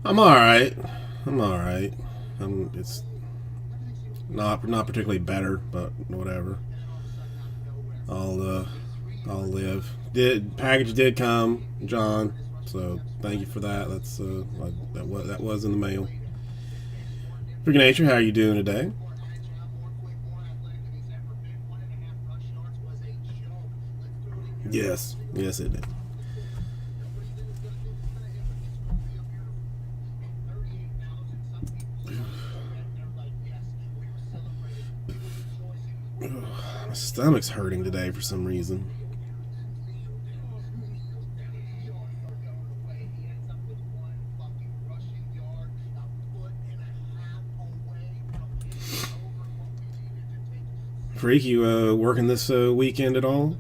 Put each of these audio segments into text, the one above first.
I'm all right. I'm all right. It's not particularly better, but whatever. I'll uh, I'll live. Package did come, John. So thank you for that. That was in the mail. Freaking Nature, how are you doing today? Yes, yes, it did. My stomach's hurting today for some reason. Freak, you working this weekend at all?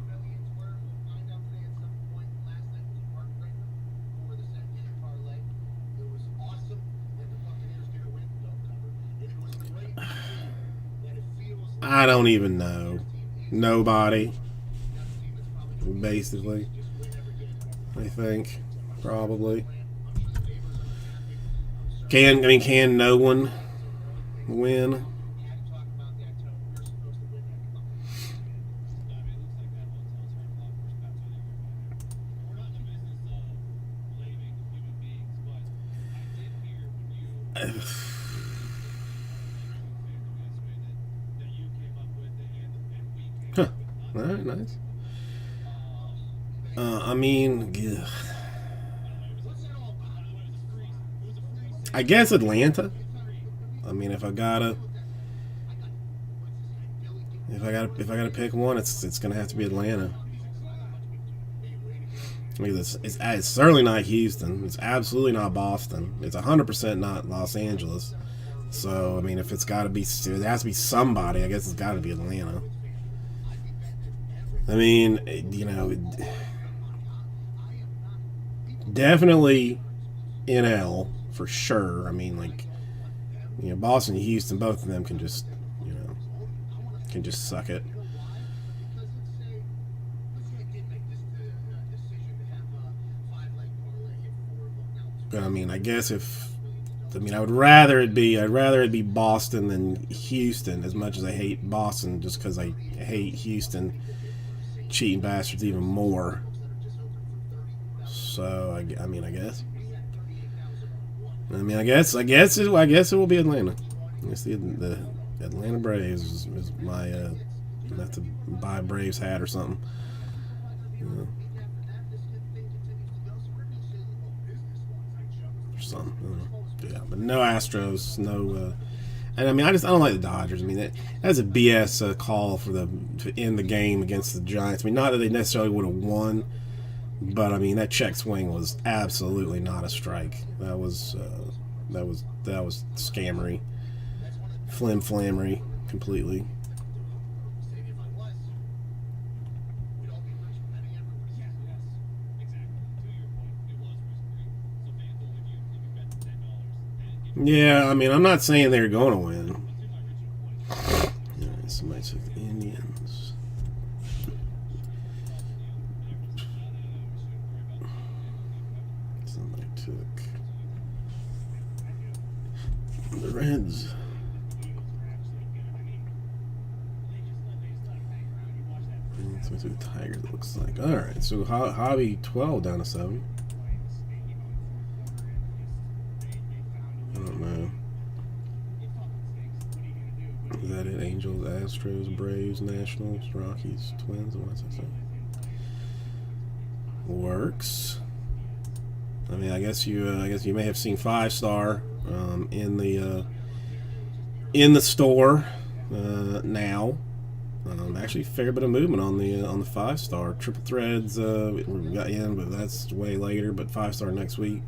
I don't even know. Nobody, basically. I think probably. Can no one win? Huh. All right, nice. I mean, ugh. I guess Atlanta. I mean, if I gotta pick one, it's gonna have to be Atlanta. I mean, it's certainly not Houston. It's absolutely not Boston. It's 100% not Los Angeles. So I mean, if it's got to be, it has to be somebody. I guess it's got to be Atlanta. I mean, definitely NL for sure. I mean, like, Boston and Houston, both of them you know, can just suck it. But I mean, I guess if I mean, I'd rather it be Boston than Houston. As much as I hate Boston, just because I hate Houston cheating bastards even more. So I mean, I guess. I guess it will be Atlanta. I guess the Atlanta Braves is my. I have to buy a Braves hat or something. Uh, or something. Yeah, but no Astros, no. And I mean, I don't like the Dodgers. I mean, that's a BS call to end the game against the Giants. I mean, not that they necessarily would have won, but I mean that check swing was absolutely not a strike. That was scammery, flim flammery, completely. Yeah, I mean, I'm not saying they're going to win. Alright, somebody took the Indians. Somebody took the Reds. Somebody took the Tigers, it looks like. Alright, so Hobby 12 down to 7. I don't know. Is that it? Angels, Astros, Braves, Nationals, Rockies, Twins, and what's that say? Works. I mean, I guess you may have seen 5 Star in the store. now. Actually, a fair bit of movement on the 5-star. Triple threads we got in, but that's way later. But 5-star next week.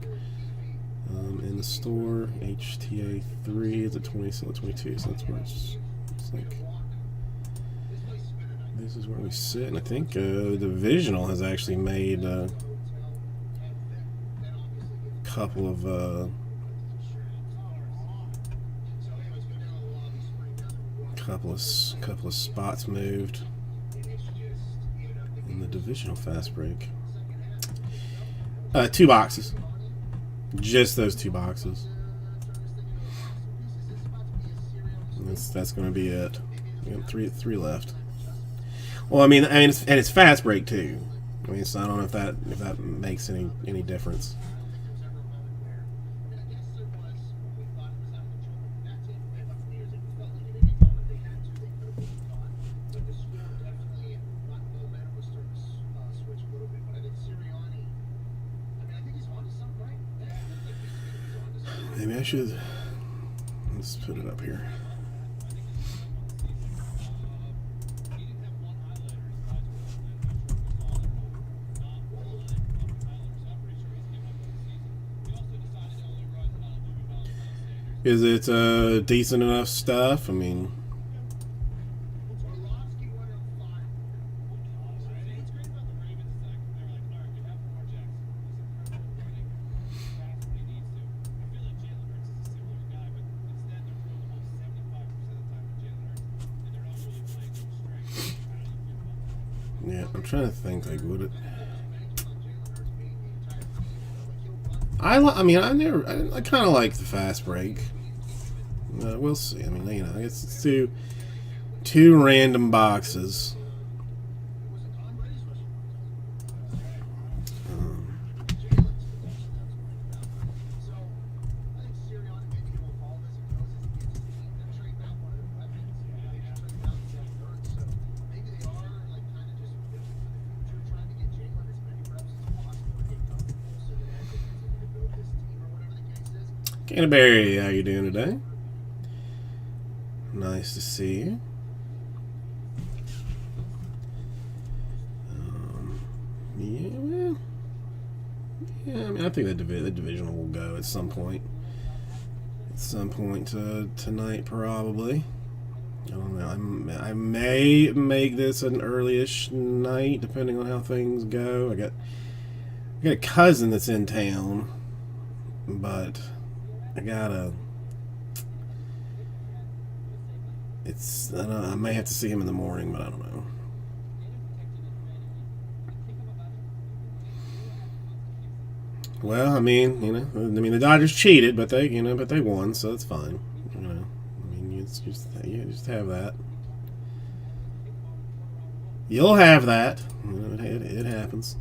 In the store, HTA 3 is at 22, so that's where it's like. This is where we sit, and I think the Divisional has actually made a couple of spots moved in the Divisional fast break. 2 boxes, just those 2 boxes. That's going to be it. We got three left. Well, I mean, it's fast break too. I mean, so I don't know if that makes any difference. Maybe I should. Let's put it up here. Is it decent enough stuff? I mean, yeah, I'm trying to think. Like, would it? I kind of like the fast break. We'll see. I mean, you know, it's two random boxes. Canterbury, how you doing today? Nice to see you. Yeah, I mean, I think the divisional will go at some point. At some point tonight, probably. I don't know. I may make this an early-ish night, depending on how things go. I got a cousin that's in town, but I don't know, I may have to see him in the morning, but I don't know. Well, I mean, you know, the Dodgers cheated, but they won, so it's fine. You know, I mean, you just have that. You'll have that. You know, it happens.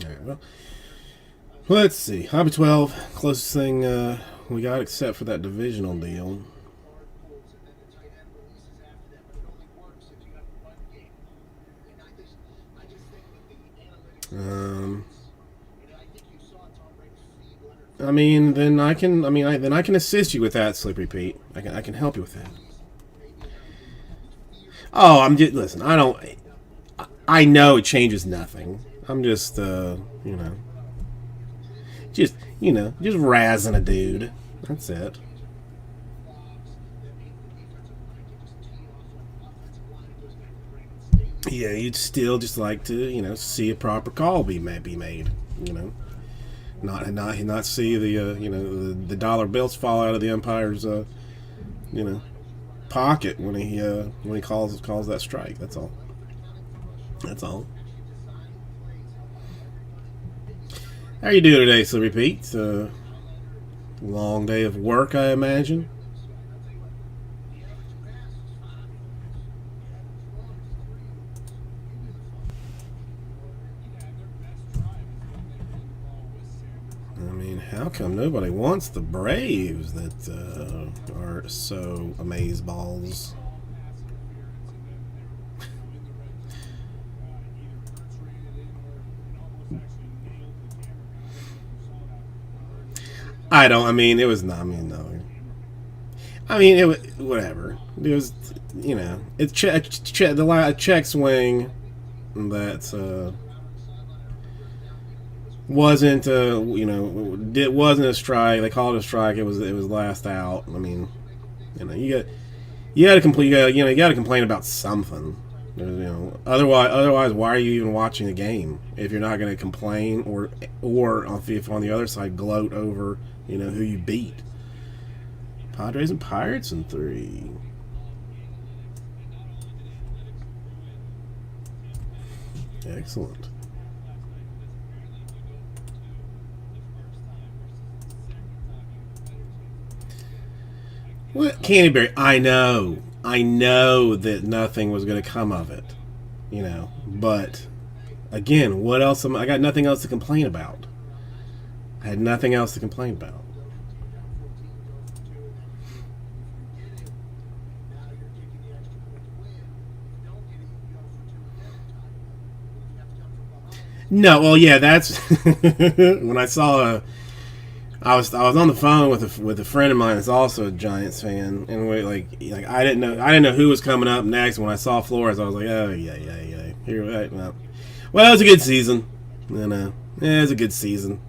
Alright, well, let's see. Hobby 12, closest thing we got except for that divisional deal. I mean, then I can assist you with that, Slippery Pete. I can help you with that. Oh, listen. I know it changes nothing. I'm just, just razzing a dude. That's it. Yeah, you'd still just like to, see a proper call be made, not see the, the dollar bills fall out of the umpire's, pocket when he calls that strike. That's all. That's all. How you doing today, Silver Pete? Long day of work, I imagine. I mean, how come nobody wants the Braves that are so amazeballs? I don't. I mean, it was not. I mean, no. I mean, it was whatever. It was, you know, it's a check swing that wasn't you know, it wasn't a strike. They called it a strike. It was last out. I mean, you know, you got to complete. You got to complain about something. You know, otherwise, why are you even watching the game if you're not going to complain or if on the other side gloat over, you know, who you beat? Padres and Pirates in 3. Excellent. What? Canterbury? I know that nothing was going to come of it, you know. But again, what else? I got nothing else to complain about. I had nothing else to complain about. No, well, yeah, that's when I saw I was on the phone with a friend of mine that's also a Giants fan, and we like I didn't know who was coming up next. When I saw Flores, I was like, oh yeah. Here, right, well, it was a good season, you know. Yeah, it was a good season.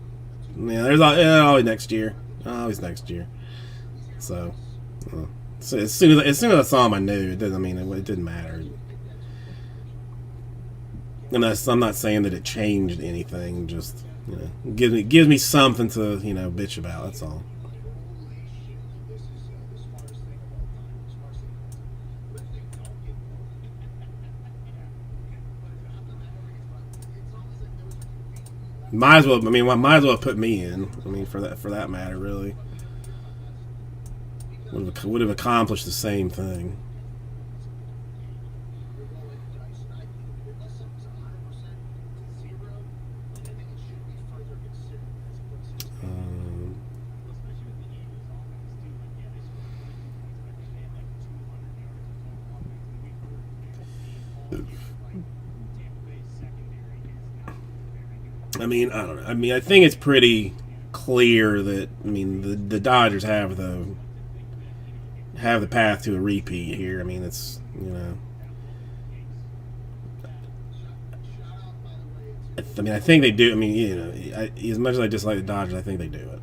Yeah, there's always next year, always next year. So as soon as I saw him, I knew it didn't. I mean, it didn't matter. And I'm not saying that it changed anything. Just, you know, gives me something to, you know, bitch about. That's all. Might as well. I mean, might as well put me in. I mean, for that matter, really, would have accomplished the same thing. I mean, I don't know. I mean, I think it's pretty clear that, I mean, the Dodgers have the path to a repeat here. I mean, it's, you know, I mean, I think they do. I mean, you know, as much as I dislike the Dodgers, I think they do it.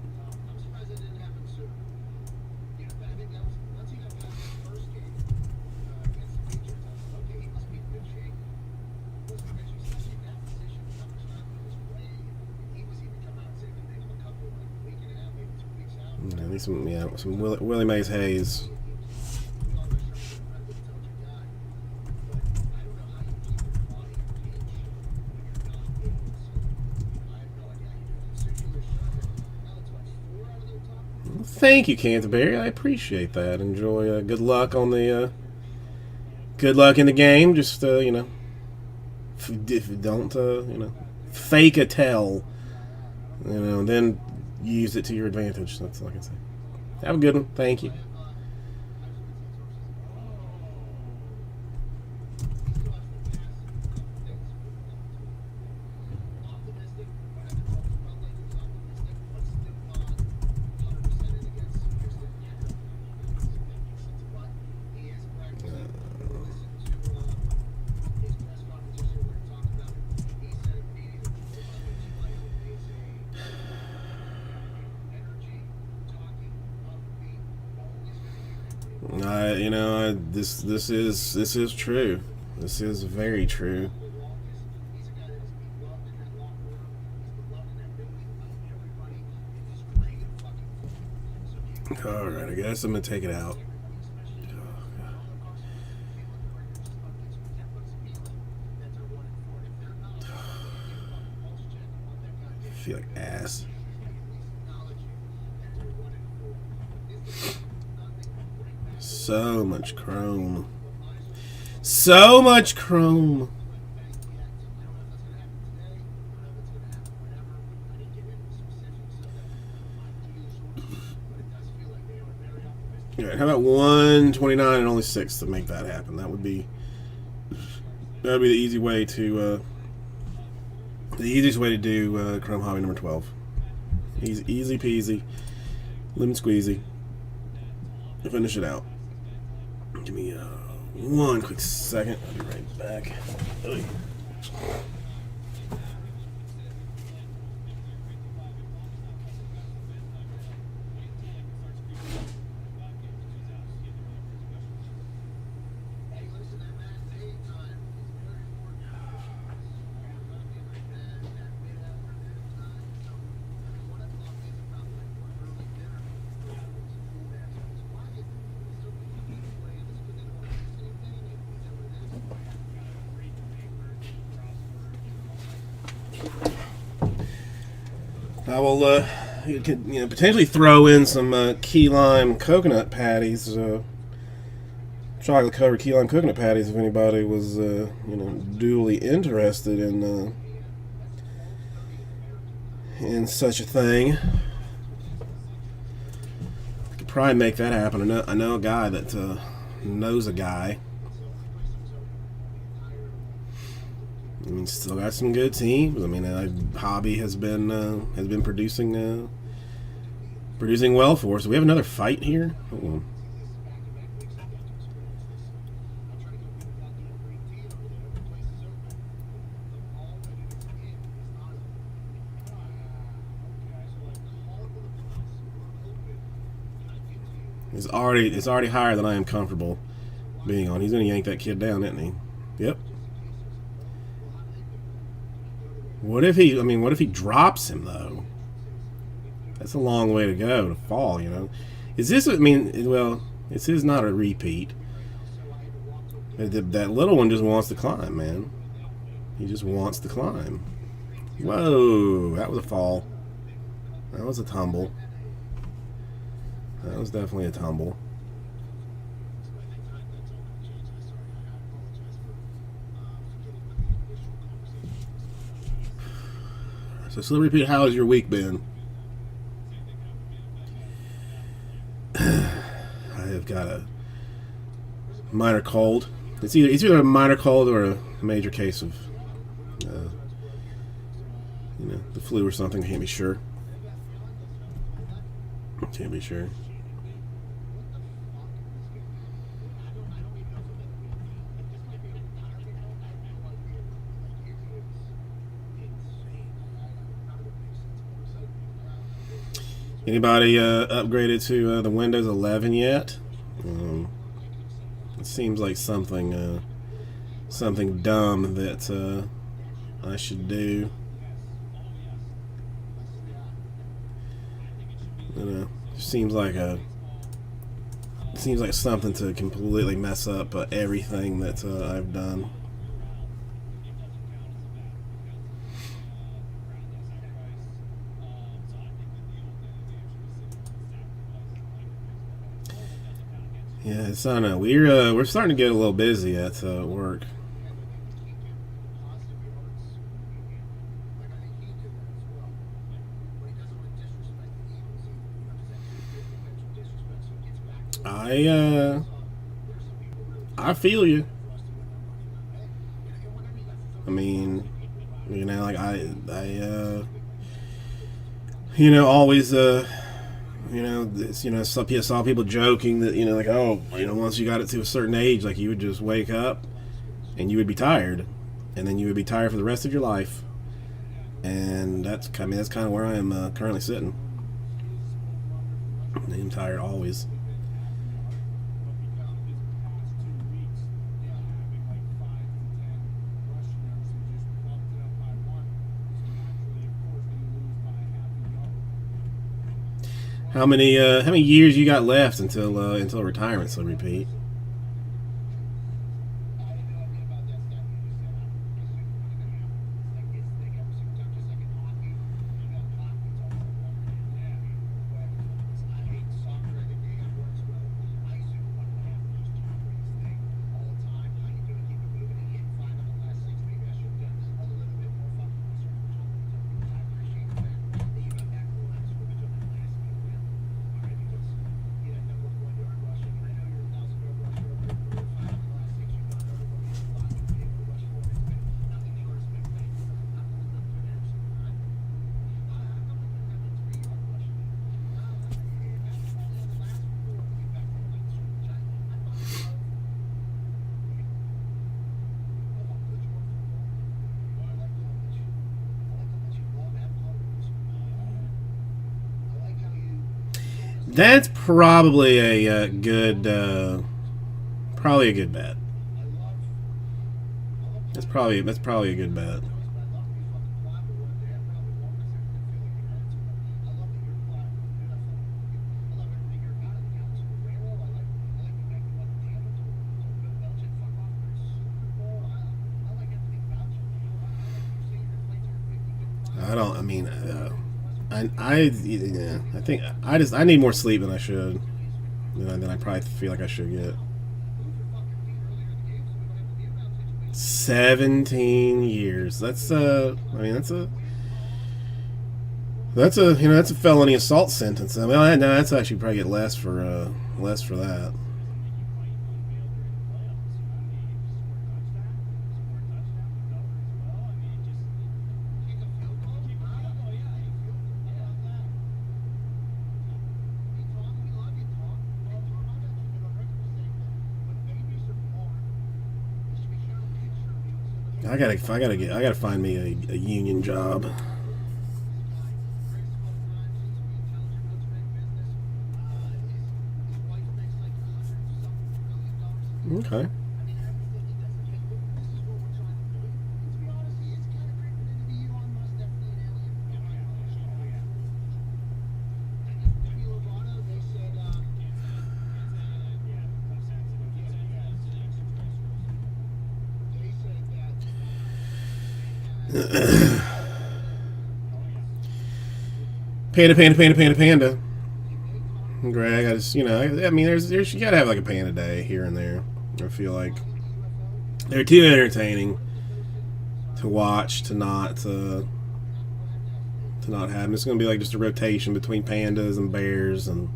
At least some Willie Mays Hayes. Thank you, Canterbury. I appreciate that. Enjoy. Good luck on the. Good luck in the game. Just you know, if don't you know, fake a tell. You know, then use it to your advantage. That's all I can say. Have a good one. Thank you. You know, this is true. This is very true. All right, I guess I'm gonna take it out. feel like ass. So much chrome. So much chrome. All right, how about 129 and only 6 to make that happen? That'd be the easy way to the easiest way to do Chrome Hobby number 12. Easy peasy, lemon squeezy. Finish it out. Give me one quick second. I'll be right back. Oy. I will you could, potentially throw in some key lime coconut patties, chocolate covered key lime coconut patties if anybody was duly interested in such a thing. I could probably make that happen. I know a guy that knows a guy. I mean, still got some good teams. I mean, Hobby has been producing well for us. So we have another fight here. Hold on. It's already higher than I am comfortable being on. He's gonna yank that kid down, isn't he? Yep. What if he drops him though? That's a long way to go to fall, Is this? Well, this is not a repeat. That little one just wants to climb, man. He just wants to climb. Whoa, that was a fall. That was a tumble. That was definitely a tumble. So repeat, how has your week been? I have got a minor cold. It's either a minor cold or a major case of the flu or something. Can't be sure. Can't be sure. Anybody upgraded to the Windows 11 yet? It seems like something dumb that I should do. Seems like something to completely mess up everything that I've done. Yeah, it's I don't know. We're starting to get a little busy at work. I feel you. I mean, like I always saw people joking that once you got it to a certain age, like you would just wake up and you would be tired, and then you would be tired for the rest of your life. And that's kind of where I am currently sitting. I'm tired always. How many years you got left until retirement? So repeat. That's probably a good, probably a good bet. That's probably a good bet. I don't. I mean, yeah, I think I need more sleep than I should. Than I probably feel like I should get. 17 years. That's I mean that's a felony assault sentence. I mean, no, that's actually probably get less for that. I gotta find me a union job. Okay. Panda. Greg, I mean, there's you gotta have like a panda day here and there. I feel like they're too entertaining to watch to not have them. It's gonna be like just a rotation between pandas and bears and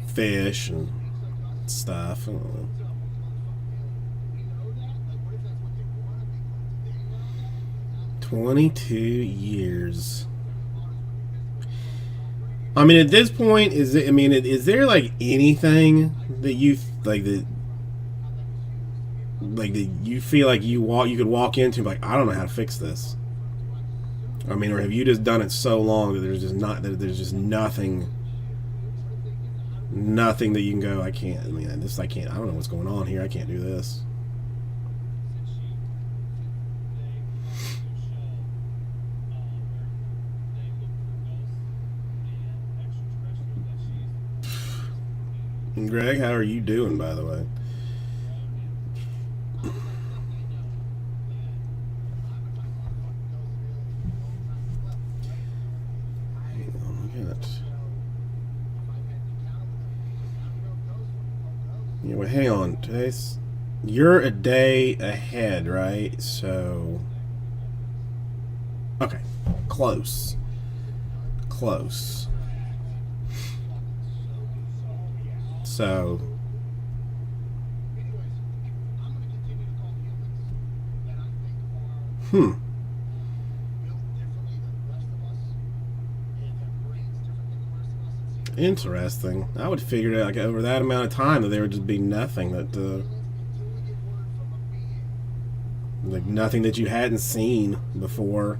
fish and stuff. I don't know. 22 years. I mean, at this point, is there like anything that you like that you feel like you could walk into like I don't know how to fix this. I mean, or have you just done it so long that there's just nothing that you can go I can't. I can't. I don't know what's going on here. I can't do this. Greg, how are you doing, by the way? Yeah, well, hang on. You're a day ahead, right? So, okay, close. So, interesting. I would figure that like over that amount of time that there would just be nothing like nothing that you hadn't seen before,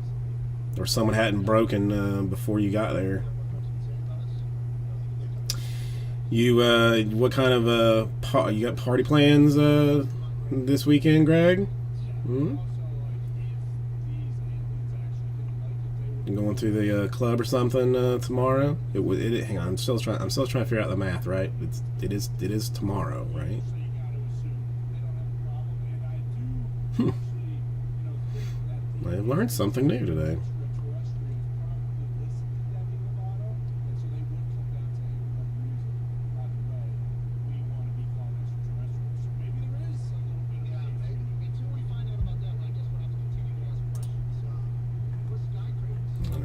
or someone hadn't broken before you got there. You what kind of you got party plans this weekend, Greg? Hmm? You going to the club or something tomorrow? Hang on, I'm still trying to figure out the math. Right? It is tomorrow, right? I've learned something new today.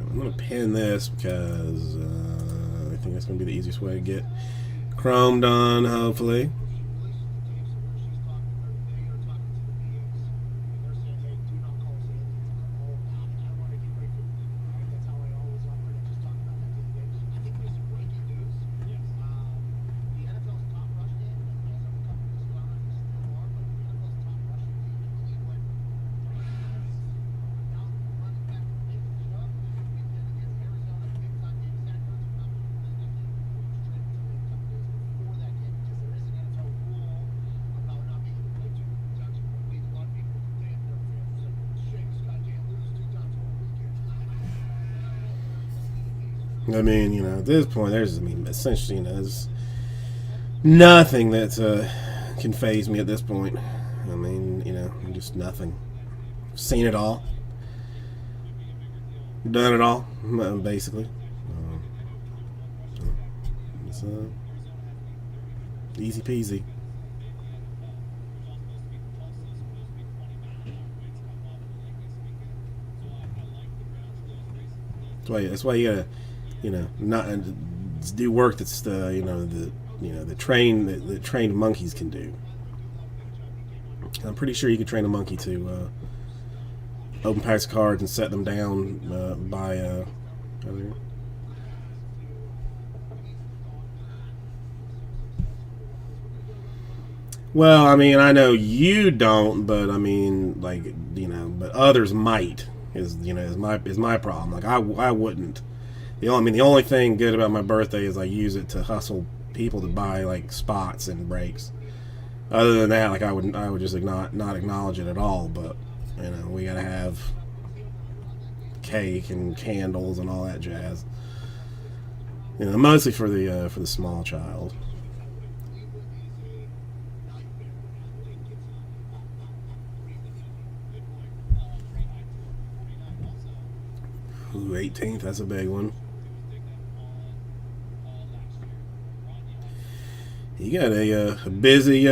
I'm going to pin this because I think that's going to be the easiest way to get Chrome done, hopefully. I mean, at this point, essentially, there's nothing that can phase me at this point. I mean, just nothing. Seen it all, done it all, basically. It's easy peasy. That's why you gotta, not do work that's the trained monkeys can do. I'm pretty sure you could train a monkey to open packs of cards and set them down by. Well, I mean, I know you don't, but I mean, like, but others might. Is my problem. Like, I wouldn't. The only thing good about my birthday is I use it to hustle people to buy like spots and breaks. Other than that, like I would just not acknowledge it at all. But we gotta have cake and candles and all that jazz. Mostly for the small child. Ooh, 18th, that's a big one. You got a busy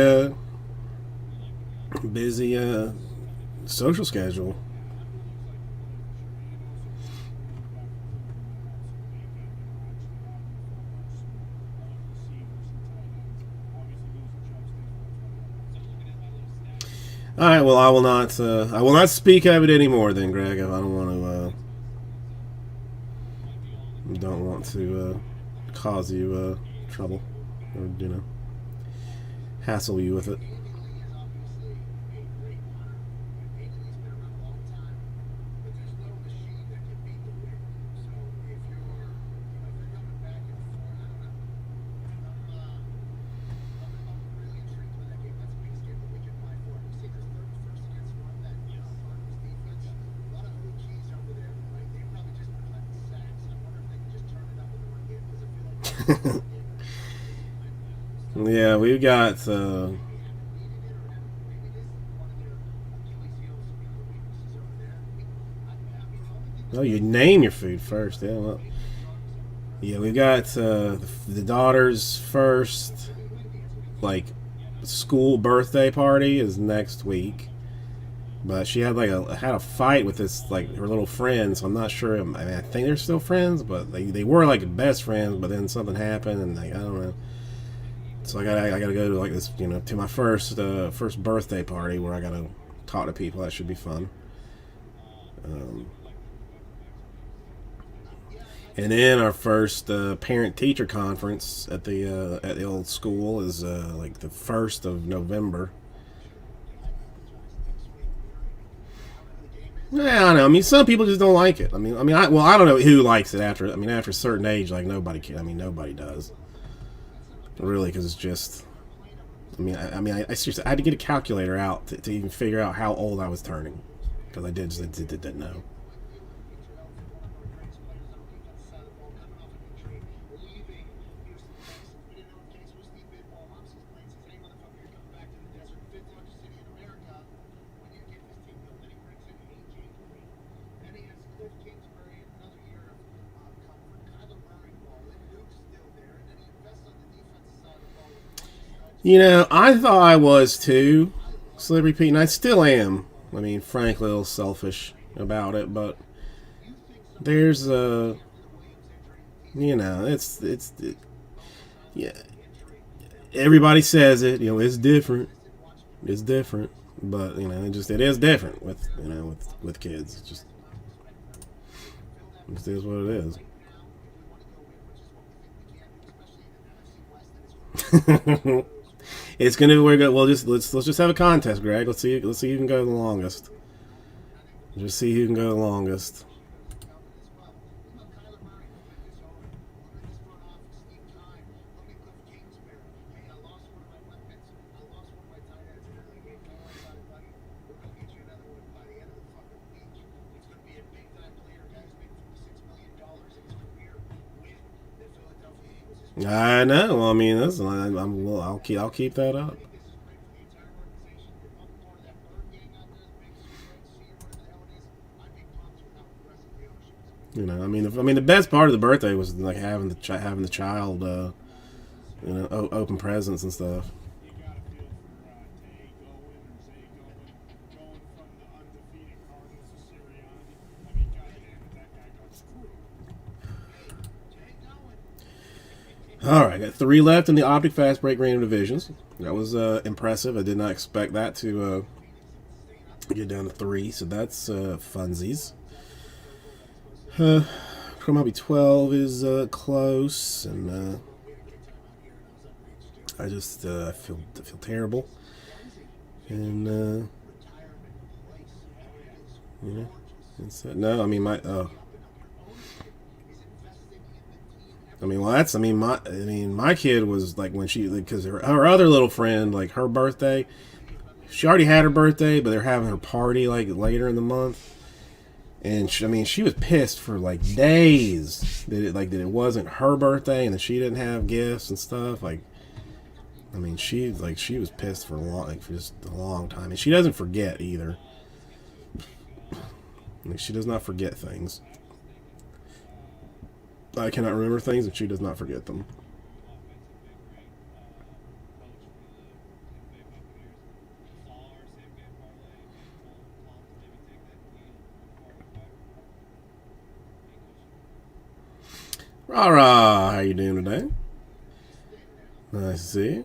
social schedule. All right. Well, I will not. I will not speak of it anymore. Then, Greg, if I don't want to. Don't want to cause you trouble, or hassle you with it. Yeah, we've got. Oh, you name your food first. Yeah, well, yeah, we've got the daughter's first, like, school birthday party is next week. But she had a fight with this, like, her little friend, so I'm not sure. I mean, I think they're still friends, but they were like best friends. But then something happened, and like, I don't know. So I gotta go to like this, to my first birthday party where I gotta talk to people. That should be fun. Um, and then our first parent teacher conference at the old school is like the 1st of November. Yeah, I don't know. I mean, some people just don't like it. I don't know who likes it after. I mean, after a certain age, like nobody can. I mean, nobody does really, because it's just. I seriously, I had to get a calculator out to even figure out how old I was turning, because I didn't know. I thought I was too, Slippery Pete, and I still am. I mean, frankly, a little selfish about it, but there's yeah. Everybody says it. It's different. It's different, but it is different with kids. It just is what it is. It's gonna be where good. Well, let's just have a contest, Greg. Let's see who can go the longest. Just see who can go the longest. I know. Well, I mean, listen, well, I'll keep that up. I mean, the best part of the birthday was like having the child, open presents and stuff. All right, got 3 left in the Optic Fast Break random divisions. That was impressive. I did not expect that to get down to 3, so that's funsies. Chrome Hobby 12 is close, and I feel terrible, and no, I mean my kid was like when she, because her other little friend, like her birthday, she already had her birthday, but they're having her party like later in the month. And she was pissed for like days that it wasn't her birthday and that she didn't have gifts and stuff. Like, she was pissed for for just a long time, and she doesn't forget either. Like, she does not forget things. I cannot remember things, and she does not forget them. Rah, how you doing today? Nice to see you.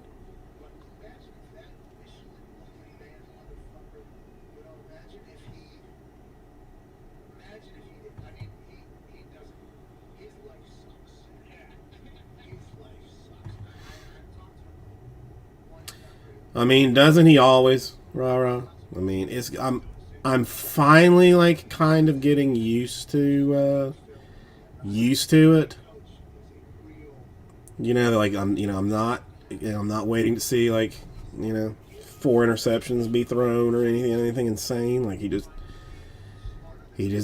I mean, doesn't he always, rah? I mean, I'm finally like kind of getting used to it. Like I'm not waiting to see like 4 interceptions be thrown or anything insane. Like he just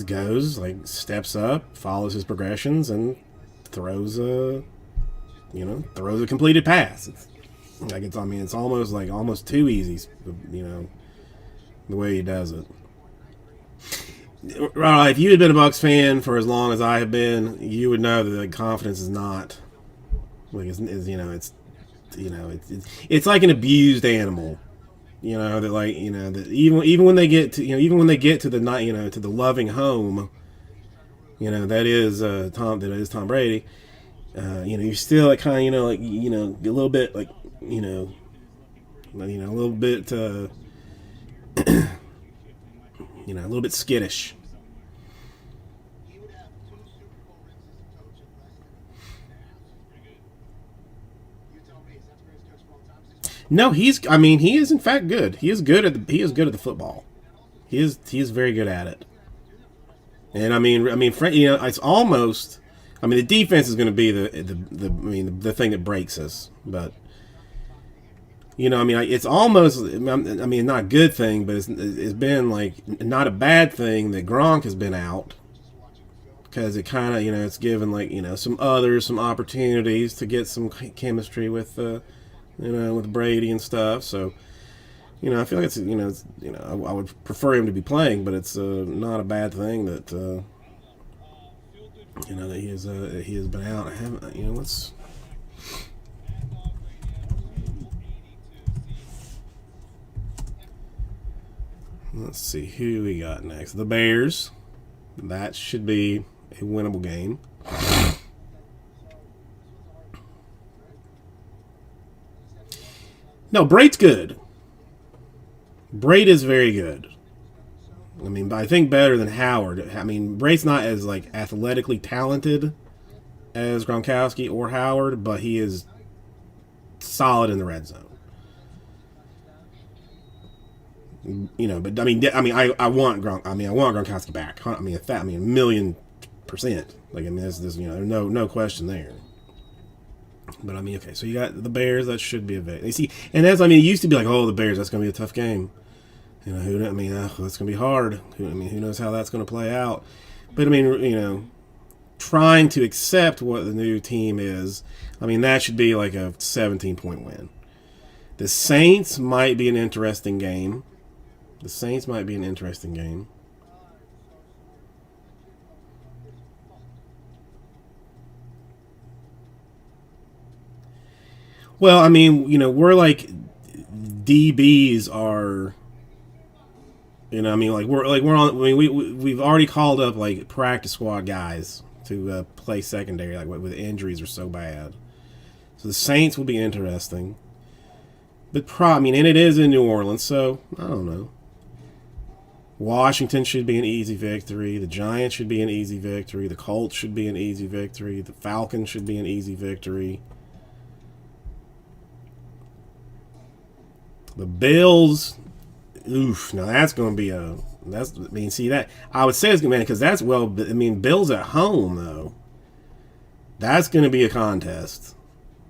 goes, like, steps up, follows his progressions, and throws a completed pass. It's almost too easy, the way he does it. Right, if you had been a Bucks fan for as long as I have been, you would know that the confidence is not like it's like an abused animal. That even when they get to the night, to the loving home, that is Tom Brady. You're still like kind of a little bit like a little bit a little bit skittish. No, he is in fact good. He is good at the football. He is very good at it. And it's almost. The defense is going to be the thing that breaks us. But it's almost. Not a good thing, but it's been like not a bad thing that Gronk has been out, because it kind of it's given like some others some opportunities to get some chemistry with with Brady and stuff. So I feel like I would prefer him to be playing, but it's not a bad thing that that he has been out. I haven't let's see who we got next. The Bears. That should be a winnable game. No, Braid's good. Braid is very good. But I think better than Howard. Braid's not as like athletically talented as Gronkowski or Howard, but he is solid in the red zone. But I want Gronkowski back. A 1,000,000%. Like there's no question there. But okay, so you got the Bears. That should be a You see, and it used to be like, oh, the Bears, that's going to be a tough game. That's going to be hard. Who knows how that's going to play out? But trying to accept what the new team is, I mean, that should be like a 17-point win. The Saints might be an interesting game. The Saints might be an interesting game. Well, I mean, you know, we're like DBs are, you know, I mean, like we're on. I mean, we've already called up like practice squad guys to play secondary, like with injuries are so bad. So the Saints will be interesting. But I mean, and it is in New Orleans, so I don't know. Washington should be an easy victory. The Giants should be an easy victory. The Colts should be an easy victory. The Falcons should be an easy victory. The Bills, oof. Now that's going to be a. That's. I mean, see that I would say it's going to be because that's well. I mean, Bills at home though. That's going to be a contest.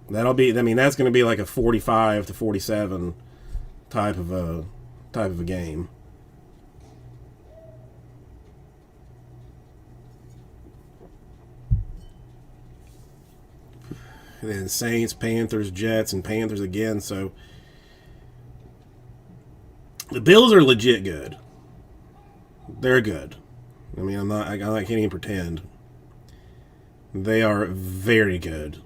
That'll be. I mean, that's going to be like a 45-47 type of a game. And then Saints, Panthers, Jets, and Panthers again. So the Bills are legit good. They're good. I mean, I can't even pretend. They are very good.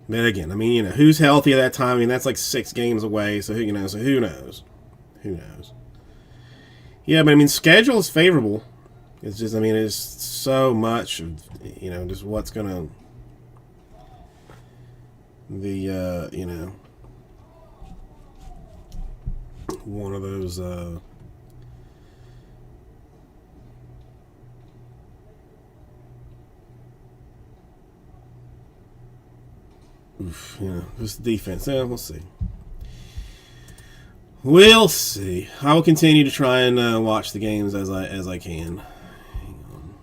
But again, I mean, you know, who's healthy at that time? I mean, that's like 6 games away. So who knows? Who knows? Yeah, but I mean, schedule is favorable. It's just, I mean, it's so much of, you know, just what's gonna you know, one of those you know, just defense. Yeah, we'll see. We'll see. I will continue to try and watch the games as I can. Hang on.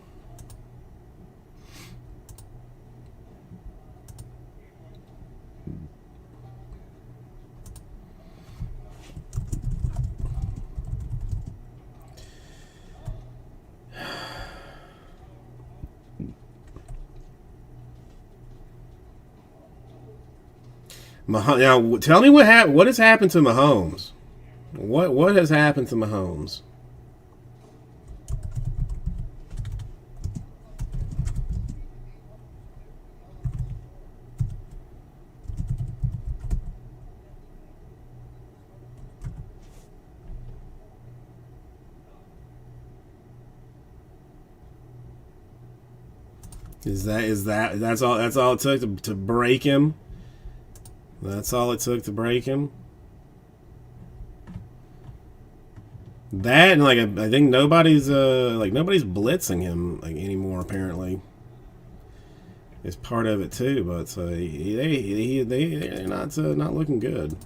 Now, tell me what has happened to Mahomes? What has happened to Mahomes? That's all it took to break him? That's all it took to break him? That, and like I think nobody's blitzing him like anymore apparently. It's part of it too, but they're not looking good.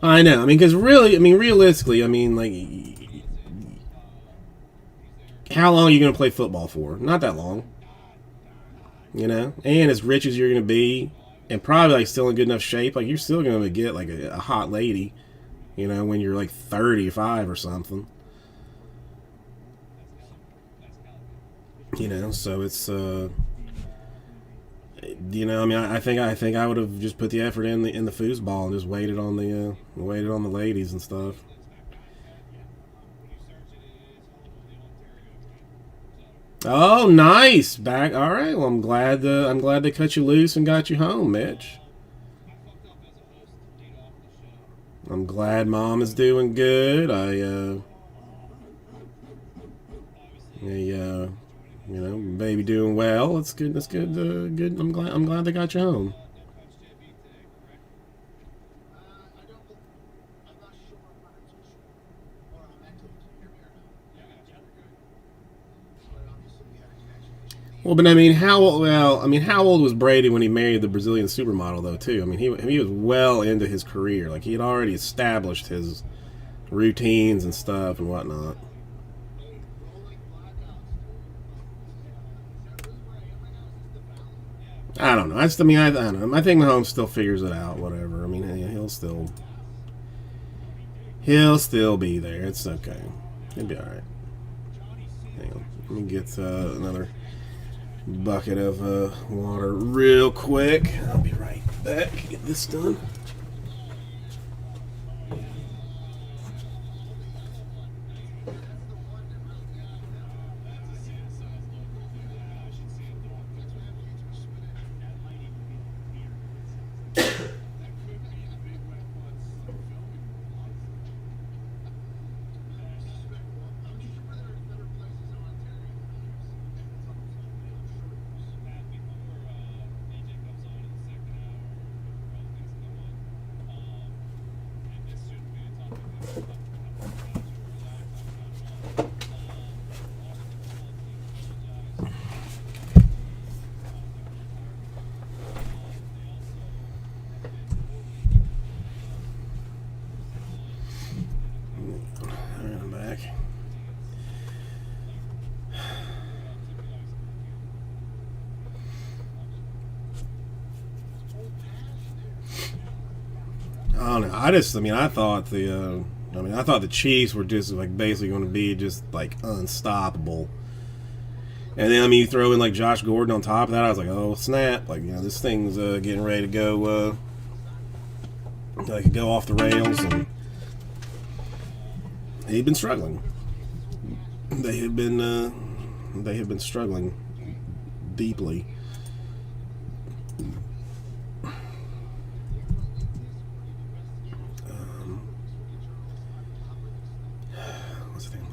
I know. I mean, because really, I mean, realistically, I mean, like, how long are you going to play football for? Not that long. You know? And as rich as you're going to be, and probably, like, still in good enough shape, like, you're still going to get, like, a hot lady, you know, when you're, like, 35 or something. You know, so it's, you know, I mean, I think I would have just put the effort in the foosball and just waited on the ladies and stuff. Oh, nice back. All right. Well, I'm glad they cut you loose and got you home, Mitch. I'm glad Mom is doing good. You know, baby doing well. That's good. That's good. Good. I'm glad they got you home. Well, but I mean, how old was Brady when he married the Brazilian supermodel, though? Too. I mean, he was well into his career. Like he had already established his routines and stuff and whatnot. I don't know. I don't know. I think Mahomes still figures it out. Whatever. I mean, he'll still be there. It's okay. He'll be all right. Hang on. Let me get another bucket of water real quick. I'll be right back. Get this done. I'm back. I don't know. I thought the Chiefs were just like basically going to be just like unstoppable. And then you throw in like Josh Gordon on top of that. I was like, oh snap! Like this thing's getting ready to go. Like go off the rails, and he'd been struggling. They had been struggling deeply. What's the thing?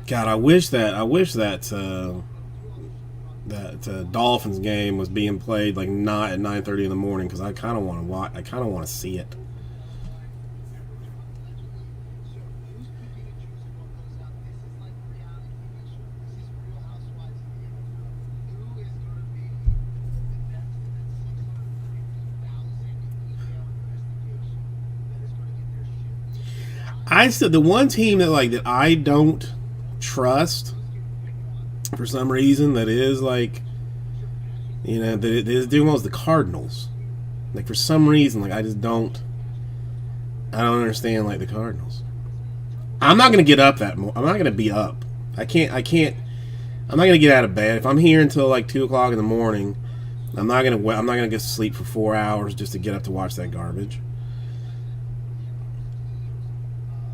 God, I wish that Dolphins game was being played like not at 9:30 in the morning because I kind of want to watch. I kind of want to see it. The one team that I don't trust for some reason that is like, that it is doing well is the Cardinals. Like for some reason, like I don't understand like the Cardinals. I'm not gonna get up I'm not gonna be up. I can't. I'm not gonna get out of bed if I'm here until like 2 o'clock in the morning. I'm not gonna get to sleep for 4 hours just to get up to watch that garbage.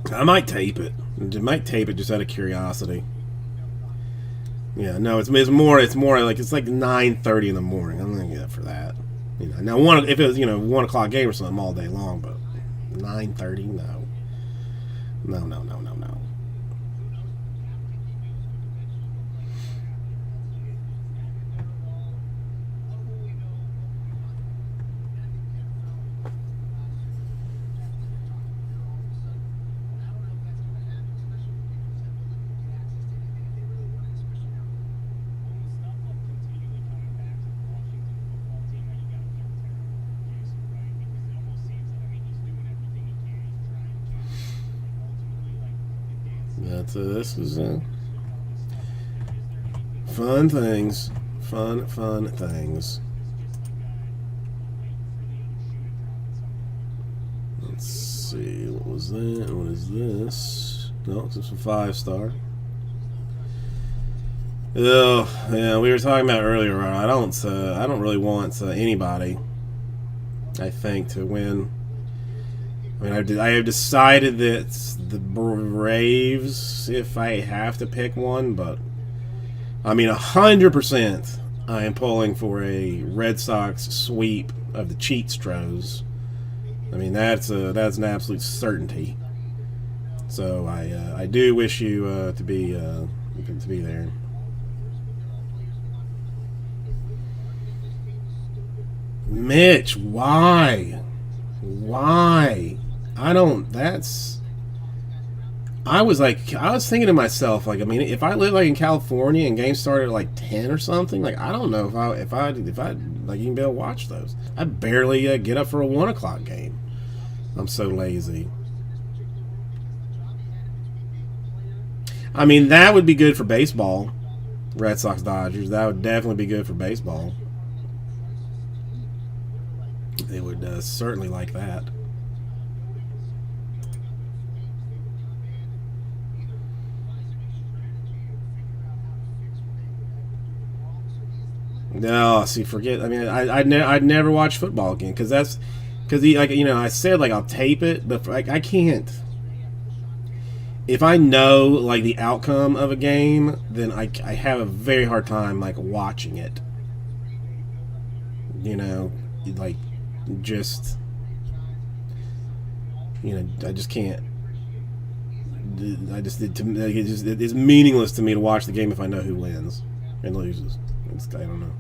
I might tape it. Just out of curiosity. Yeah, no, it's more like it's like 9:30 in the morning. I'm not gonna get up for that. Now if it was 1 o'clock game or something all day long, but 9:30, no. This is fun things. Fun things. Let's see. What was that? What is this? No, it's just a 5-star. Oh, yeah, we were talking about earlier. I don't really want anybody, I think, to win. I mean, I have decided that it's the Braves if I have to pick one, but I mean, 100% I am pulling for a Red Sox sweep of the Cheatstros. I mean, that's an absolute certainty. So I do wish you to be there. Mitch, why? I was thinking to myself, like, I mean, if I lived like in California and games started at like 10 or something, like, I don't know if I like even be able to watch those. I barely get up for a 1 o'clock game. I'm so lazy. I mean, that would be good for baseball. Red Sox Dodgers. That would definitely be good for baseball. They would certainly like that. No, see, forget. I mean, I'd never watch football again because like, you know, I said like I'll tape it, but like I can't. If I know like the outcome of a game, then I have a very hard time like watching it. You know, like just I just can't. It's meaningless to me to watch the game if I know who wins and loses. I don't know.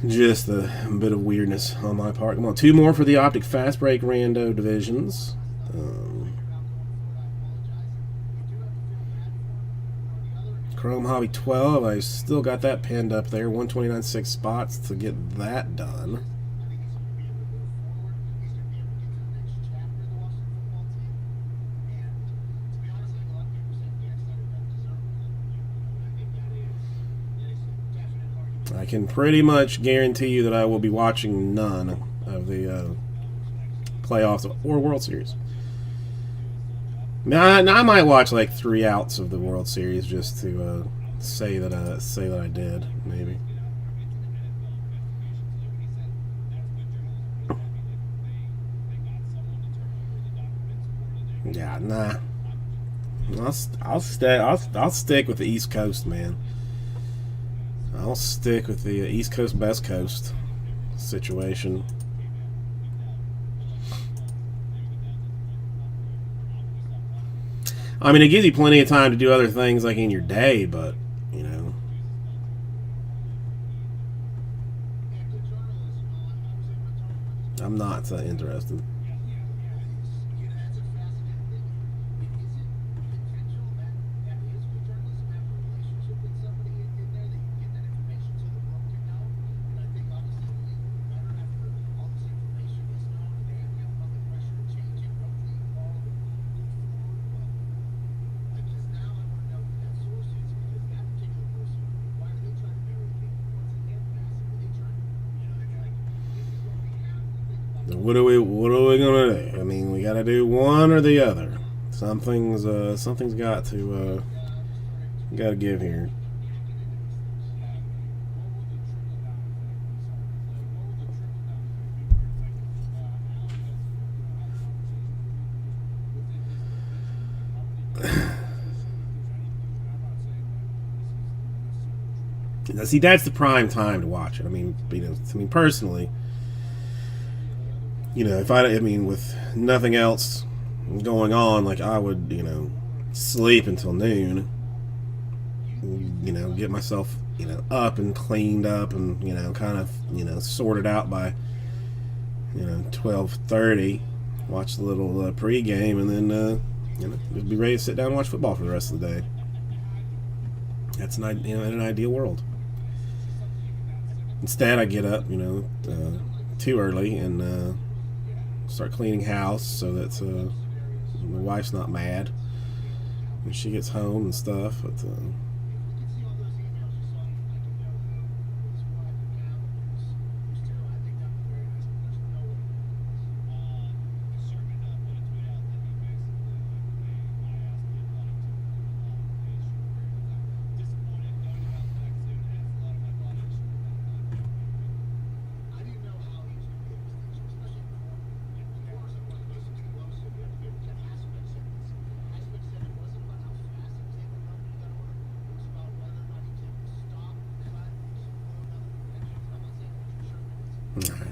Just a bit of weirdness on my part. Come on, 2 more for the Optic Fast Break Rando divisions. Chrome Hobby 12. I still got that pinned up there. 129.6 spots to get that done. I can pretty much guarantee you that I will be watching none of the playoffs or World Series. Now, I might watch like 3 outs of the World Series just to say that I did, maybe. Yeah, nah. I'll stick with the East Coast, man. I'll stick with the East Coast, West Coast situation. I mean, it gives you plenty of time to do other things like in your day, but, you know. I'm not interested. What are we gonna do? I mean, we gotta do one or the other. Something's got to give here. Now, see, that's the prime time to watch it. I mean, personally, if I mean, with nothing else going on, like, I would, sleep until noon, get myself, up and cleaned up and, kind of, sorted out by, 12:30, watch the little pregame, and then, just be ready to sit down and watch football for the rest of the day. That's in an ideal world. Instead, I get up, too early and start cleaning house so that my wife's not mad when she gets home and stuff. But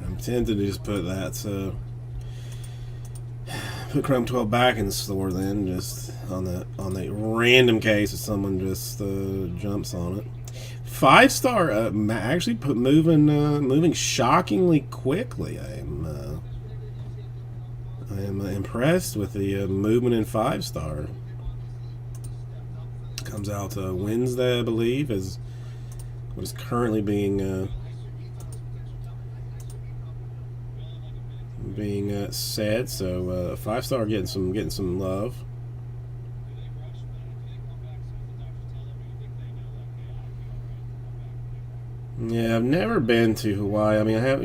I'm tempted to just put that, so put Chrome 12 back in the store then, just on the random case if someone just jumps on it. 5-star actually moving shockingly quickly. I am impressed with the movement in 5-star. Comes out Wednesday, I believe, is what is currently being said. So 5-star getting some love. Yeah, I've never been to Hawaii. I mean, I have,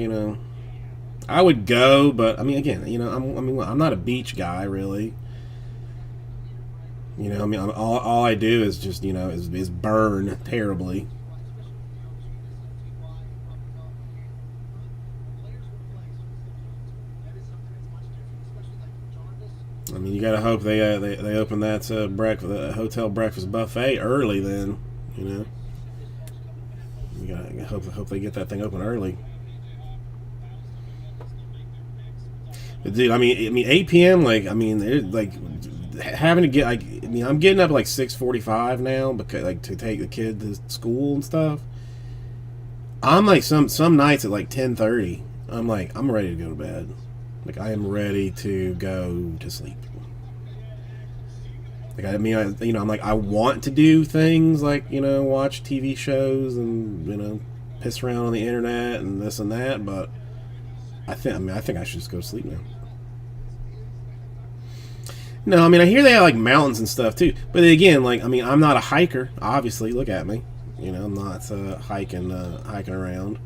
I would go, but I mean, again, I'm not a beach guy really. I mean, all I do is just, is burn terribly. I mean, you gotta hope they open that hotel breakfast buffet early. Then, you gotta hope they get that thing open early. But dude, I mean, 8 p.m. Like, I mean, they're like having to get like. I mean, I'm getting up at like 6:45 now because like to take the kid to school and stuff. I'm like some nights at like 10:30. I'm like I'm ready to go to bed. Like I am ready to go to sleep. Like I mean, I'm like I want to do things like watch TV shows and piss around on the internet and this and that, but I think I should just go to sleep now. No, I mean I hear they have like mountains and stuff too, but again, like I mean I'm not a hiker. Obviously, look at me. I'm not hiking around.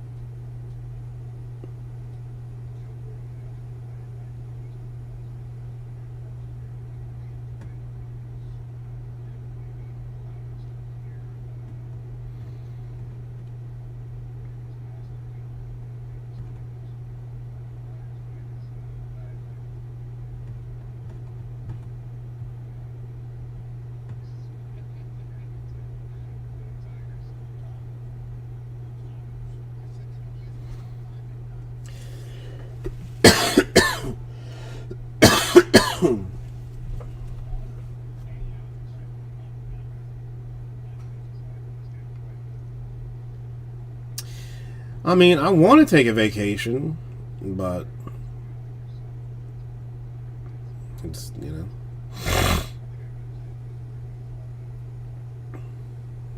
I mean, I want to take a vacation, but it's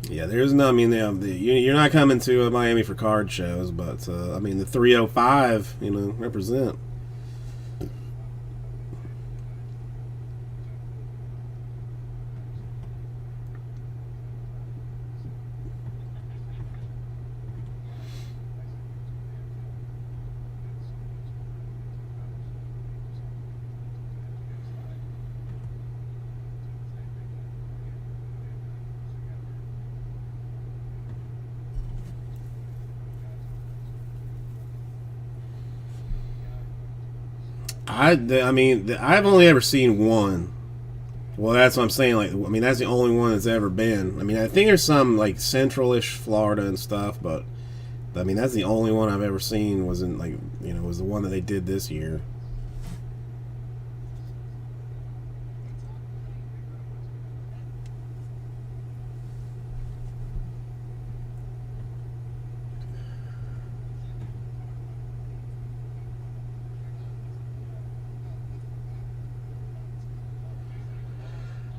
yeah. There's no. I mean, you're not coming to Miami for card shows, but I mean, the 305, represent. I mean, I've only ever seen one. Well, that's what I'm saying. Like, I mean, that's the only one that's ever been. I mean, I think there's some like central-ish Florida and stuff, but I mean, that's the only one I've ever seen. Wasn't like was the one that they did this year.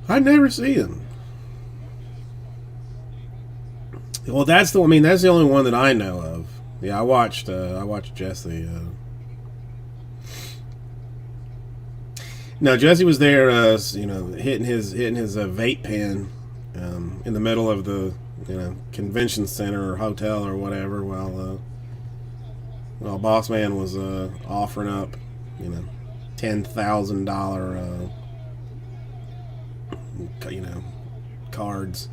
I never see them. Well, that's the. I mean, that's the only one that I know of. Yeah, I watched. I watched Jesse. No, Jesse was there. Hitting his vape pen in the middle of the convention center or hotel or whatever, while Boss Man was offering up $10,000 cards.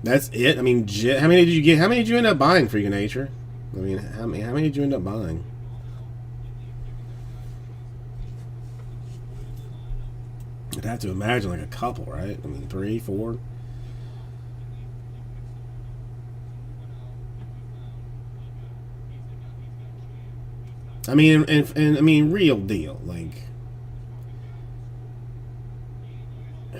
That's it. I mean, how many did you get? How many did you end up buying for your nature? I mean, how many did you end up buying? I'd have to imagine like a couple, right? I mean, 3, 4. I mean, and I mean, real deal. Like,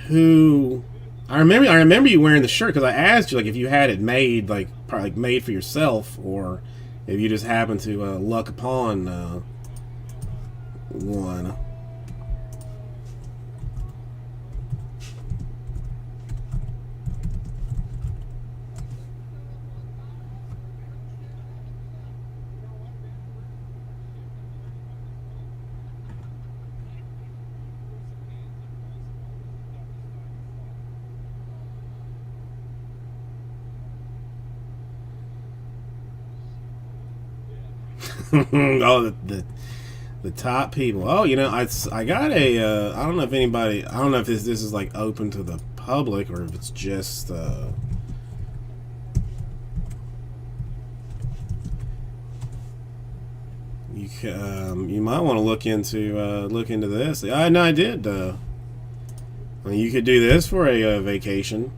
who? I remember you wearing the shirt because I asked you like if you had it made, like probably like made for yourself or if you just happen to luck upon one. Oh, the top people. Oh, you know, I got a. I don't know if anybody. I don't know if this is like open to the public or if it's just. You might want to look into this. I know I did. I mean, you could do this for a vacation.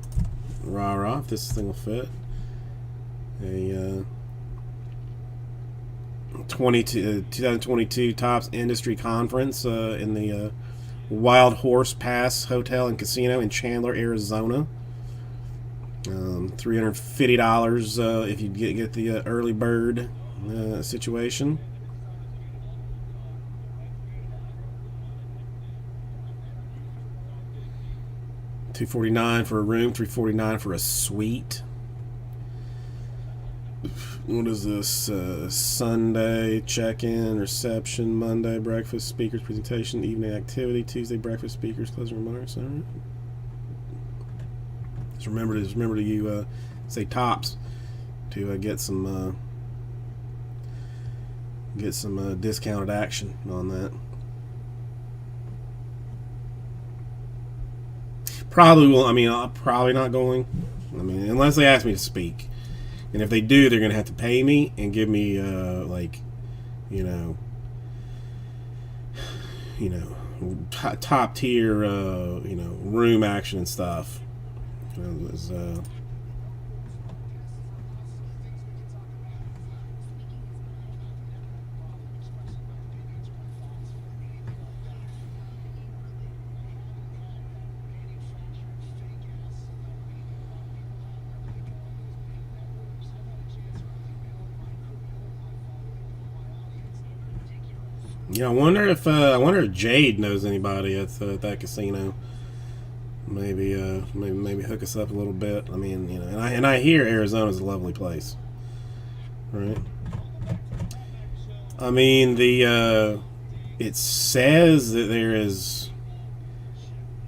Rah rah! If this thing will fit. A 2022 Tops Industry Conference in the Wild Horse Pass Hotel and Casino in Chandler, Arizona. $350 if you get the early bird situation. $249 for a room, $349 for a suite. What is this? Sunday check-in, reception, Monday breakfast, speakers, presentation, evening activity, Tuesday breakfast, speakers, closing remarks. All right. Just remember to you say Tops to get some discounted action on that. Probably will. I mean, I'm probably not going. I mean, unless they ask me to speak. And if they do, they're going to have to pay me and give me, top tier, room action and stuff. Yeah, I wonder if Jade knows anybody at that casino. Maybe hook us up a little bit. I mean, and I hear Arizona's a lovely place, right? I mean, it says that there is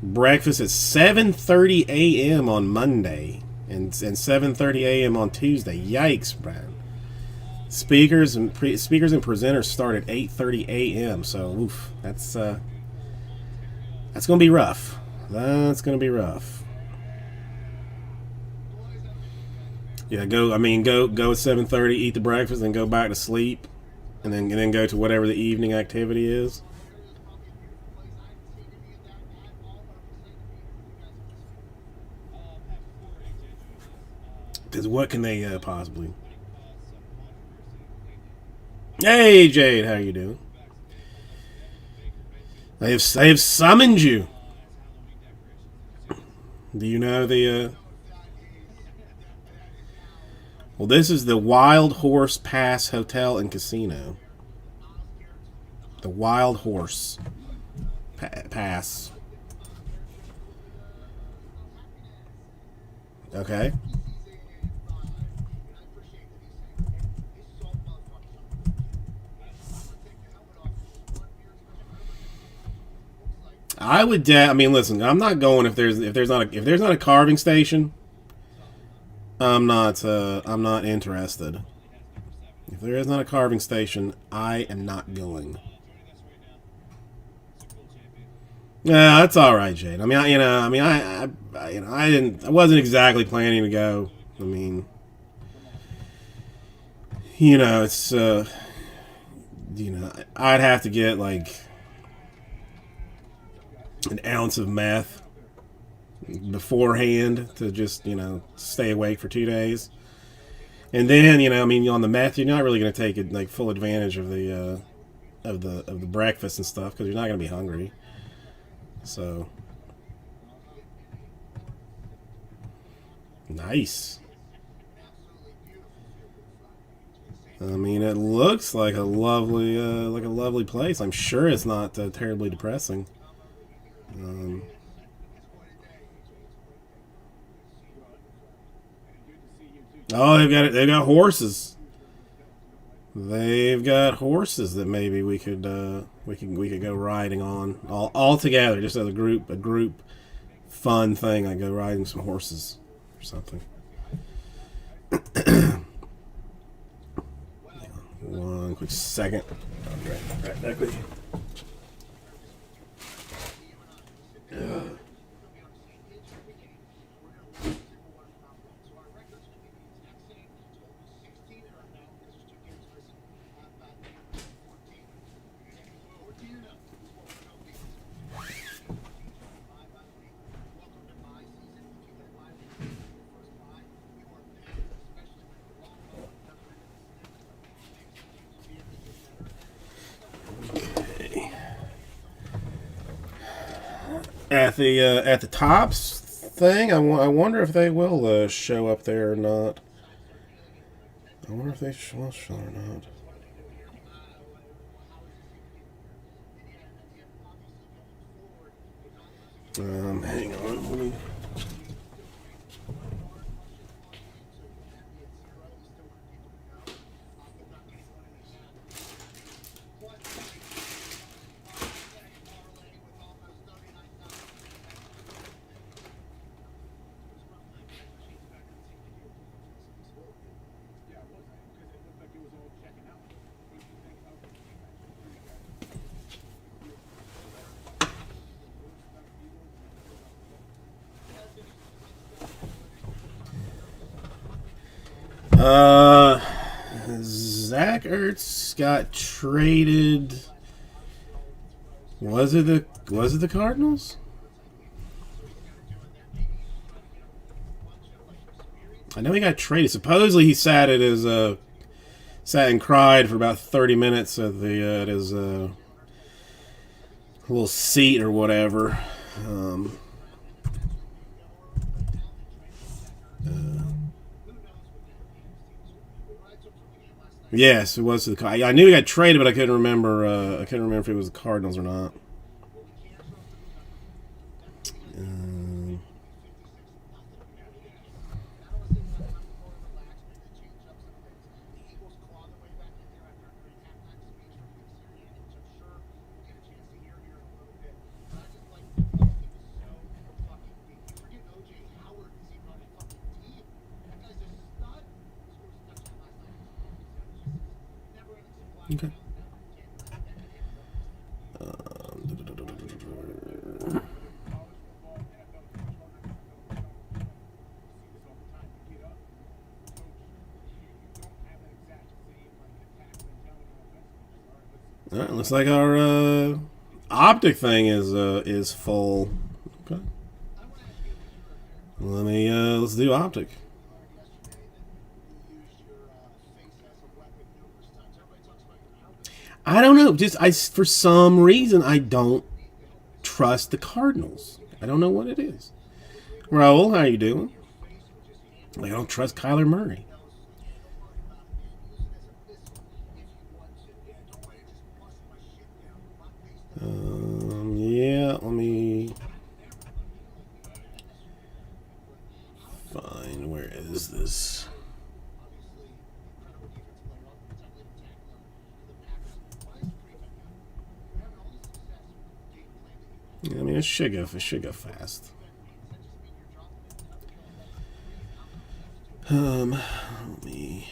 breakfast at 7:30 a.m. on Monday and 7:30 a.m. on Tuesday. Yikes, Brian. Speakers and presenters start at 8:30 a.m. So, oof, that's gonna be rough. That's gonna be rough. Yeah, go at 7:30, eat the breakfast, and go back to sleep, and then go to whatever the evening activity is. Because what can they possibly? Hey, Jade, how you doing? I have summoned you. Do you know the? Well, this is the Wild Horse Pass Hotel and Casino. The Wild Horse Pass. Okay. I would. I mean, listen. I'm not going if there's not a carving station. I'm not interested. If there is not a carving station, I am not going. Yeah, that's all right, Jade. I mean, I wasn't exactly planning to go. I mean, it's I'd have to get like an ounce of meth beforehand to just stay awake for 2 days, and then on the meth you're not really going to take it like full advantage of the breakfast and stuff because you're not going to be hungry. So nice. I mean, it looks like a lovely place. I'm sure it's not terribly depressing. Um, oh, they've got horses. They've got horses that maybe we could go riding on all together, just as a group fun thing. I go riding some horses or something. One quick second. Right back with you. At the tops thing, I wonder if they will show up there or not. I wonder if they will show or not. Hang on. Let me... Zach Ertz got traded. Was it the Cardinals? I know he got traded. Supposedly he sat and cried for about 30 minutes at his little seat or whatever. Yes, it was the. I knew he got traded, but I couldn't remember. I couldn't remember if it was the Cardinals or not. Okay. All right, looks like our optic thing is full. Okay. Let's do optic. I don't know. For some reason I don't trust the Cardinals. I don't know what it is. Raul, how you doing? I don't trust Kyler Murray. Yeah, let me find, where is this? I mean, it should go fast. Let me.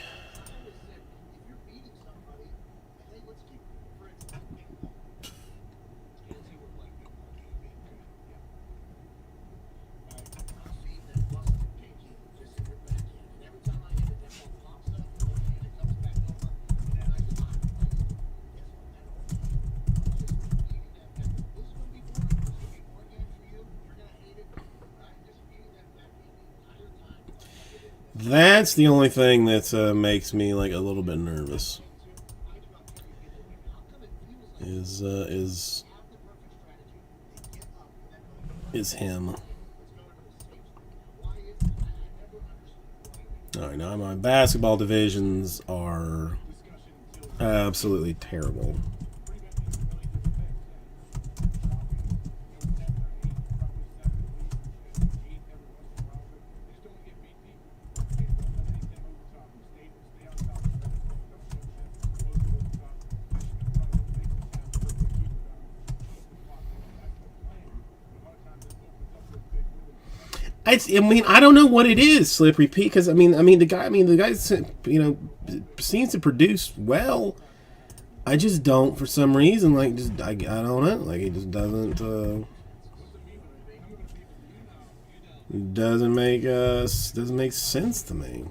That's the only thing that makes me like a little bit nervous. Is him. All right, now my basketball divisions are Absolutely terrible. I mean, I don't know what it is, Slippery Pete. Because the guy, the guy, seems to produce well. I just don't, for some reason, like, I don't know, like, it just doesn't make sense to me.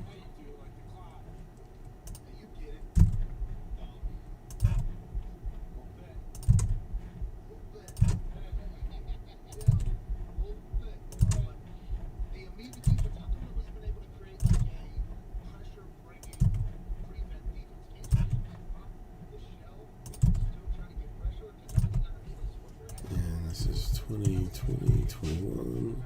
This is 20, 21.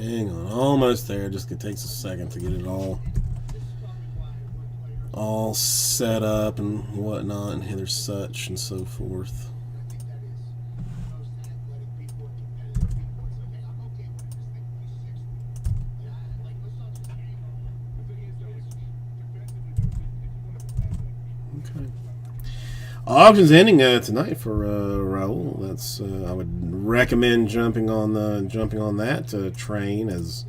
Hang on, almost there. Just it takes a second to get it all set up and whatnot, and hither such and so forth. Okay. Auction's ending tonight for Raul. That's I would recommend jumping on that train, as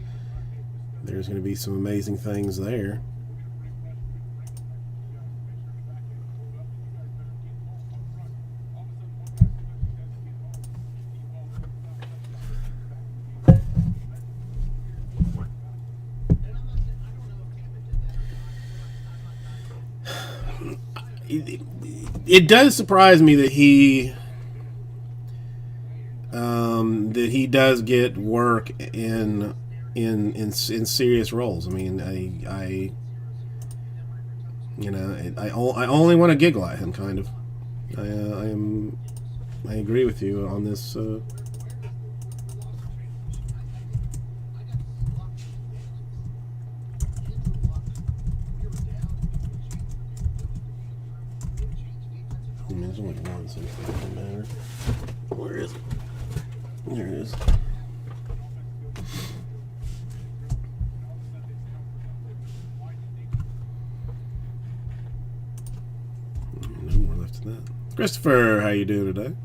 there's going to be some amazing things there. It does surprise me that he does get work in serious roles. I mean, I only want to giggle at him, kind of. I agree with you on this. There's only one, so it doesn't matter. Where is it? There it is. No more left of that. Christopher, how you doing today?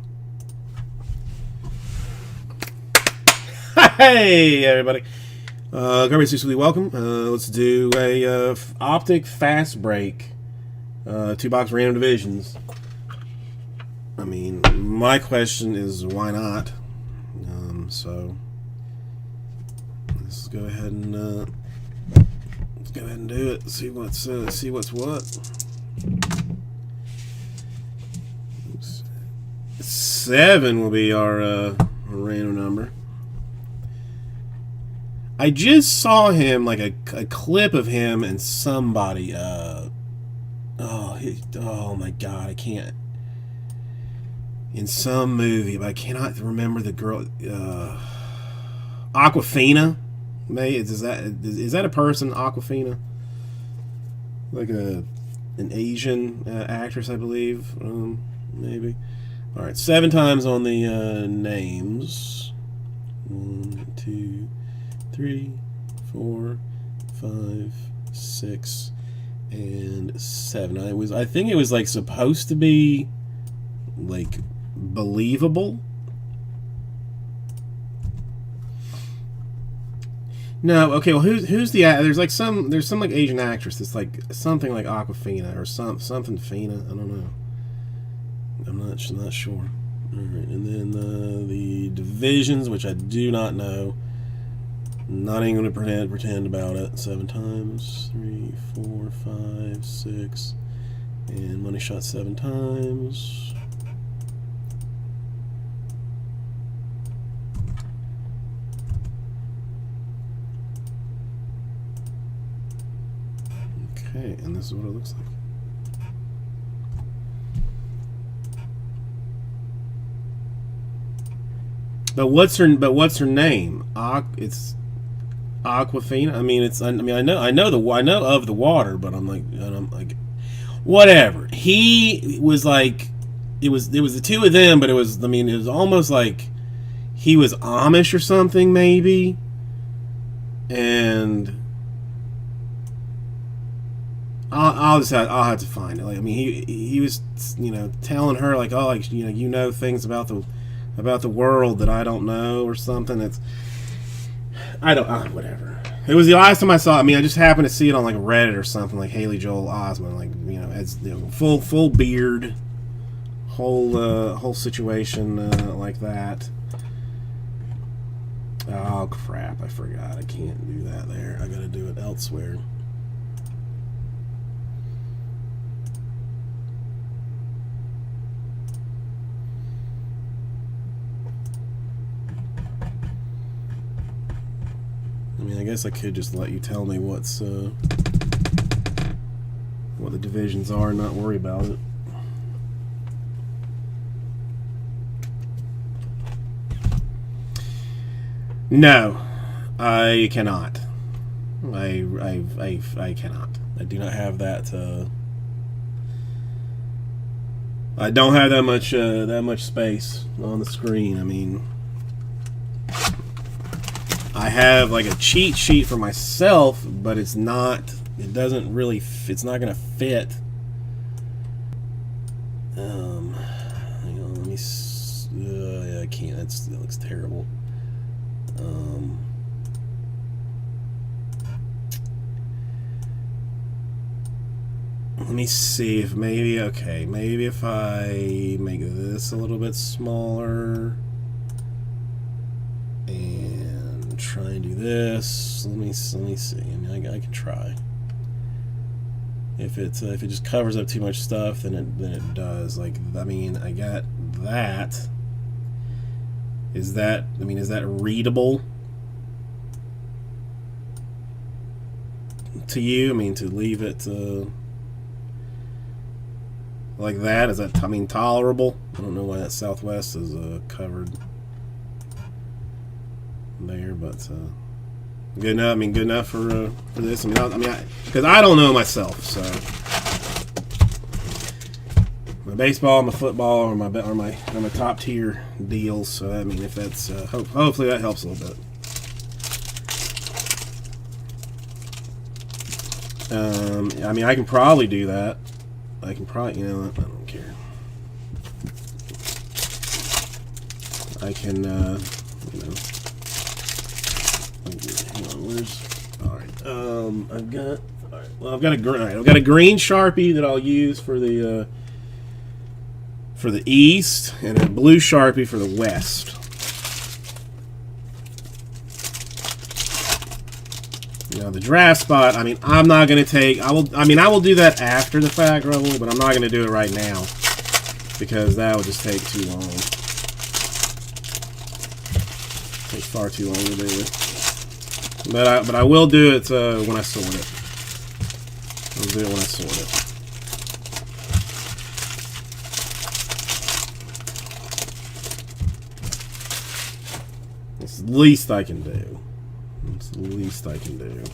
Hey, everybody. Garbage Suically welcome. Let's do a Optic Fast Break. 2-box random divisions. I mean, my question is, why not? So let's go ahead and do it. See what's what. Oops. 7 will be our random number. I just saw him, like a clip of him and somebody. Oh my God, I can't. In some movie, but I cannot remember the girl. Awkwafina, is that a person? Awkwafina, like an Asian actress, I believe. Maybe. All right, 7 times on the names. 1, 2, 3, 4, 5, 6, and 7. I think it was like supposed to be like believable. No, okay. Well, who's the there's some like Asian actress that's like something like Awkwafina or something Fina. I don't know. I'm not sure. All right, and then the divisions, which I do not know. Not even going to pretend about it. 7 times. 3, 4, 5, 6, And money shot 7 times. Okay, and this is what it looks like. But what's her name? It's Aquafina. I mean, I know of the water, but I'm like, whatever. He was like, it was the two of them, but it was almost like he was Amish or something, maybe. And I'll have to find it. Like, I mean, he was telling her like, oh, like you know things about the world that I don't know or something. Whatever. It was the last time I saw it. I mean, I just happened to see it on like Reddit or something, like Haley Joel Osment, like as full beard, whole situation like that. Oh crap! I forgot. I can't do that there. I gotta do it elsewhere. I mean, I guess I could just let you tell me what the divisions are and not worry about it. No, I cannot. I cannot. I do not have that. I don't have that much space on the screen. I mean, I have like a cheat sheet for myself, but it's not. It doesn't really. It's not gonna fit. Hang on. Let me. Yeah, I can't. That looks terrible. Let me see if maybe if I make this a little bit smaller and try and do this. Let me see. I mean, I can try. If it just covers up too much stuff, then it does. Like, I mean, I got that. Is that readable to you? I mean, to leave it like that, is that tolerable? I don't know why that Southwest is covered there, but good enough. I mean, good enough for this. I mean, because I don't know myself, so my baseball, my football, or my top tier deals. So I mean, if that's hopefully that helps a little bit. I mean, I can probably do that. I can probably, I don't care. I can, hang on, I've got a green Sharpie that I'll use for the east, and a blue Sharpie for the west. Now the draft spot, I mean, I'm not going to take, I will do that after the fact, probably, but I'm not going to do it right now, because that would just take too long. Takes far too long to do it. But I will do it when I sort it. I'll do it when I sort it. It's the least I can do. It's the least I can do.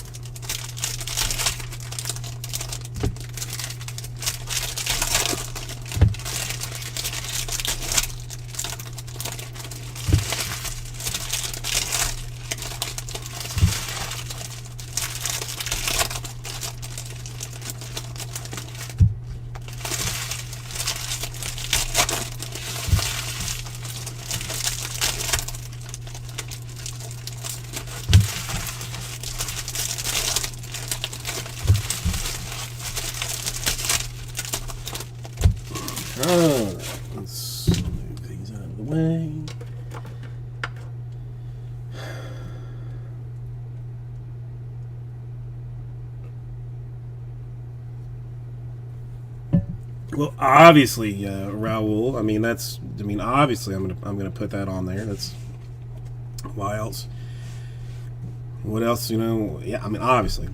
Alright, let's move these out of the way. Well, obviously, Raul. I mean, obviously, I'm gonna put that on there. That's why else? What else? Yeah. I mean, obviously.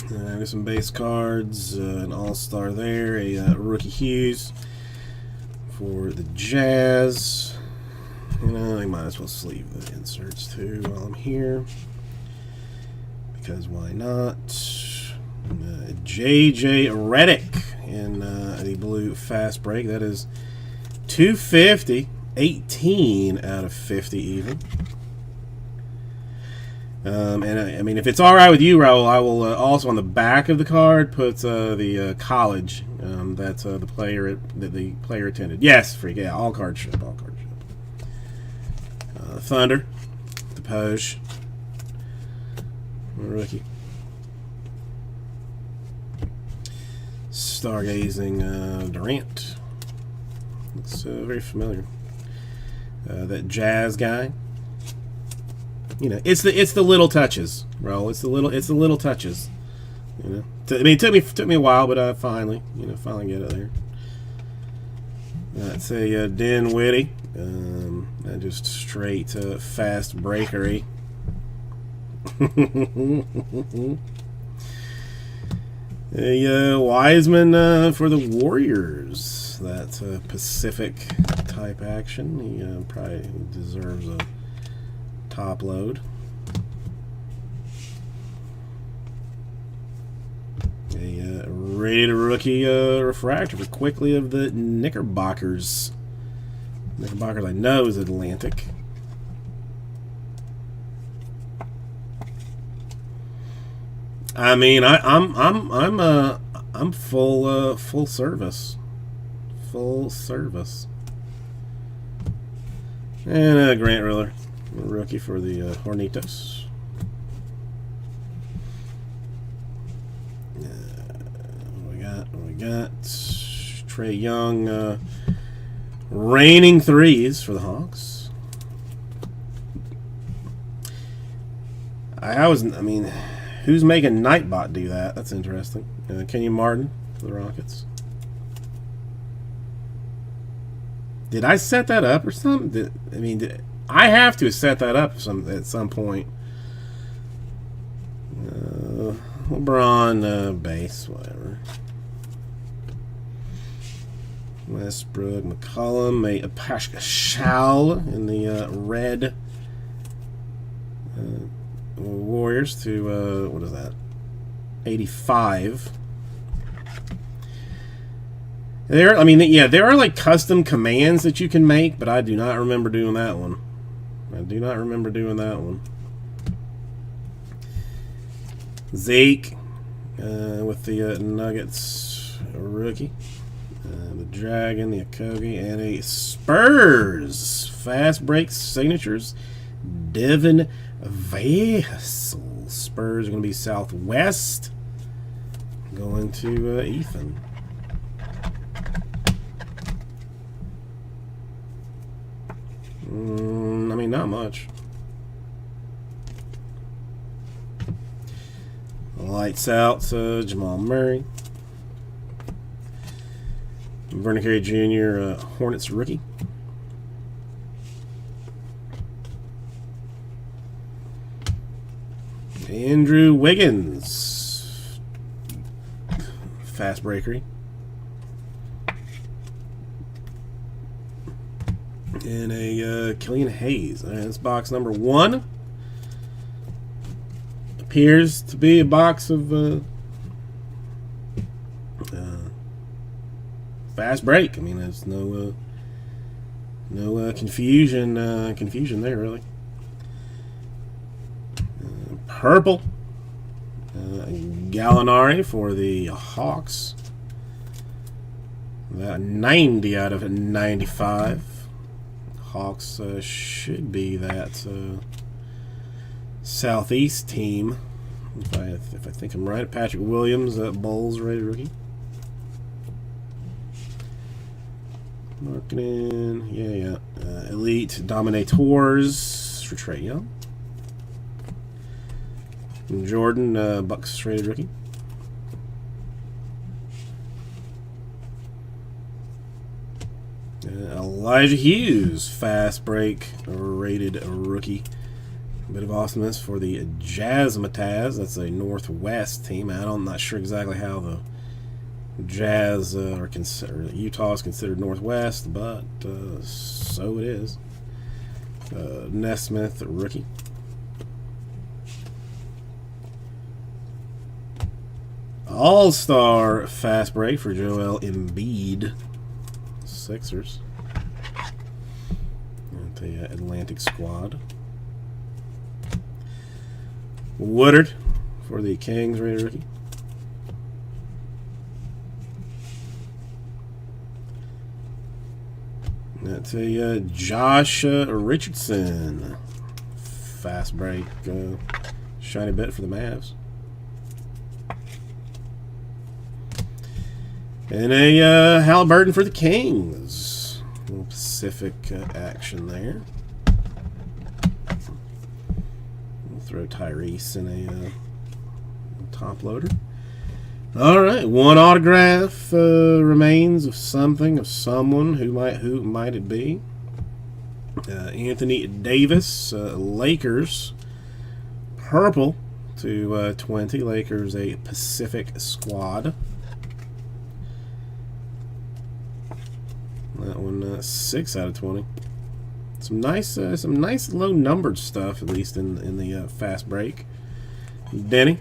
There's some base cards, an all-star there, a Rookie Hughes for the Jazz. I might as well sleeve the inserts too while I'm here, because why not? JJ Redick in the blue fast break. That is 250, 18 out of 50 even. And I mean, if it's all right with you, Raul, I will also on the back of the card put the college that the player attended. Yes, freak, yeah, all card ship. Thunder, the Poge, rookie. Stargazing Durant. Looks very familiar. That Jazz guy. It's the little touches, bro. It's the little touches. I mean, it took me a while, but I finally get it there. That's a Dinwiddie. Just straight fast breakery. A Wiseman for the Warriors. That's a Pacific type action. He probably deserves a top load. A rated rookie refractor for Quickly of the Knickerbockers. Knickerbockers, I know, is Atlantic. I mean, I'm full service. Full service. And Grant Riller, rookie for the Hornitos. What we got? Trae Young, raining threes for the Hawks. I mean, who's making Nightbot do that? That's interesting. Kenyon Martin for the Rockets. Did I set that up or something? I have to set that up at some point. LeBron base, whatever. Westbrook, McCollum, a Pascal in the red Warriors to what is that? 85. There are like custom commands that you can make, but I do not remember doing that one. Zeke with the Nuggets rookie. The Dragon, the Akogi, and a Spurs fast break signatures. Devin Vassell. Spurs are going to be Southwest. Going to Ethan. Not much. Lights out, Jamal Murray. Vernon Carey Jr., Hornets rookie. Andrew Wiggins, fast breakery. And a Killian Hayes. That's box number 1. Appears to be a box of fast break. I mean, there's no confusion there really. Purple, Gallinari for the Hawks. That 90 out of 95. Hawks should be that Southeast team, if I think I'm right. Patrick Williams, Bulls rated rookie. Marketing, yeah. Elite Dominators for Trae Young. Jordan, Bucks rated rookie. Elijah Hughes, fast break rated rookie. A bit of awesomeness for the Jazzmatazz. That's a Northwest team. I'm not sure exactly how the Jazz are considered. Utah is considered Northwest, but so it is. Nesmith, rookie. All-Star fast break for Joel Embiid, Sixers. At the Atlantic squad. Woodard for the Kings, rated rookie. That's a Josh Richardson, fast break, shiny bit for the Mavs. And a Halliburton for the Kings. A little Pacific action there. We'll throw Tyrese in a top loader. All right, one autograph remains of something, of someone. Who might it be? Anthony Davis, Lakers, purple to 20. Lakers, a Pacific squad. That one 6 out of 20. Some nice low numbered stuff, at least in the fast break. Denny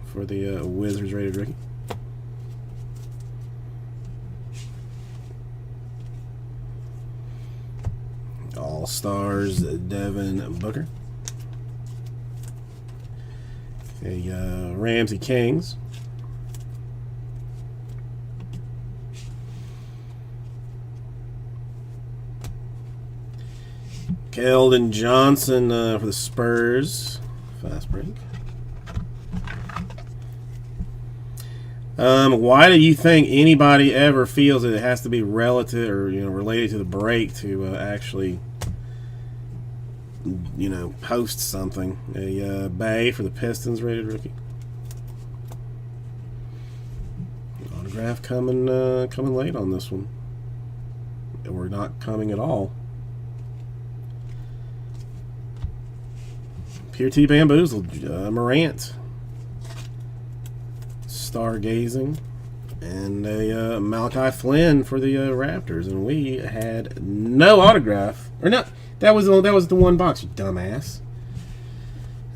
for the Wizards, rated rookie. All Stars, Devin Booker. A Ramsey Kings. Keldon Johnson for the Spurs, fast break. Why do you think anybody ever feels that it has to be relative or related to the break to actually post something? A Bay for the Pistons, rated rookie. Autograph coming late on this one, or not coming at all. Pure T Bamboozled, Morant, Stargazing, and a Malachi Flynn for the Raptors, and we had no autograph. Or no, that was the one box, you dumbass.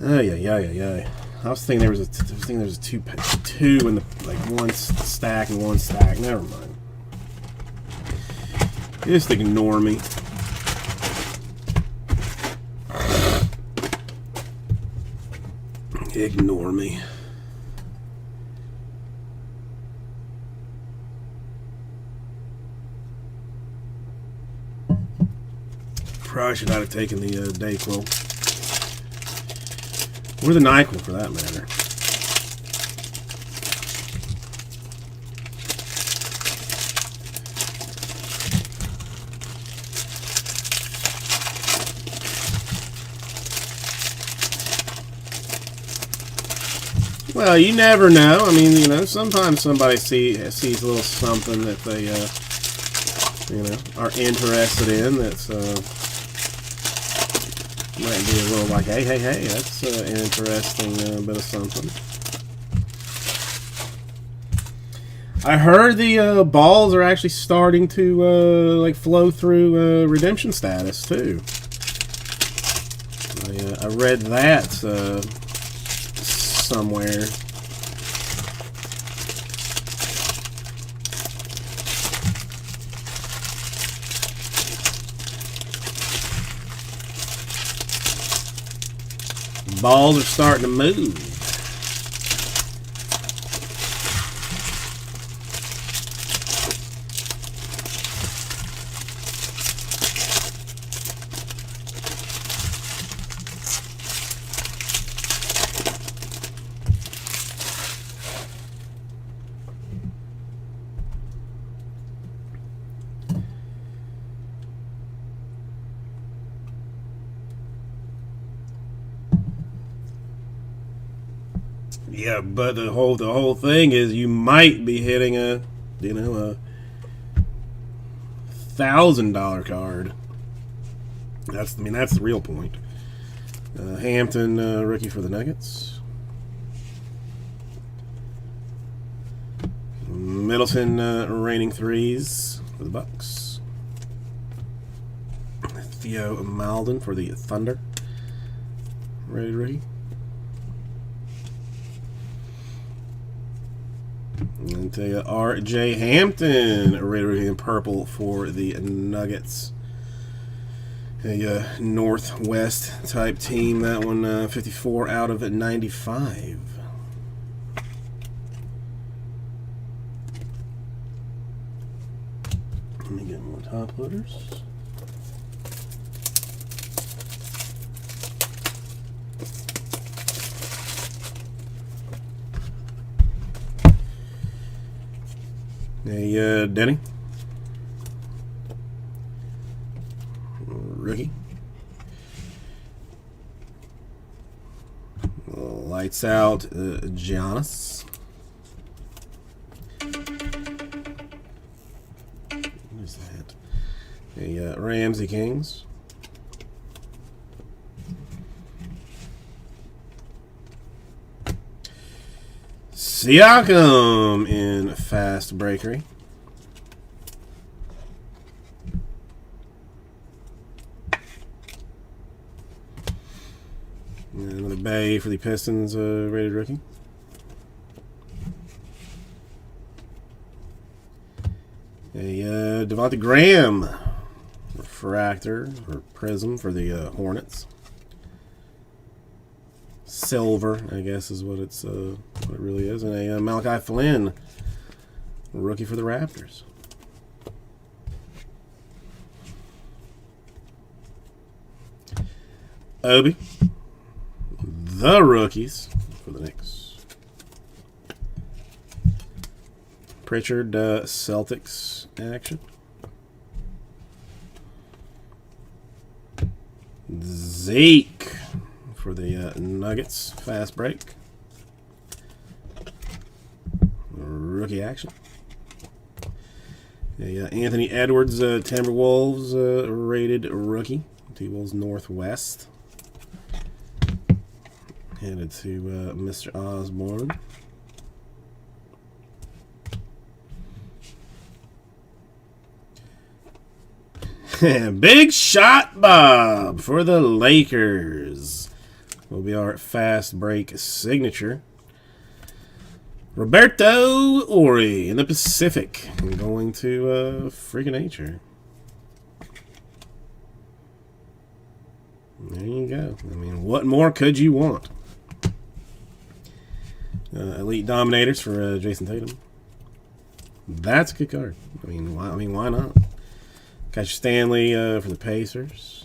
Oh yeah. I was thinking there was a two in the one stack and one stack. Never mind. Just ignore me. Ignore me. Probably should not have taken the Dayquil. Or the NyQuil, for that matter. Well, you never know. I mean, sometimes somebody sees a little something that they, are interested in. That's might be a little like, hey, that's an interesting bit of something. I heard the balls are actually starting to flow through redemption status too. I read that somewhere. Balls are starting to move. Yeah, but the whole thing is you might be hitting a $1,000 card. That's the real point. Hampton, rookie for the Nuggets. Middleton, raining threes for the Bucks. Theo Malden for the Thunder. Rated rookie. And R.J. Hampton, rated rookie in purple for the Nuggets. A Northwest type team. That one, 54 out of 95. Let me get more top loaders. A Denny. Rookie. Lights out, Giannis. What is that? A Ramsey Kings. Siakam in fast breakery. Another Bay for the Pistons, rated rookie. A Devontae Graham refractor or prism for the Hornets. Silver, I guess, is what it's what it really is, and a Malachi Flynn rookie for the Raptors. Obi, the rookies for the Knicks. Pritchard, Celtics action. Zeke for the Nuggets, fast break. Rookie action. Anthony Edwards, Timberwolves, rated rookie. T-Wolves Northwest. Handed to Mr. Osborne. Big Shot Bob for the Lakers. Will be our fast break signature. Roberto Ori in the Pacific. Going to Freak of Nature. There you go. I mean, what more could you want? Elite Dominators for Jason Tatum. That's a good card. I mean, why not? Cassius Stanley for the Pacers.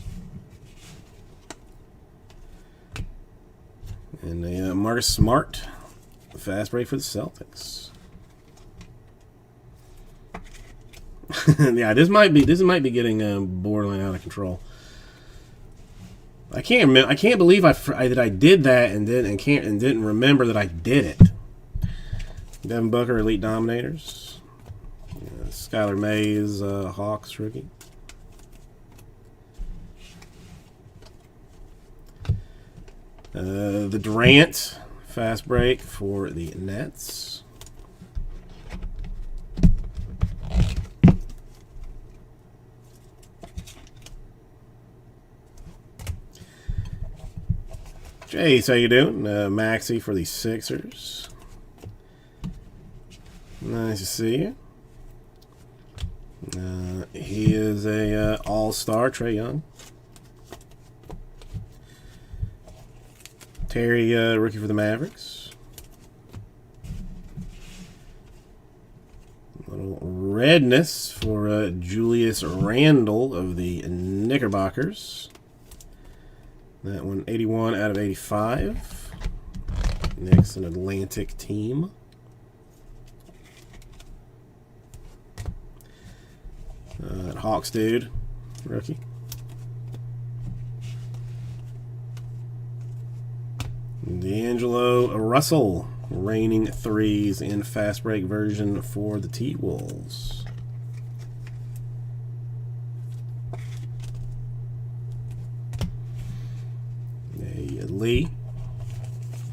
And Marcus Smart, fast break for the Celtics. Yeah, this might be getting borderline out of control. I can't believe that I did that and didn't remember that I did it. Devin Booker, Elite Dominators. Skylar Mays, Hawks rookie. The Durant fast break for the Nets. Jace, how you doing? Maxey for the Sixers. Nice to see you. He is a all-star, Trae Young. Terry, rookie for the Mavericks. A little redness for Julius Randle of the Knickerbockers. That one, 81 out of 85. Next, an Atlantic team. Hawks dude, rookie. D'Angelo Russell, raining threes in fast break version for the T-Wolves. Lee.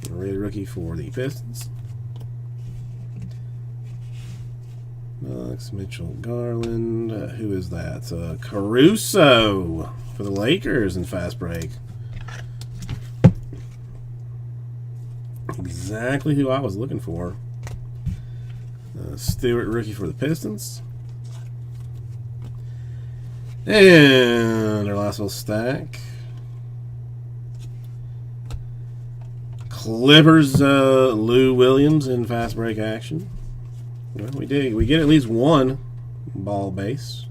Rated rookie for the Pistons. Knox, Mitchell, Garland. Who is that? Caruso for the Lakers in fast break. Exactly who I was looking for. Stewart, rookie for the Pistons. And our last little stack. Clippers, Lou Williams in fast break action. Well, we get at least one ball base.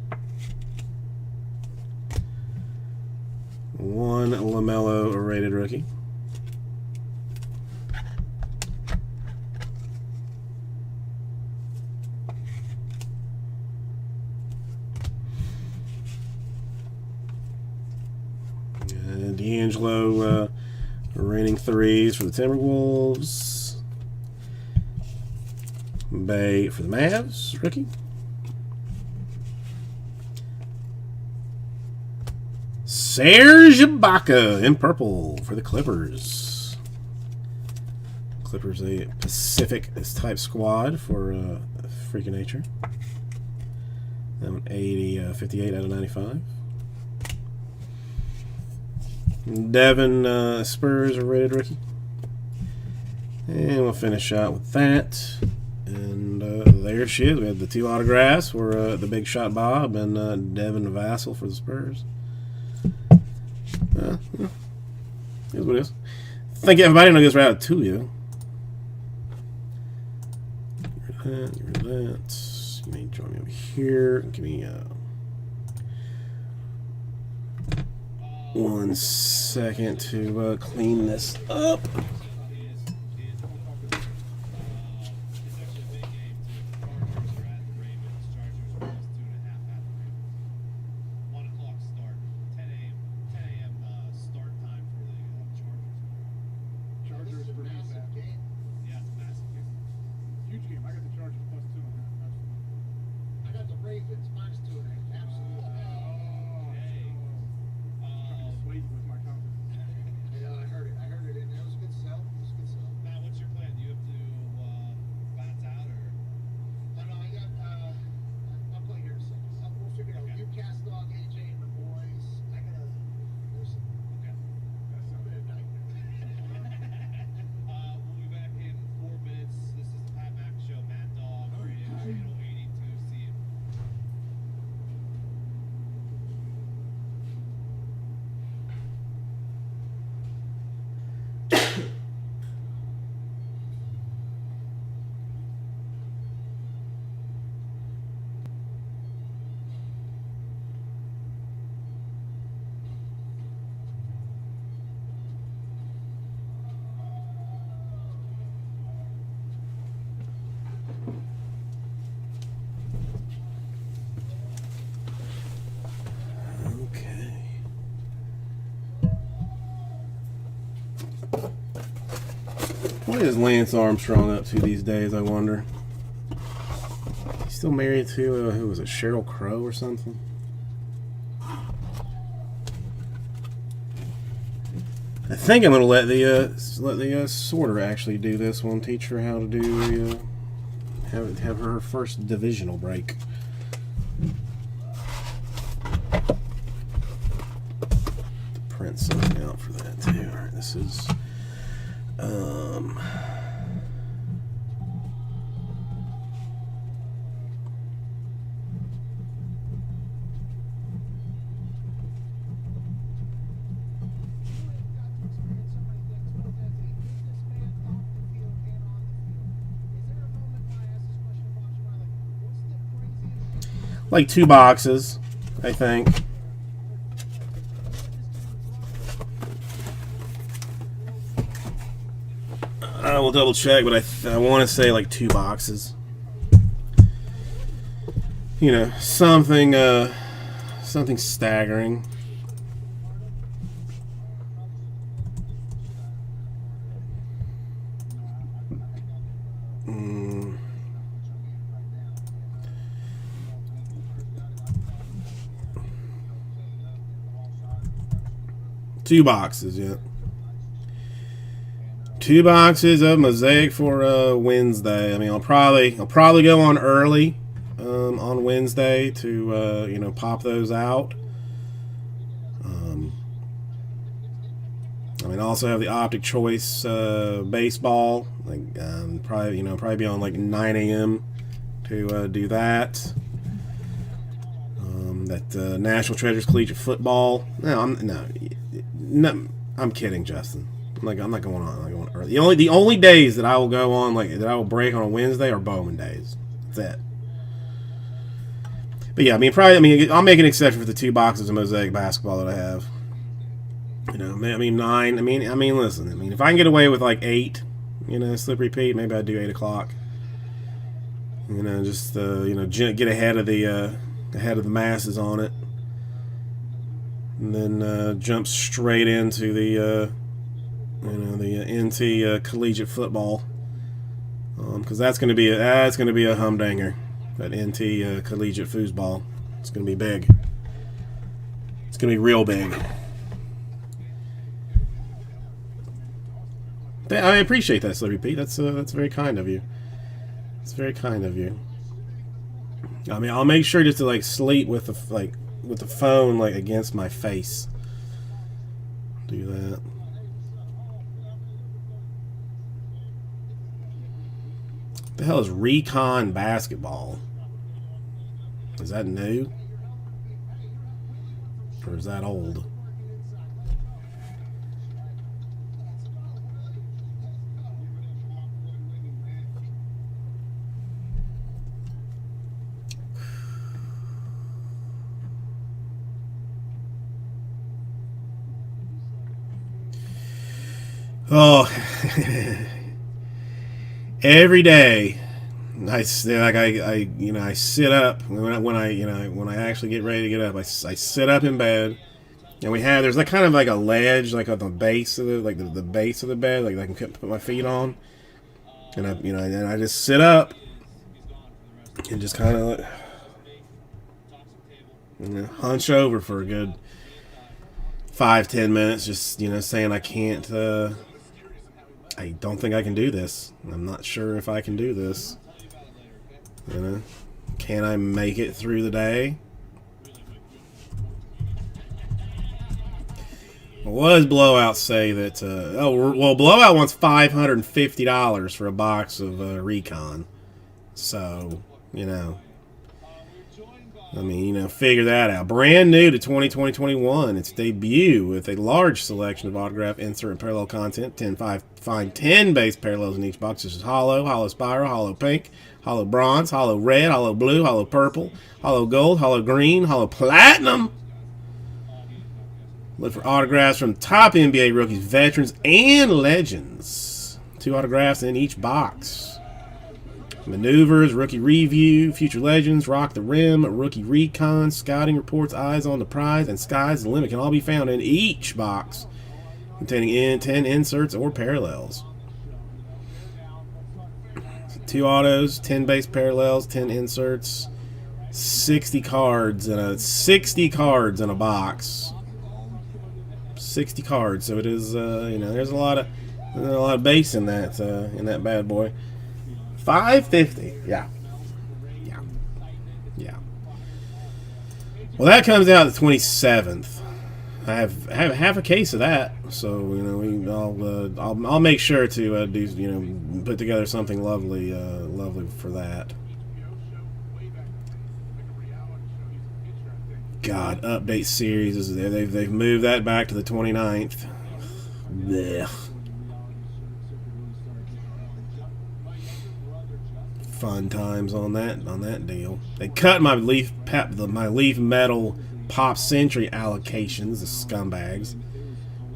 One LaMelo rated rookie. D'Angelo raining threes for the Timberwolves. Bay for the Mavs, rookie. Serge Ibaka in purple for the Clippers. Clippers, a Pacific type squad for freaking nature. 58 out of 95. Devin Spurs, a rated rookie. And we'll finish out with that. And there she is. We had the two autographs for the Big Shot Bob and Devin Vassell for the Spurs. Here's what it is. Thank you, everybody. And I'll get right out to you. You're that. You may join me over here. Give me 1 second to clean this up. What is Lance Armstrong up to these days, I wonder? He's still married to, who was it, Sheryl Crow or something? I think I'm going to let the sorter actually do this one, teach her how to do have her first divisional break. Print something out for that too. All right, this is like 2 boxes, I think. I will double check, but I want to say like 2 boxes. You know, something staggering. Two boxes, yeah. 2 boxes of Mosaic for Wednesday. I mean, I'll probably go on early on Wednesday to you know, pop those out. I mean, I also have the Optic Choice baseball. Like, probably be on like 9 a.m. to do that. That National Treasures Collegiate Football. No, I'm kidding, Justin. I'm not going on. I'm not going early. The only days that I will go on, like, that I will break on a Wednesday are Bowman days. That's it. But yeah, I mean, I'll make an exception for the 2 boxes of Mosaic basketball that I have. You know, I mean 9. I mean, listen. I mean, if I can get away with like 8, you know, Slippery Pete, maybe I'd do 8 o'clock. You know, just you know, get ahead of the masses on it, and then jump straight into the the NT collegiate football, because that's going to be a humdinger. That NT collegiate foosball, it's going to be big. It's going to be real big. I appreciate that, Slippery Pete. That's very kind of you. It's very kind of you. I mean, I'll make sure just to like sleep with the phone like against my face. Do that. What the hell is Recon basketball? Is that new? Or is that old? Oh, every day I sit up when I actually get ready to get up. I sit up in bed, and there's like kind of like a ledge like on the base of the base of the bed, like I can put my feet on, and I just sit up and just kind of hunch over for a good 5-10 minutes, just saying I don't think I can do this. I'm not sure if I can do this. Can I make it through the day? What does Blowout say that? Blowout wants $550 for a box of Recon. So, figure that out. Brand new to 2020-21. Its debut with a large selection of autograph, insert, and parallel content. Find 10 base parallels in each box. This is hollow spiral, hollow pink, hollow bronze, hollow red, hollow blue, hollow purple, hollow gold, hollow green, hollow platinum. Look for autographs from top NBA rookies, veterans, and legends. 2 autographs in each box. Maneuvers, rookie review, future legends, rock the rim, rookie recon, scouting reports, eyes on the prize, and sky's the limit can all be found in each box, containing 10 inserts or parallels. 2 autos, 10 base parallels, 10 inserts, 60 cards in a box. 60 cards, so it is. There's a lot of base in that bad boy. $550. Yeah. Well, that comes out the 27th. I have half a case of that, so I'll make sure to do put together something lovely for that. God, update series they've moved that back to the 29th. Blech. Fun times on that deal. They cut my Leaf Metal Pop Century allocations, the scumbags.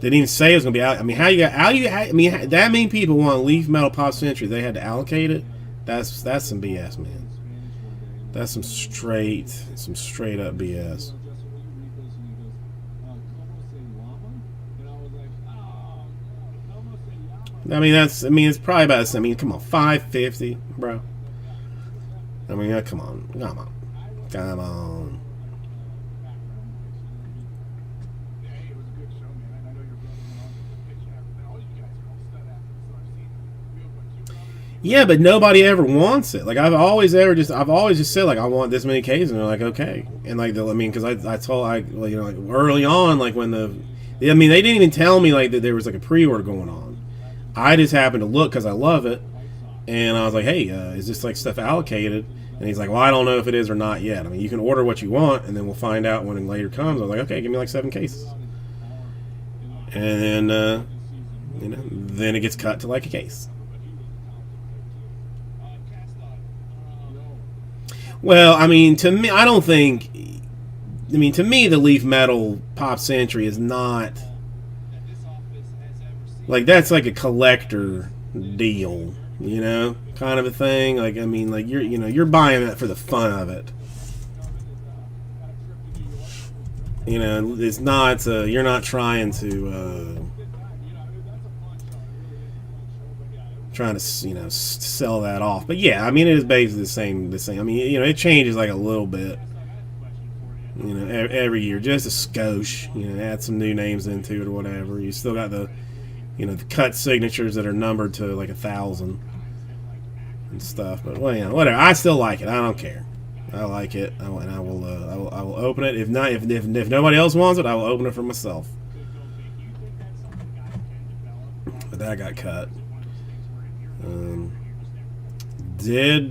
Didn't even say it was gonna be out. I mean, that many people want Leaf Metal Pop Century. They had to allocate it. That's some BS, man. That's some straight up BS. It's probably about the same. Come on, $550, bro. Come on. Yeah, but nobody ever wants it. Like I've always just said like I want this many cases, and they're like okay, and like I mean because I told well, you know, like early on, like when I mean they didn't even tell me like that there was like a pre-order going on. I just happened to look because I love it, and I was like, hey, is this like stuff allocated? And he's like, well, I don't know if it is or not yet. I mean, you can order what you want, and then we'll find out when it later comes. I was like, okay, give me like 7 cases, and then you know, then it gets cut to like a case. Well, I mean, to me, I don't think. I mean, to me, the Leaf Metal Pop Century is not like that's like a collector deal, you know, kind of a thing. Like, I mean, like you're buying it for the fun of it. You know, it's not. You're not trying to. Trying to sell that off, but yeah, I mean it is basically the same. I mean, you know, it changes like a little bit, you know, every year, just a skosh. You know, add some new names into it or whatever. You still got the, you know, the cut signatures that are numbered to like 1,000 and stuff. But well, you know, whatever. I still like it. I don't care. I like it, and I will open it. If not, if nobody else wants it, I will open it for myself. But that got cut. Did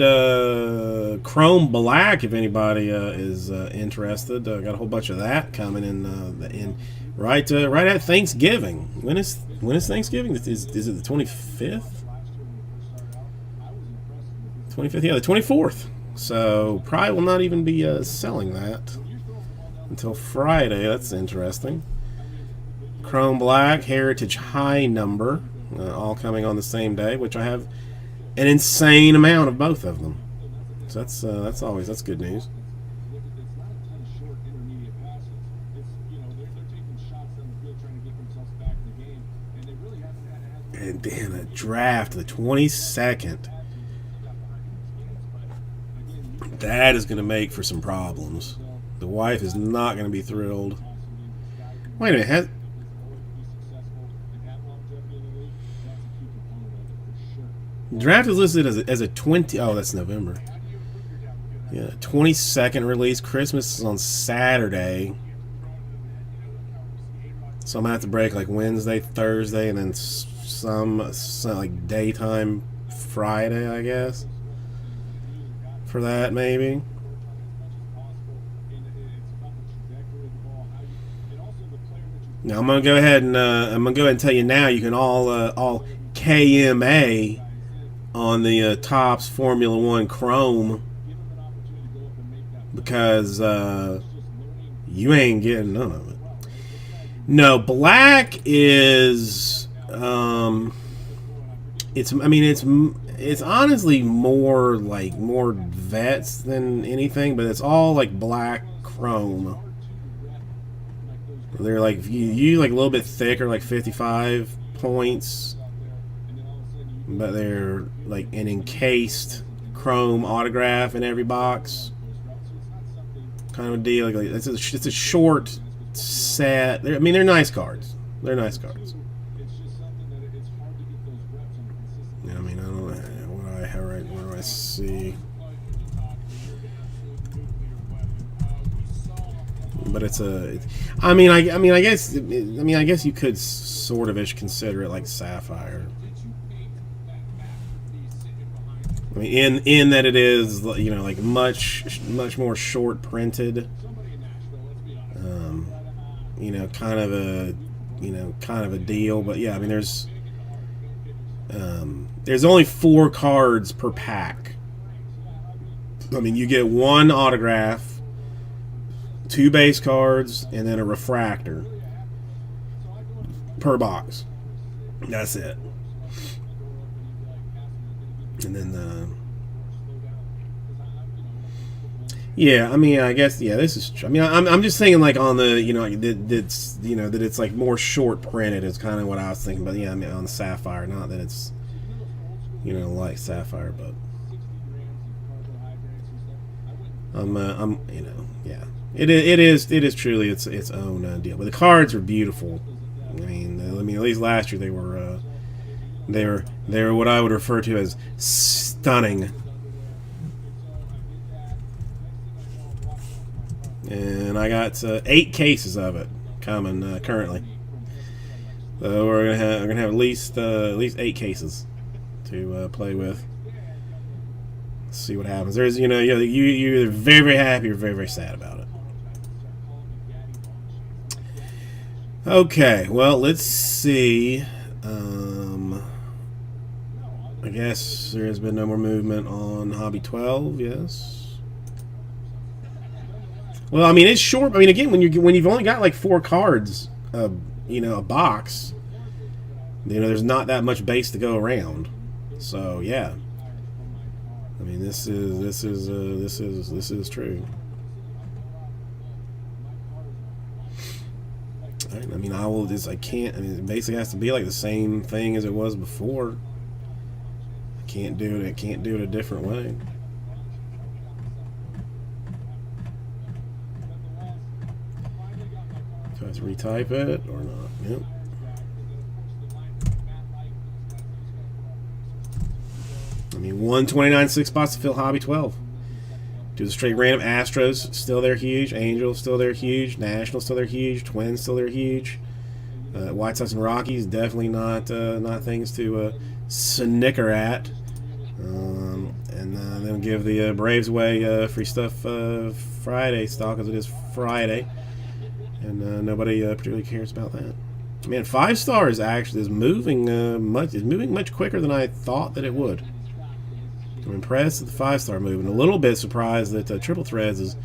Chrome Black, if anybody is interested, got a whole bunch of that coming in right at Thanksgiving. When is Thanksgiving? Is it the 25th? 25th, yeah, the 24th. So probably will not even be selling that until Friday. That's interesting. Chrome Black, Heritage High Number, all coming on the same day, which I have an insane amount of both of them. So that's good news. And damn, a draft the 22nd. That is going to make for some problems. The wife is not going to be thrilled. Wait a minute, draft is listed as a 20. Oh, that's November. Yeah, 22nd release. Christmas is on Saturday, so I'm gonna have to break like Wednesday, Thursday, and then some like daytime Friday, I guess. For that, maybe. Now I'm gonna go ahead and tell you now. You can all KMA on the Topps Formula One Chrome because you ain't getting none of it. No, black is it's honestly more vets than anything, but it's all like black chrome. They're like you like a little bit thicker, like 55 points. But they're like an encased chrome autograph in every box, kind of a deal. Like it's a short set. I mean, they're nice cards. They're nice cards. Yeah, I mean, I don't know what do I see? But I guess you could sort of ish consider it like Sapphire. I mean, in that it is, you know, like much more short printed. You know, kind of a deal. But yeah, I mean, there's only 4 cards per pack. I mean, you get 1 autograph, 2 base cards, and then a refractor per box. That's it. And then, yeah, I mean, I guess, yeah, this is. I mean, I'm just thinking like on the, you know, that it's like more short printed is kind of what I was thinking. But yeah, I mean on the Sapphire, not that it's, you know, like Sapphire, but I'm you know, yeah, it is truly its own deal. But the cards are beautiful. I mean, at least last year they They're what I would refer to as stunning. And I got 8 cases of it coming currently. So we're gonna have at least 8 cases to play with. Let's see what happens. There's you're either very, very happy or very, very sad about it. Okay, well, let's see. I guess there has been no more movement on Hobby 12. Yes. Well, I mean, it's short. I mean, again, when you've only got like 4 cards, a box, there's not that much base to go around. So yeah. I mean, this is true. Right, I mean, I can't. I mean, it basically has to be like the same thing as it was before. I can't do it a different way. Do I have to retype it or not? Yep. I mean, 129 6 spots to fill Hobby 12. Do the straight random. Astros still there huge. Angels still there huge. Nationals still there huge. Twins still there huge. White Sox and Rockies definitely not things to snicker at. And then give the Braves away free stuff Friday style because it is Friday, and nobody particularly cares about that. Man, 5-star is actually moving much quicker than I thought that it would. I'm impressed with the 5-star movement. A little bit surprised that Triple Threads is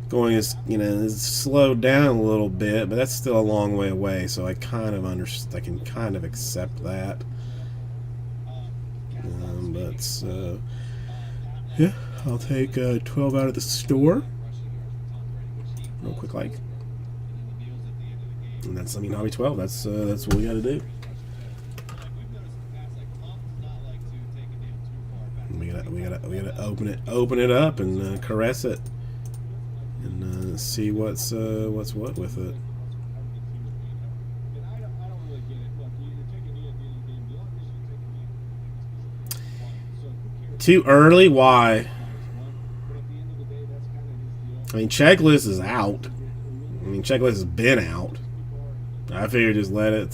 going is slowed down a little bit, but that's still a long way away. So I kind of I can kind of accept that. Yeah, I'll take 12 out of the store. Real quick, like, and that's Hobby 12. That's what we got to do. We gotta open it up and caress it and see what's what with it. Too early? Why? I mean, checklist is out. I mean, checklist has been out. I figured just let it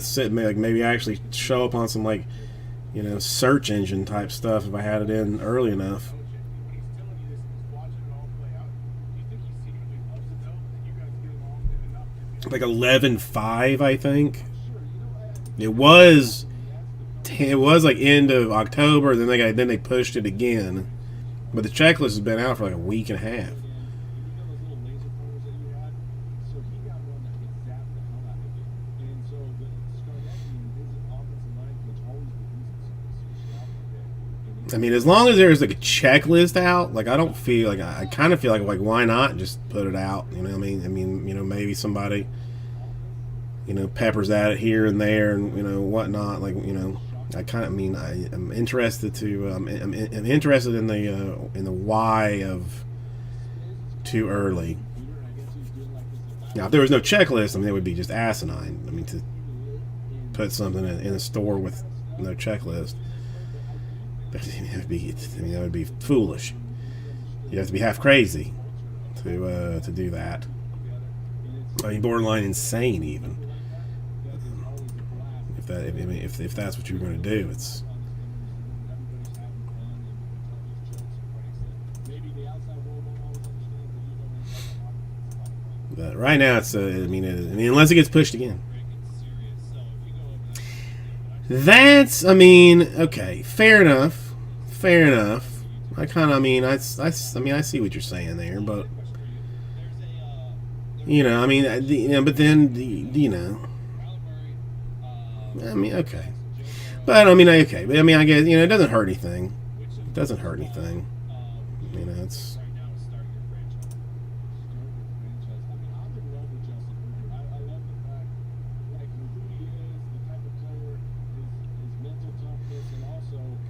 sit. Maybe actually show up on some search engine type stuff if I had it in early enough. Like 11.5, I think. It was like end of October. Then they pushed it again, but the checklist has been out for like a week and a half. I mean, as long as there's like a checklist out, like I don't feel like I kind of feel like why not just put it out? You know what I mean? I mean, maybe somebody peppers at it here and there and whatnot. Like I kind of I'm interested to I'm interested in the why of too early. Now, if there was no checklist, I mean, it would be just asinine. I mean, to put something in a store with no checklist. That would be foolish. You have to be half crazy to do that. I mean, borderline insane, even. If that's what you're going to do, it's. But right now, it's. Unless it gets pushed again. That's, okay, fair enough. I kind of, I see what you're saying there, but but then okay, but okay, but I guess it doesn't hurt anything. It doesn't hurt anything. It's.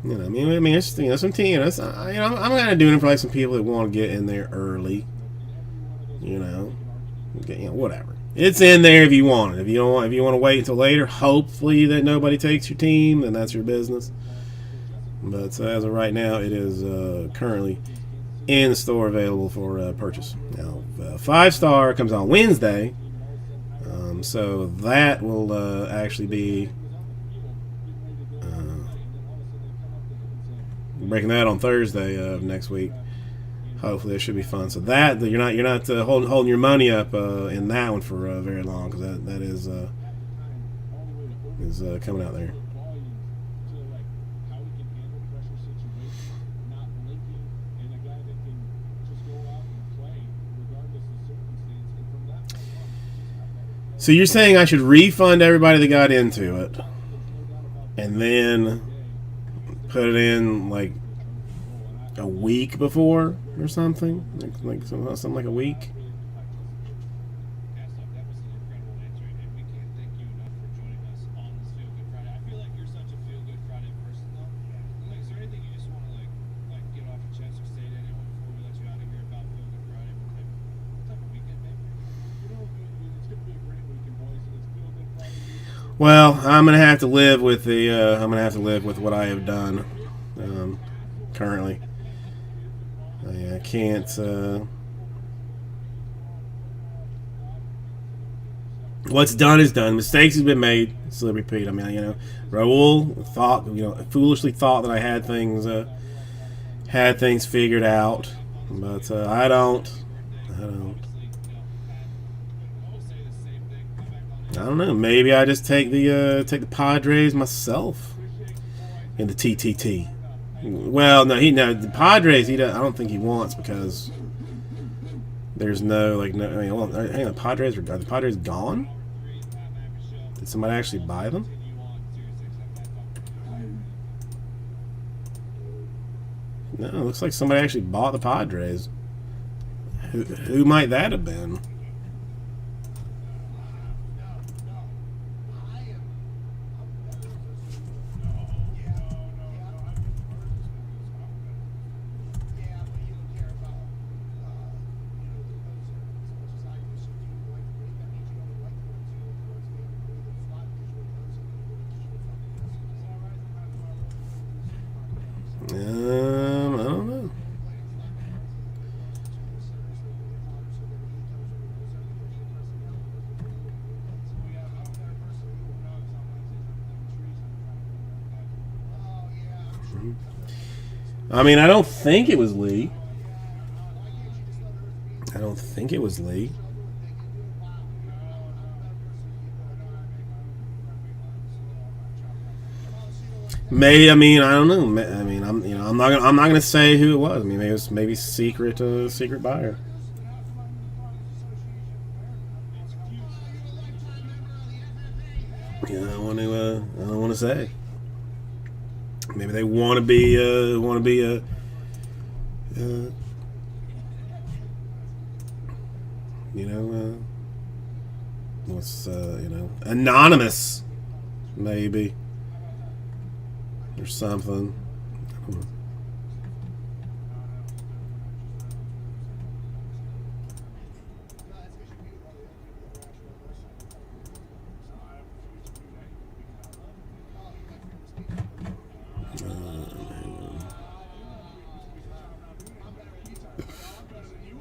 It's some team. I'm kind of doing it for like some people that want to get in there early. You know, whatever. It's in there if you want it. If you want to wait until later, hopefully that nobody takes your team, then that's your business. But as of right now, it is currently in the store, available for purchase. Now, 5-star comes on Wednesday, so that will actually be breaking that on Thursday of next week. Hopefully, it should be fun. So that you're not holding your money up in that one for very long, because that is coming out there. So you're saying I should refund everybody that got into it, and then put it in like a week before or something, like something like a week. Well, I'm gonna have to live with what I have done currently. I can't. What's done is done. Mistakes have been made. So repeat. I mean, Raul foolishly thought that I had things figured out, but I don't. I don't know. Maybe I just take the Padres myself in the TTT. Well, no, the Padres. I don't think he wants, because there's no. Hang on, are the Padres gone? Did somebody actually buy them? No, it looks like somebody actually bought the Padres. Who might that have been? I don't know. I mean, I don't think it was Lee. I don't know. I mean, I'm not gonna say who it was. I mean, maybe it was secret buyer. I don't want to say. Maybe they want to be anonymous, maybe, or something. I don't know.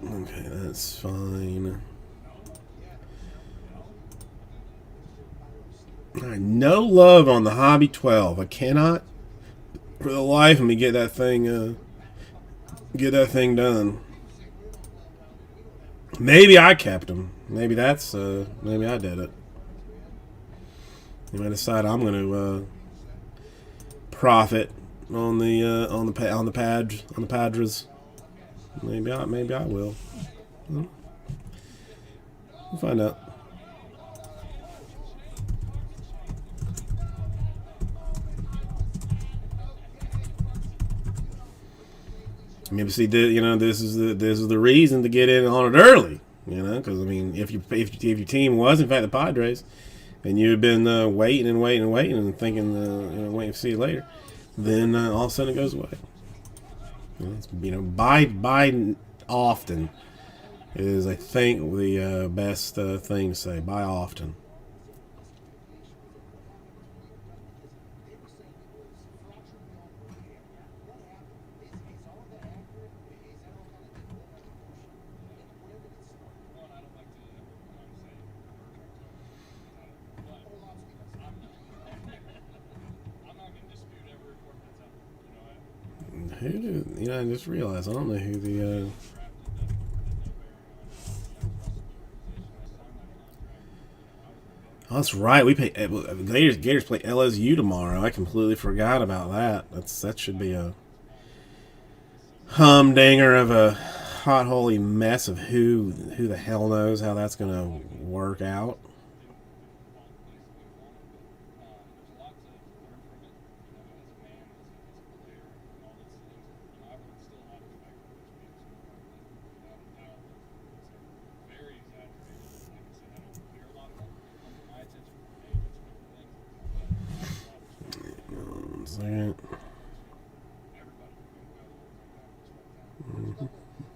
Okay, that's fine. All right, no love on the Hobby 12. I cannot, for the life of me, get that thing done. Maybe I kept them. Maybe maybe I did it. You might decide I'm going to profit on the Padres. Maybe I will. We'll find out. Maybe see, this is the reason to get in on it early. Because I mean, if your team was in fact the Padres, and you had been waiting and thinking, waiting to see it later, then all of a sudden it goes away. Buy often, is, I think, the best thing to say. Buy often. Who do, I just realized I don't know who the. Oh, that's right. We pay Gators play LSU tomorrow. I completely forgot about that. That should be a humdinger of a hot holy mess of who the hell knows how that's going to work out.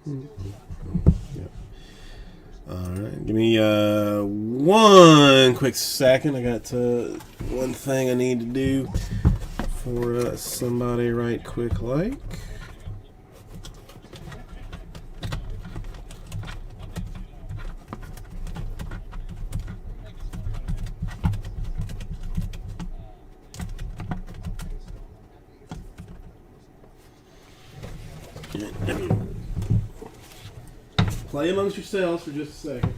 Yep. Alright, give me one quick second. I got one thing I need to do for somebody right quick like. Play amongst yourselves for just a second.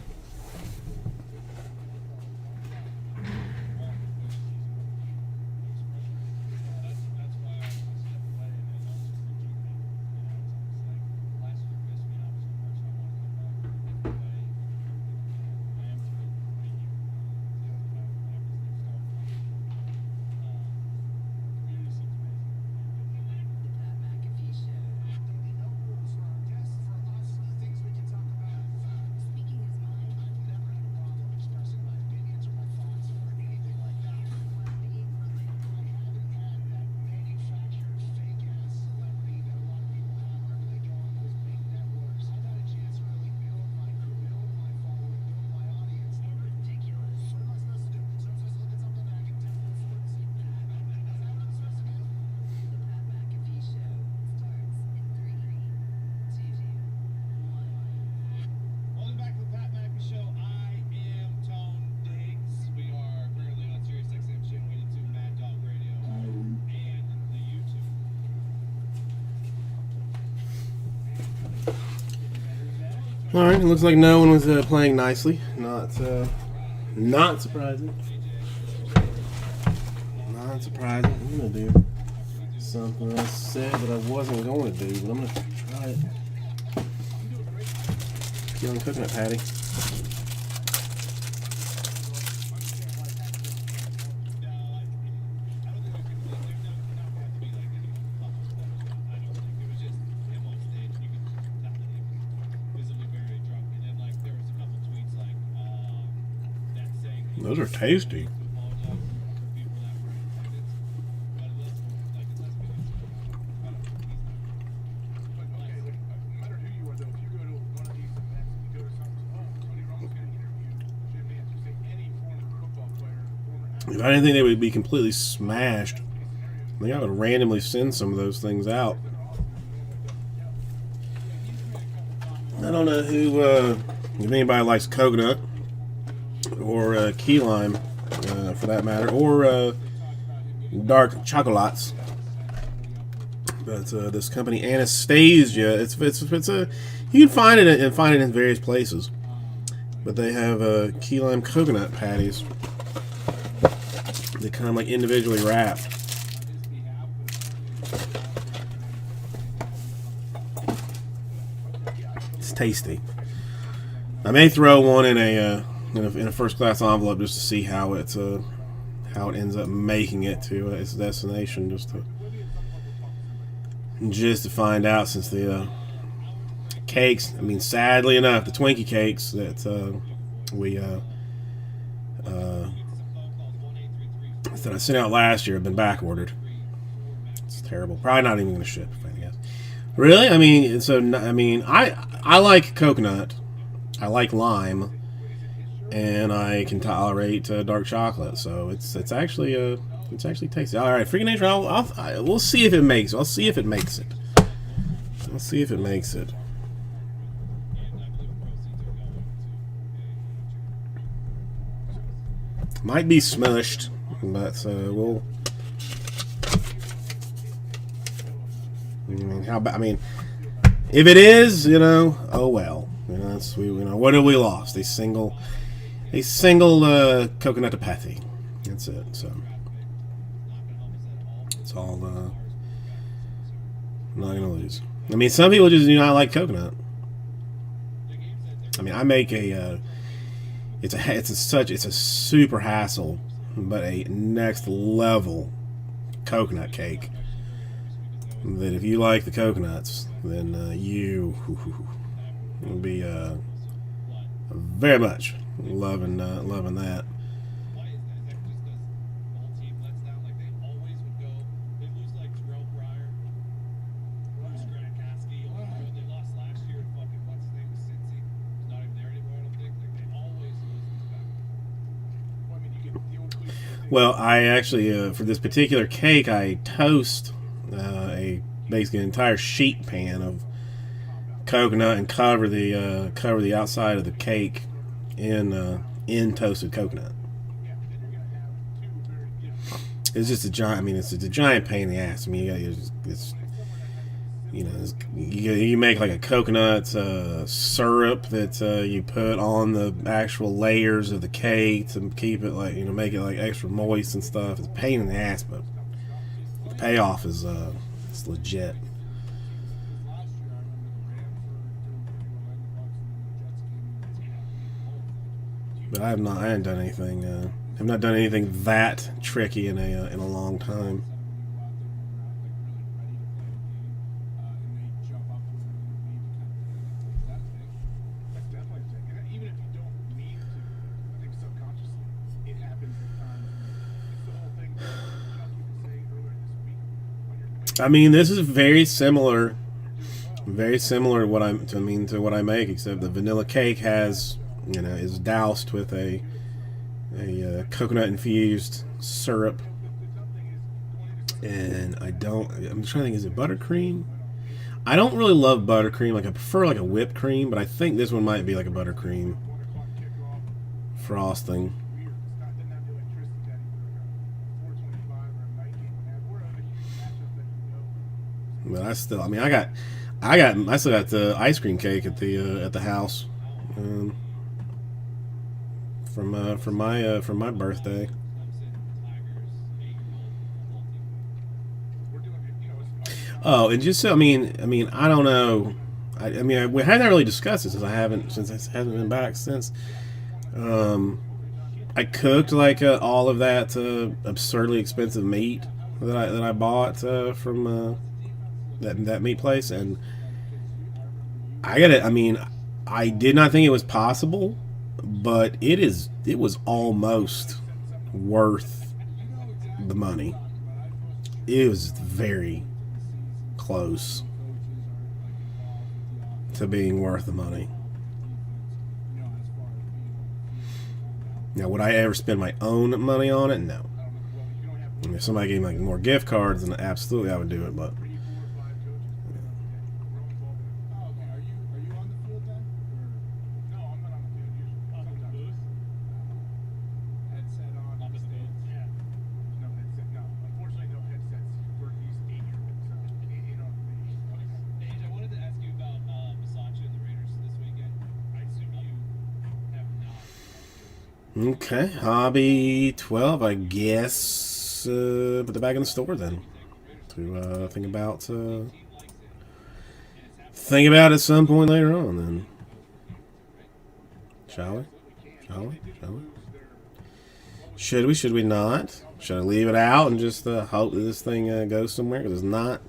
All right, it looks like no one was playing nicely. Not surprising. Not surprising. I'm gonna do something I said that I wasn't going to do, but I'm gonna try it. Young coconut patty. Those are tasty. If I didn't think they would be completely smashed, I think I would randomly send some of those things out. I don't know who, if anybody likes coconut or key lime, for that matter, or dark chocolates. But this company Anastasia, it's a, you can find it in various places. But they have key lime coconut patties. They kind of like individually wrapped. It's tasty. I may throw one in a first class envelope just to see how it ends up making it to its destination, just to find out, since the cakes, I mean, sadly enough, the Twinkie cakes that that I sent out last year have been back ordered. It's terrible. Probably not even going to ship, I guess. Really? I mean, I like coconut. I like lime, and I can tolerate dark chocolate. So it's actually tasty. All right, Freaking Nature. We'll see if it makes. I'll see if it makes it. Let's see if it makes it. Might be smushed, but we'll. I mean, how about? I mean, if it is, oh well. What have we lost? A single coconutopathy. That's it. So it's all. I'm not gonna lose. I mean, some people just do not like coconut. I mean, I make a. It's a super hassle, but a next level coconut cake. That if you like the coconuts, then you will be very much loving that. Well, I actually for this particular cake, I toast basically an entire sheet pan of coconut and cover the outside of the cake in toasted coconut. It's just a giant. I mean, it's a giant pain in the ass. I mean, you make like a coconut syrup that you put on the actual layers of the cake to keep it make it like extra moist and stuff. It's a pain in the ass, but the payoff is it's legit. But I haven't done anything. I've not done anything that tricky in a long time. I mean, this is very similar to what I make, except the vanilla cake has, is doused with a coconut infused syrup, and I'm trying to think, is it buttercream? I don't really love buttercream. Like, I prefer like a whipped cream, but I think this one might be like a buttercream frosting. But I still got the ice cream cake at the house from my birthday. Oh, and just so I mean, I don't know. We haven't really discussed it since I haven't been back since. I cooked like all of that absurdly expensive meat that I bought from that meat place, and I got it. I mean, I did not think it was possible, but it was almost worth the money. It was very close to being worth the money. Now, would I ever spend my own money on it? No. I mean, if somebody gave me like more gift cards, then absolutely I would do it, but okay, Hobby 12, I guess. Put it back in the store then. To think about at some point later on. Then, shall we? Should we? Should we not? Should I leave it out and just hope that this thing goes somewhere? Because it's not.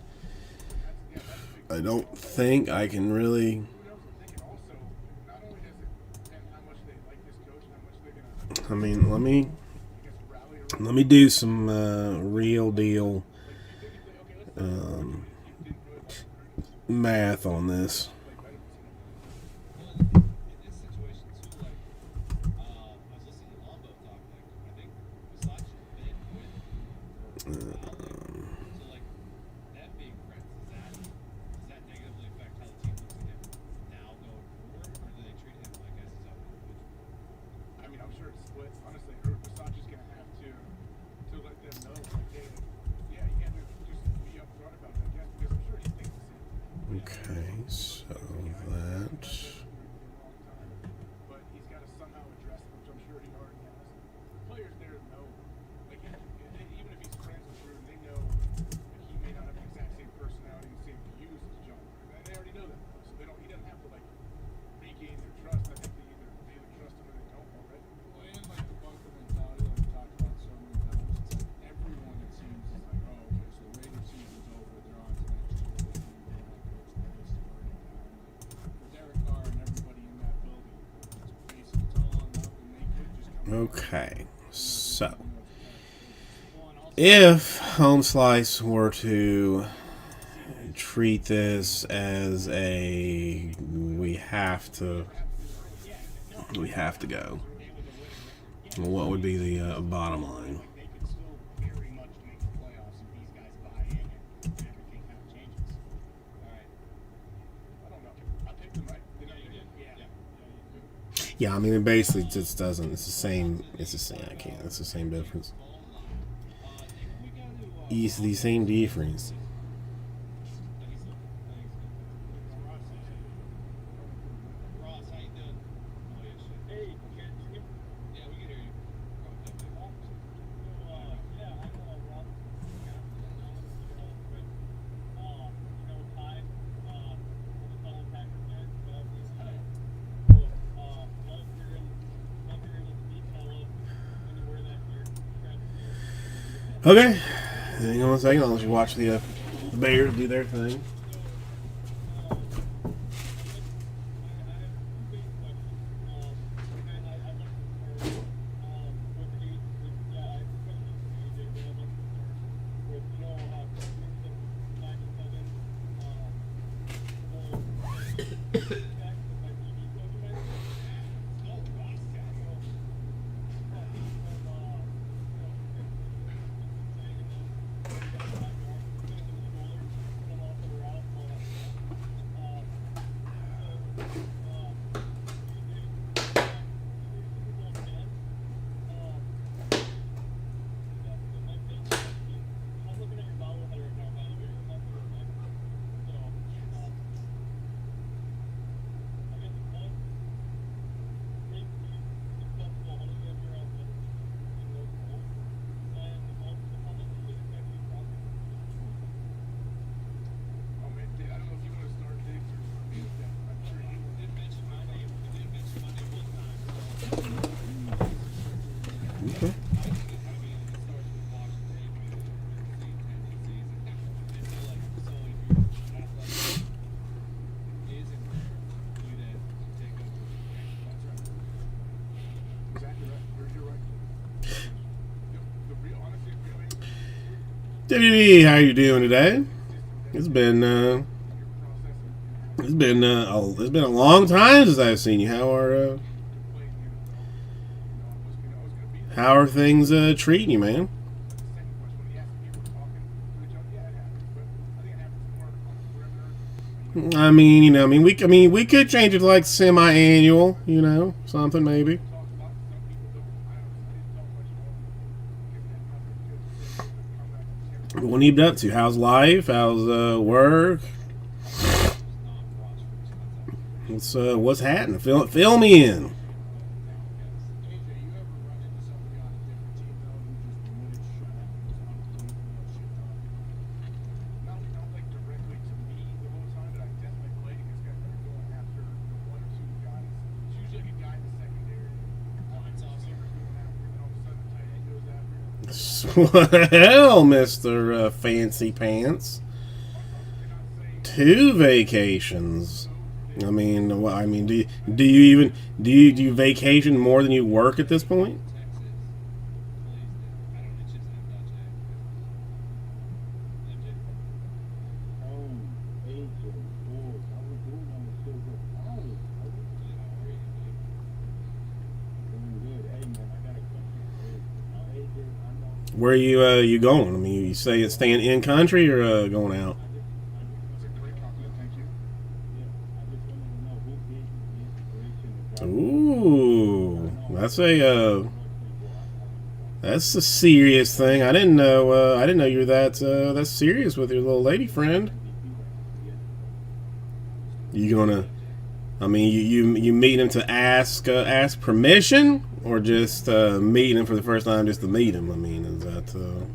I don't think I can really. I mean, let me do some real deal math on this. Okay, so that. Okay, so if Home Slice were to treat this as a we have to go, what would be the bottom line? Yeah, I mean, it basically just doesn't. It's the same. It's the same. I can't. It's the same difference. It's the same difference. Okay. Hang on a second. I'll let you watch the Bears do their thing. Okay. WB, how you doing today? It's been it's been a long time since I've seen you. How are things treating you, man? I mean, we could change it to like semi-annual, something maybe. What have you been up to? How's life? How's work? What's happening? Fill me in. Well, Mr. Fancy Pants, 2 vacations. I mean, do you vacation more than you work at this point? Where are you going? I mean, you say it's staying in country or going out? Ooh, say that's a serious thing. I didn't know. I didn't know you were that serious with your little lady friend. You gonna? I mean, you meet him to ask permission, or just meet him for the first time just to meet him? I mean, is that?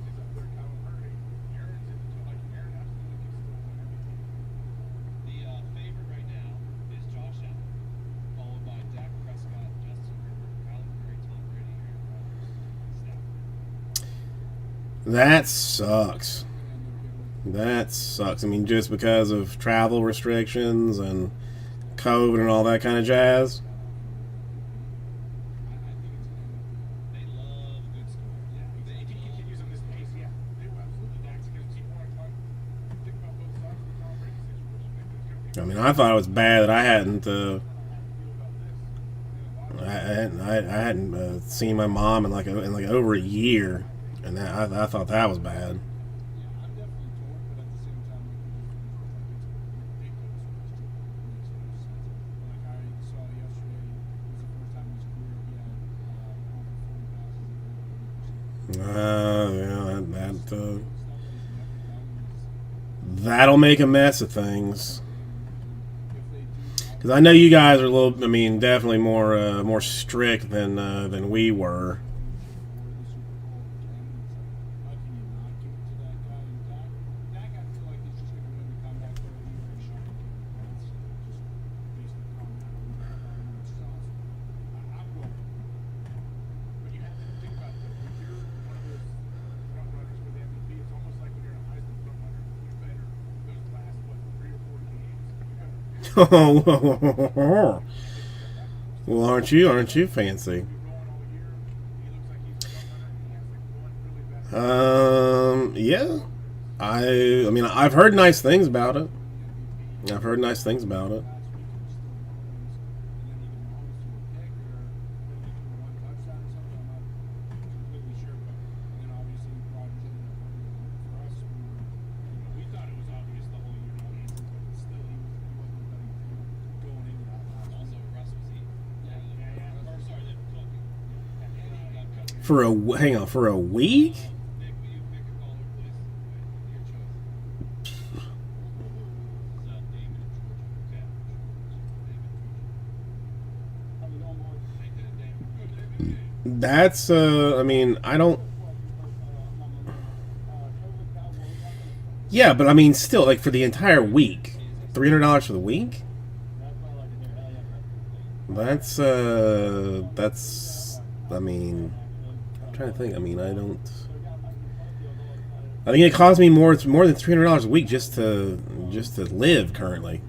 That sucks. That sucks. I mean, just because of travel restrictions and COVID and all that kind of jazz. I mean, I thought it was bad that I hadn't seen my mom in like over a year, and I thought that was bad. Yeah, that'll make a mess of things. Because I know you guys are a little, I mean, definitely more strict than we were. Well, aren't you fancy? Yeah. I mean, I've heard nice things about it. I've heard nice things about it. For a week? That's I mean, I don't. Yeah, but I mean, still, like for the entire week, $300 for the week. That's. I mean, I'm trying to think. I mean, I don't. I think it costs me more. It's more than $300 a week just to live currently,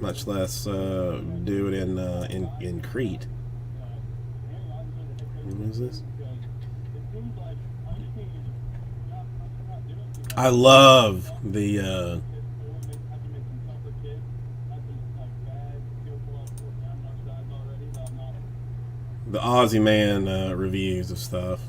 much less do it in Crete. What is this? I love the Aussie Man reviews of stuff.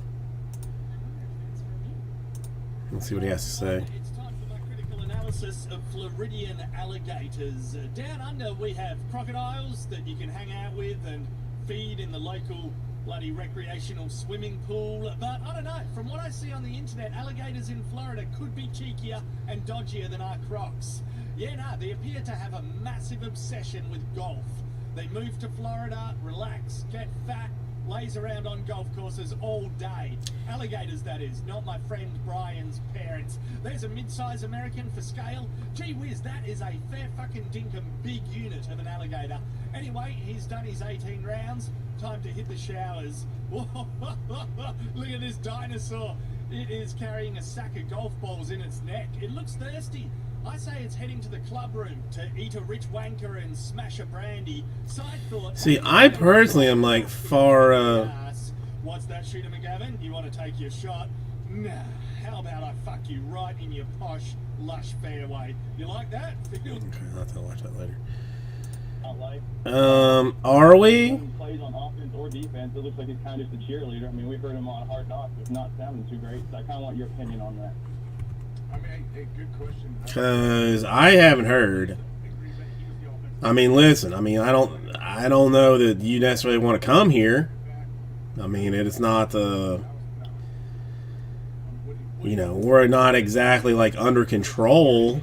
Let's see what he has to say. It's time for my critical analysis of Floridian alligators. Down under, we have crocodiles that you can hang out with and feed in the local bloody recreational swimming pool. But I don't know, from what I see on the internet, alligators in Florida could be cheekier and dodgier than our crocs. Yeah, no, they appear to have a massive obsession with golf. They move to Florida, relax, get fat, lays around on golf courses all day. Alligators, that is, not my friend Brian's parents. There's a mid-size American for scale. Gee whiz, that is a fair fucking dinkum big unit of an alligator. Anyway, he's done his 18 rounds. Time to hit the showers. Look at this dinosaur. It is carrying a sack of golf balls in its neck. It looks thirsty. I say it's heading to the club room to eat a rich wanker and smash a brandy. Side thought. See, I personally am like far. What's that, Shooter McGavin? You want to take your shot? Nah. How about I fuck you right in your posh, lush fairway? You like that? Okay, I'll have to watch that later. Are we? Plays on offense or defense. It looks like he's kind of just a cheerleader. I mean, we've heard him on Hard Knocks. It's not sounding too great. So I kind of want your opinion on that. I mean, a good question. Because I haven't heard. I mean, listen. I mean, I don't know that you necessarily want to come here. I mean, it's not we're not exactly like under control.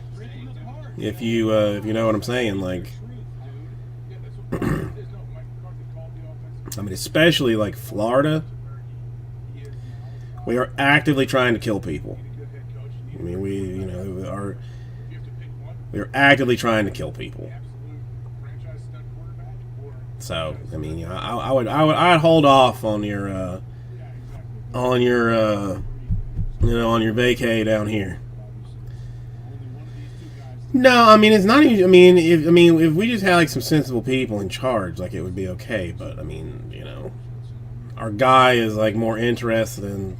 If you know what I'm saying, like, I mean, especially like Florida, we are actively trying to kill people. I mean, we are actively trying to kill people. So, I mean, I'd hold off on your on your vacay down here. No, I mean, it's not even. If we just had like some sensible people in charge, like, it would be okay. But I mean, our guy is like more interested in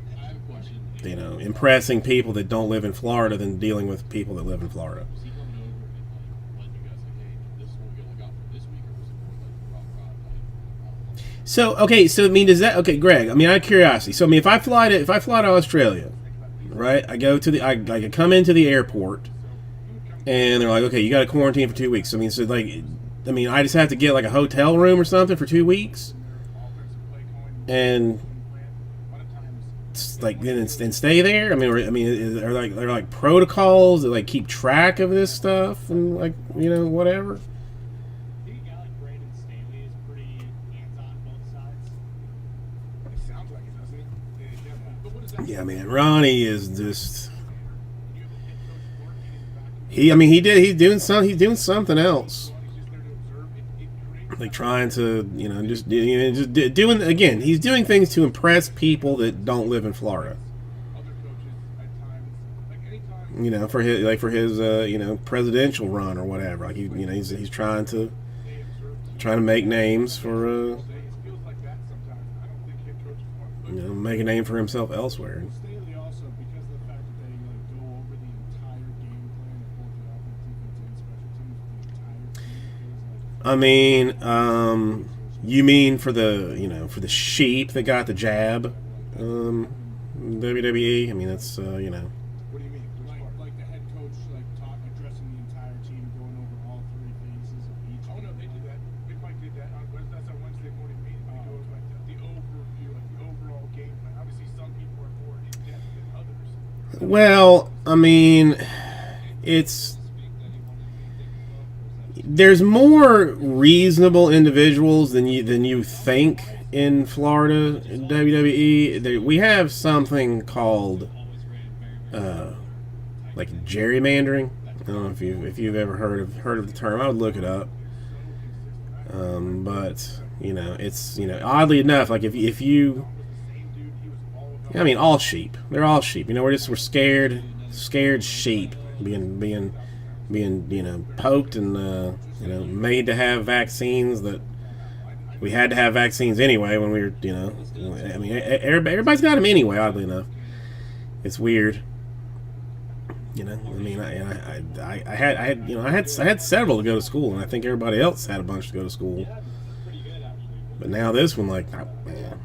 impressing people that don't live in Florida than dealing with people that live in Florida. So okay, so I mean, does that Greg? I mean, out of curiosity. So I mean, if I fly to Australia, right? I come into the airport, and they're like, okay, you got to quarantine for 2 weeks. I mean, I just have to get like a hotel room or something for 2 weeks, and and stay there. I mean, are like protocols that like keep track of this stuff and like whatever. Yeah, man, Ronnie is just. He's doing something else. Like trying to, just doing again. He's doing things to impress people that don't live in Florida. For his presidential run or whatever. Like he's trying to make names for make a name for himself elsewhere. I mean, you mean for the sheep that got the jab, WWE? I mean, that's What do you mean? Like the head coach, addressing the entire team, going over all 3 phases of each. Oh no, they did that. Big Mike did that. That's our Wednesday morning meeting. He goes the overview, the overall game plan. Obviously, some people are more in depth than others. Well, I mean, there's more reasonable individuals than you think in Florida in WWE. We have something called like gerrymandering. I don't know if you've ever heard of the term. I would look it up. But it's oddly enough, like if you, I mean, all sheep. They're all sheep. We're scared sheep being poked and made to have vaccines that we had to have vaccines anyway when we were I mean, everybody's got them anyway. Oddly enough, it's weird. I mean, I had several to go to school, and I think everybody else had a bunch to go to school. But now this one, like, man.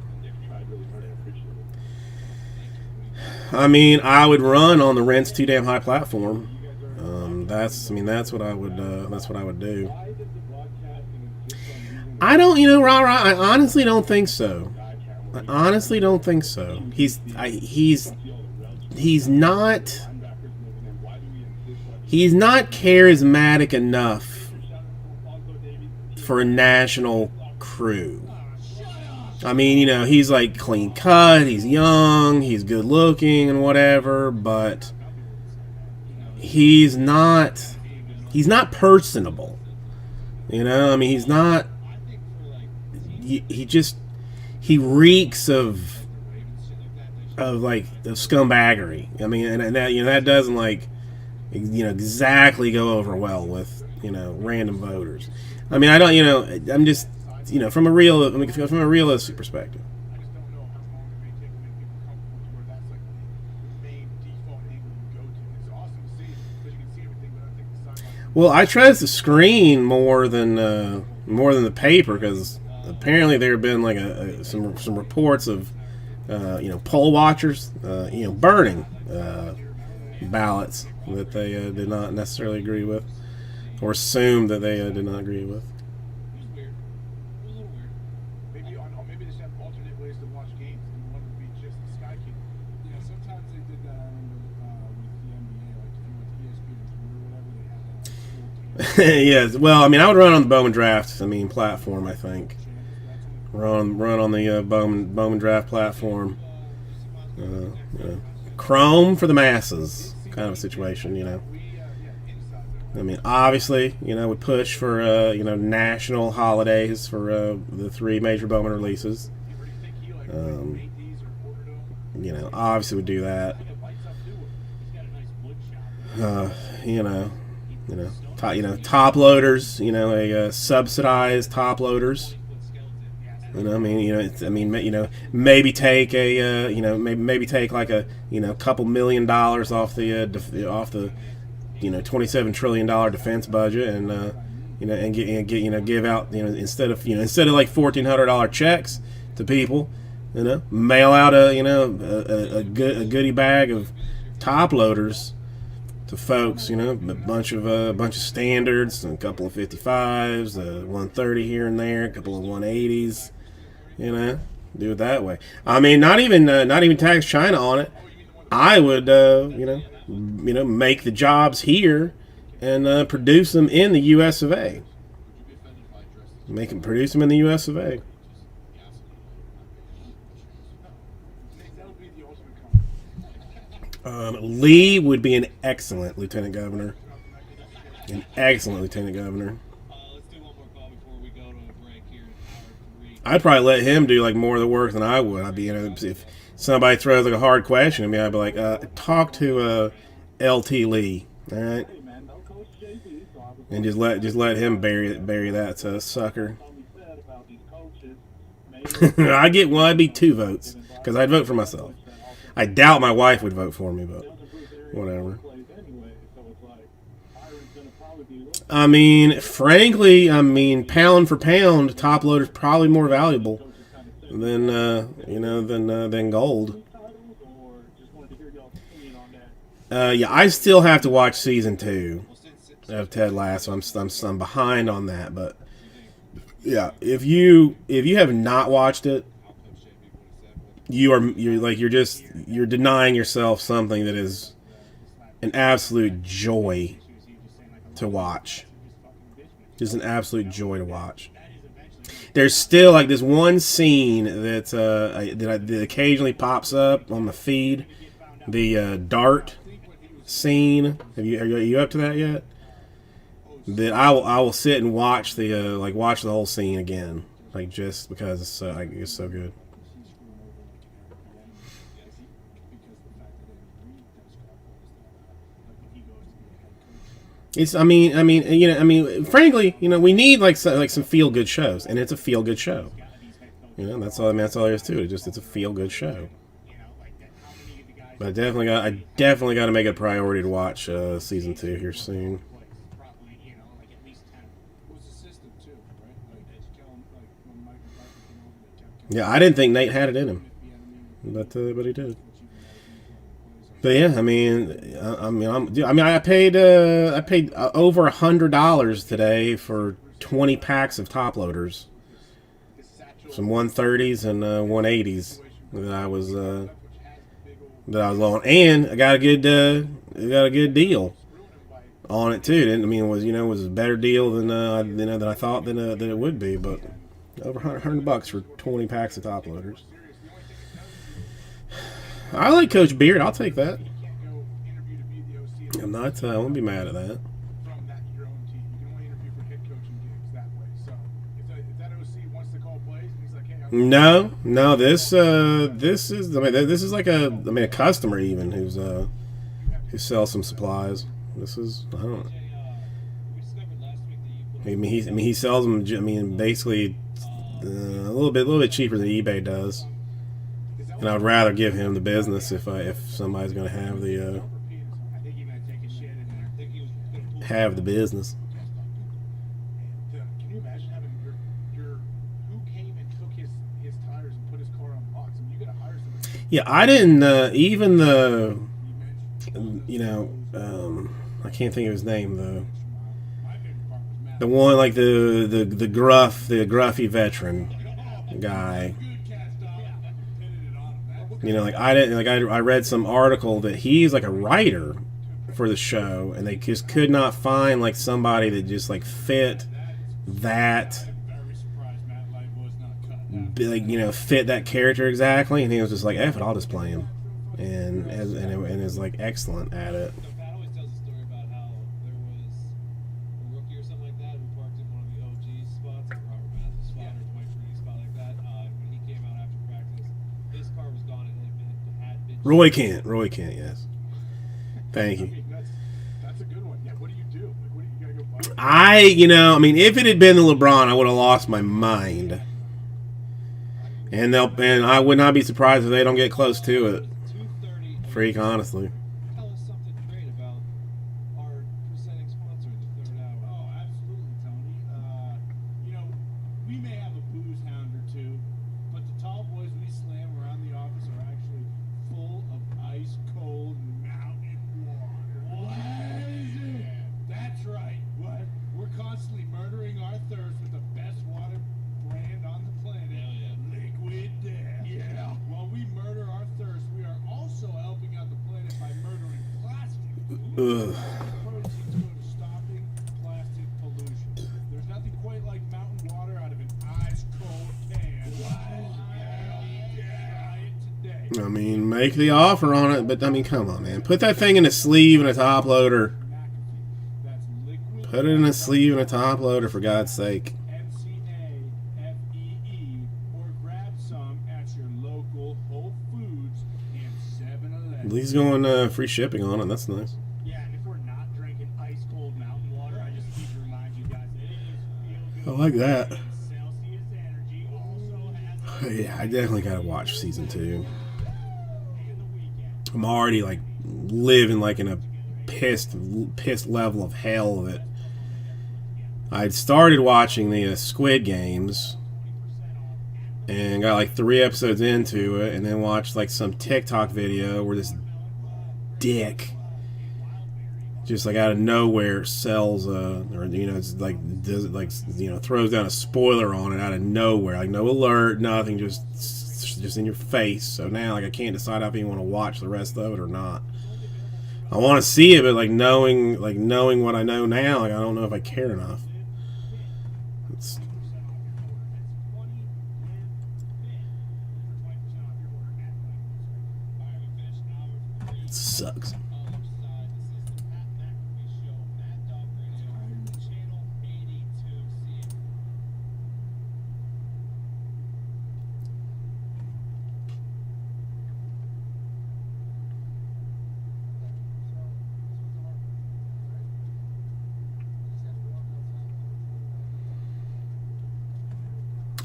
I mean, I would run on the Rent's Too Damn High platform. That's what I would do. I don't, I honestly don't think so. He's not charismatic enough for a national crew. I mean, he's like clean cut, he's young, he's good looking and whatever, but he's not personable. I mean, he's not. He reeks of scumbaggery. I mean, and that doesn't exactly go over well with random voters. I mean, I don't. I'm just from a realistic perspective. I just don't know how long it may take to make people comfortable to where that's like the main default angle you go to. It's awesome to see because you can see everything, but I think the sideline. Well, I trust the screen more than the paper, because apparently there have been some reports of poll watchers burning ballots that they did not necessarily agree with, or assumed that they did not agree with. Maybe they should have alternate ways to watch Yes. Well, I mean, I would run on the Bowman Draft. I mean, platform. I think run on the Bowman Draft platform. Chrome for the masses, kind of a situation. I mean, obviously, we push for national holidays for the 3 major Bowman releases. Obviously we do that. Top loaders. Subsidized top loaders. Maybe take maybe take like a couple $1 million off the $27 trillion defense budget, and give out instead of like $1,400 checks to people, mail out a goodie bag of top loaders to folks, a bunch of standards, a couple of 55s, a 130 here and there, a couple of 180s, do it that way. I mean, not even tax China on it. I would make the jobs here and produce them in the U.S. of A. Produce them in the U.S. of A. Lee would be an excellent lieutenant governor. An excellent lieutenant governor. Let's do one more call before we go to a break here in hour 3. I'd probably let him do like more of the work than I would. I'd be, if somebody throws like a hard question at me, I'd be like, talk to LT Lee, all right, and just let him bury that sucker. I'd be 2 votes because I'd vote for myself. I doubt my wife would vote for me, but whatever. I mean, frankly, pound for pound, top loader's probably more valuable than than gold. I still have to watch season 2 of Ted Lasso. I'm behind on that, but yeah, if you have not watched it, you're denying yourself something that is an absolute joy to watch. Just an absolute joy to watch. There's still like this one scene that occasionally pops up on the feed, the dart scene. Are you up to that yet? That I will sit and watch watch the whole scene again, just because it's so good. Frankly, we need like some feel good shows, and it's a feel good show. That's all there is to it. It's a feel good show. But I definitely got to make it a priority to watch season 2 here soon. Yeah, I didn't think Nate had it in him, but he did. But yeah, I paid over $100 today for 20 packs of top loaders, some 130s and 180s that I was on, and I got a good deal on it too. It was a better deal than I thought that it would be, but over $100 for 20 packs of top loaders. I like Coach Beard. I'll take that. I won't be mad at that. No. This is like a customer even who sells some supplies. This is I don't know. He sells them. Basically a little bit cheaper than eBay does. And I would rather give him the business if somebody's going to have the business. Can you imagine having who came and took his tires and put his car on blocks? You got to hire somebody. Yeah, I didn't even I can't think of his name though. The one like the gruffy veteran guy. I read some article that he's like a writer for the show, and they just could not find like somebody that just like fit that, I'm very surprised Matt Light was not cut. like, you know, fit that character exactly, and he was just like, "F it, I'll just play him," and is like excellent at it. So Pat always tells a story about how there was a rookie or something like that who parked in one of the OG spots, like Robert Matthews spot or Dwight Freeney spot like that. When he came out after practice, his car was gone and it had been. Roy Kent, yes. Thank I you. mean, that's a good one. Yeah, what do you do? Like, what do you gotta go I, buy? you know, I mean, if it had been the LeBron, I would have lost my mind, and I would not be surprised if they don't get close to it. 2:30. Freak, honestly. Tell us something great about our presenting sponsor in the third hour. Oh, absolutely, Tony. You know, we may have a booze hound or two, but the tall boys we slam around the office are actually full of ice cold mountain water. What is it? That's right. What? We're constantly murdering our thirst with the best water brand on the planet. Hell yeah. Liquid Death. Yeah. While we murder our thirst, we are also helping out the planet by murdering plastic. Ugh. Proceeds go to stopping plastic pollution. There's nothing quite like mountain water out of an ice cold can. Try it today. I mean, make the offer on it, but I mean, come on, man. Put that thing in a sleeve and a top loader. McAfee. That's liquid. Put it in a sleeve and a top loader, for God's sake. MCAFEE, or grab some at your local Whole Foods and 7-Eleven. At least going free shipping on it. That's nice. Yeah, and if we're not drinking ice cold mountain water, I just need to remind you guys it is feel I good. like that. Celsius Energy also has Yeah, I definitely gotta watch season 2. and the weekend. I'm already like living like in a pissed level of hell that I'd started watching the Squid Games and got like 3 episodes into it, and then watched like some TikTok video where this dick just like out of nowhere sells or you know, it's like does it like, you know, throws down a spoiler on it out of nowhere, like no alert, nothing, just in your face. So now like I can't decide if I even want to watch the rest of it or not. I want to see it, but like knowing what I know now, like I don't know if I care enough. It's, it sucks.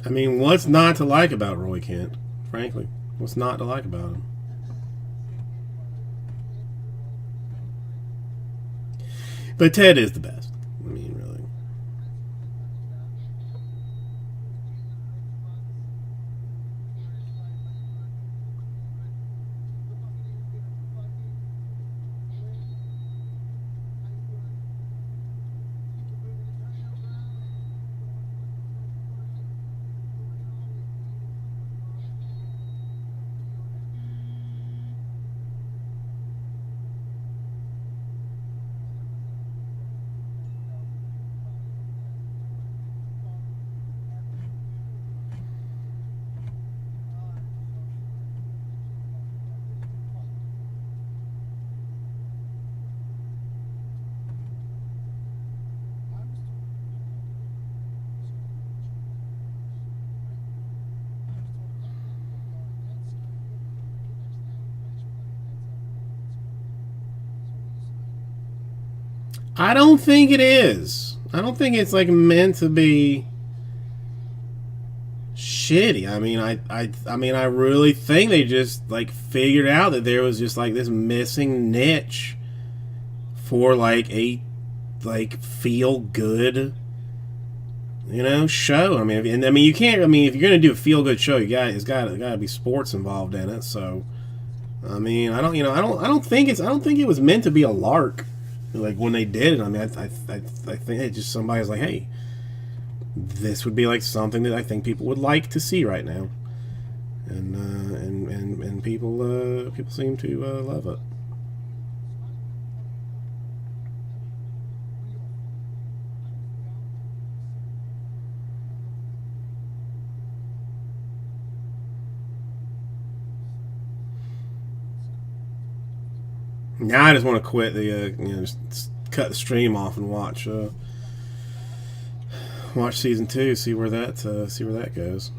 I mean, what's not to like about Roy Kent? Frankly, what's not to like about him? But Ted is the best. I mean, really. I don't think it is. I don't think it's like meant to be shitty. I mean, I really think they just like figured out that there was just like this missing niche for like a like feel good, you know, show. I mean, you can't. I mean, if you're gonna do a feel good show, it's got to be sports involved in it. So, I mean, I don't think it was meant to be a lark. Like when they did it, I mean, I think it just somebody's like, hey, this would be like something that I think people would like to see right now, and people seem to love it. Now I just want to quit the, just cut the stream off and watch season 2, see where that goes.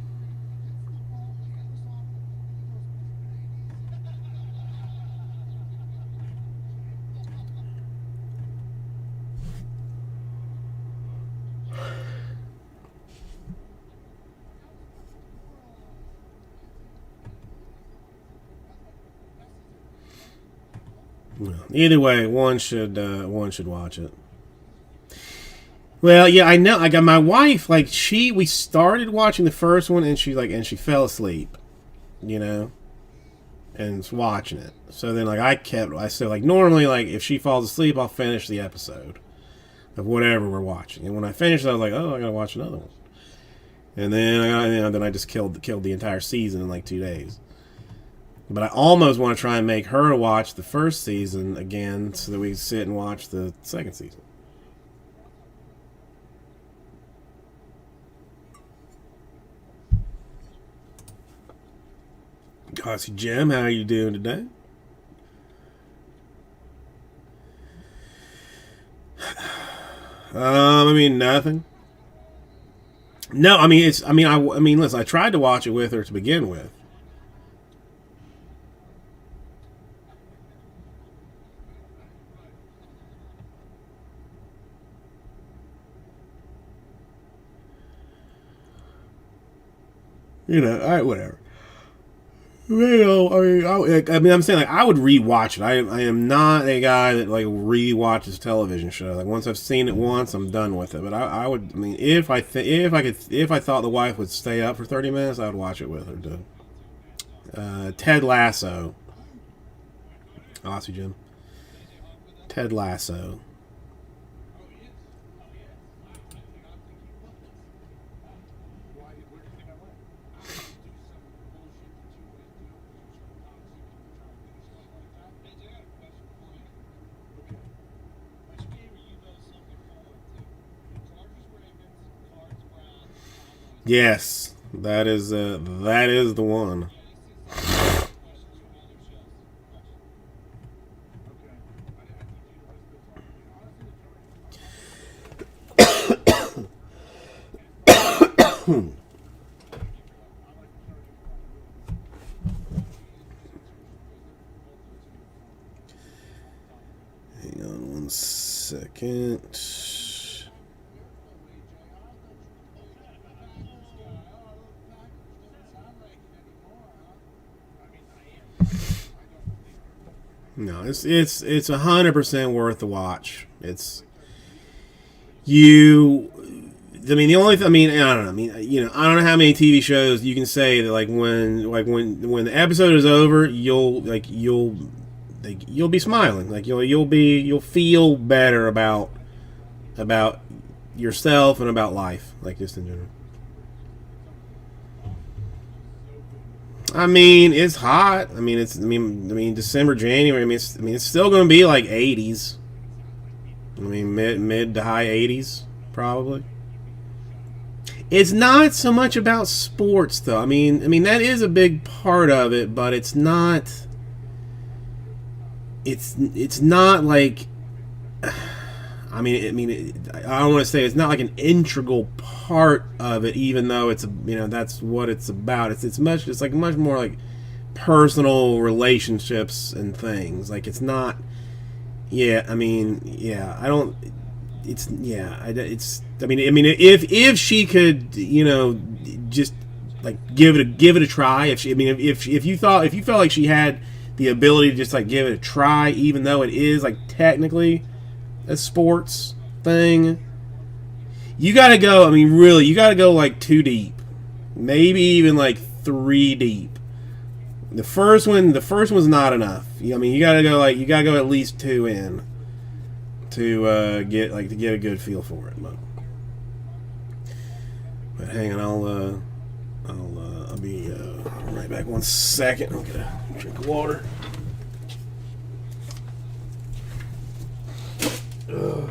Either way, one should watch it. Well, yeah, I know. I got my wife. Like we started watching the first one, and she fell asleep, and was watching it. So then, like, I said, like, normally, like, if she falls asleep, I'll finish the episode of whatever we're watching. And when I finished, I was like, oh, I gotta watch another one. And then then I just killed the entire season in like 2 days. But I almost want to try and make her watch the first season again so that we can sit and watch the second season. Gossy Jim, how are you doing today? I mean, nothing. No, I mean, listen, I tried to watch it with her to begin with. All right, whatever. I'm saying, like, I would rewatch it. I am not a guy that, like, rewatches television shows. Like, once I've seen it once, I'm done with it. But I would. I mean, if I thought the wife would stay up for 30 minutes, I would watch it with her. Too. Ted Lasso. Awesome, Jim. Ted Lasso. Yes, that is the one. Hang on 1 second. No, it's 100% worth the watch. It's you. I mean, I don't know. I mean, I don't know how many TV shows you can say that, like, when the episode is over, you'll be smiling. Like, you'll feel better about yourself and about life, like, just in general. I mean, it's hot. I mean, December, January. I mean, it's still going to be like 80s. I mean, mid to high 80s, probably. It's not so much about sports, though. I mean that is a big part of it, but it's not. It's not like. I don't want to say it's not like an integral part of it, even though it's that's what it's about. It's like much more like personal relationships and things. Like, it's not. Yeah, I mean, yeah, I don't. It's yeah, it's. I mean, if she could, just like give it a try. If you felt like she had the ability to just like give it a try, even though it is like technically a sports thing, you gotta go. I mean, really, you gotta go like 2 deep, maybe even like 3 deep. The first one's not enough. I mean, you gotta go at least 2 in to get a good feel for it. But hang on, I'll be right back 1 second. I'll get a drink of water. Ugh.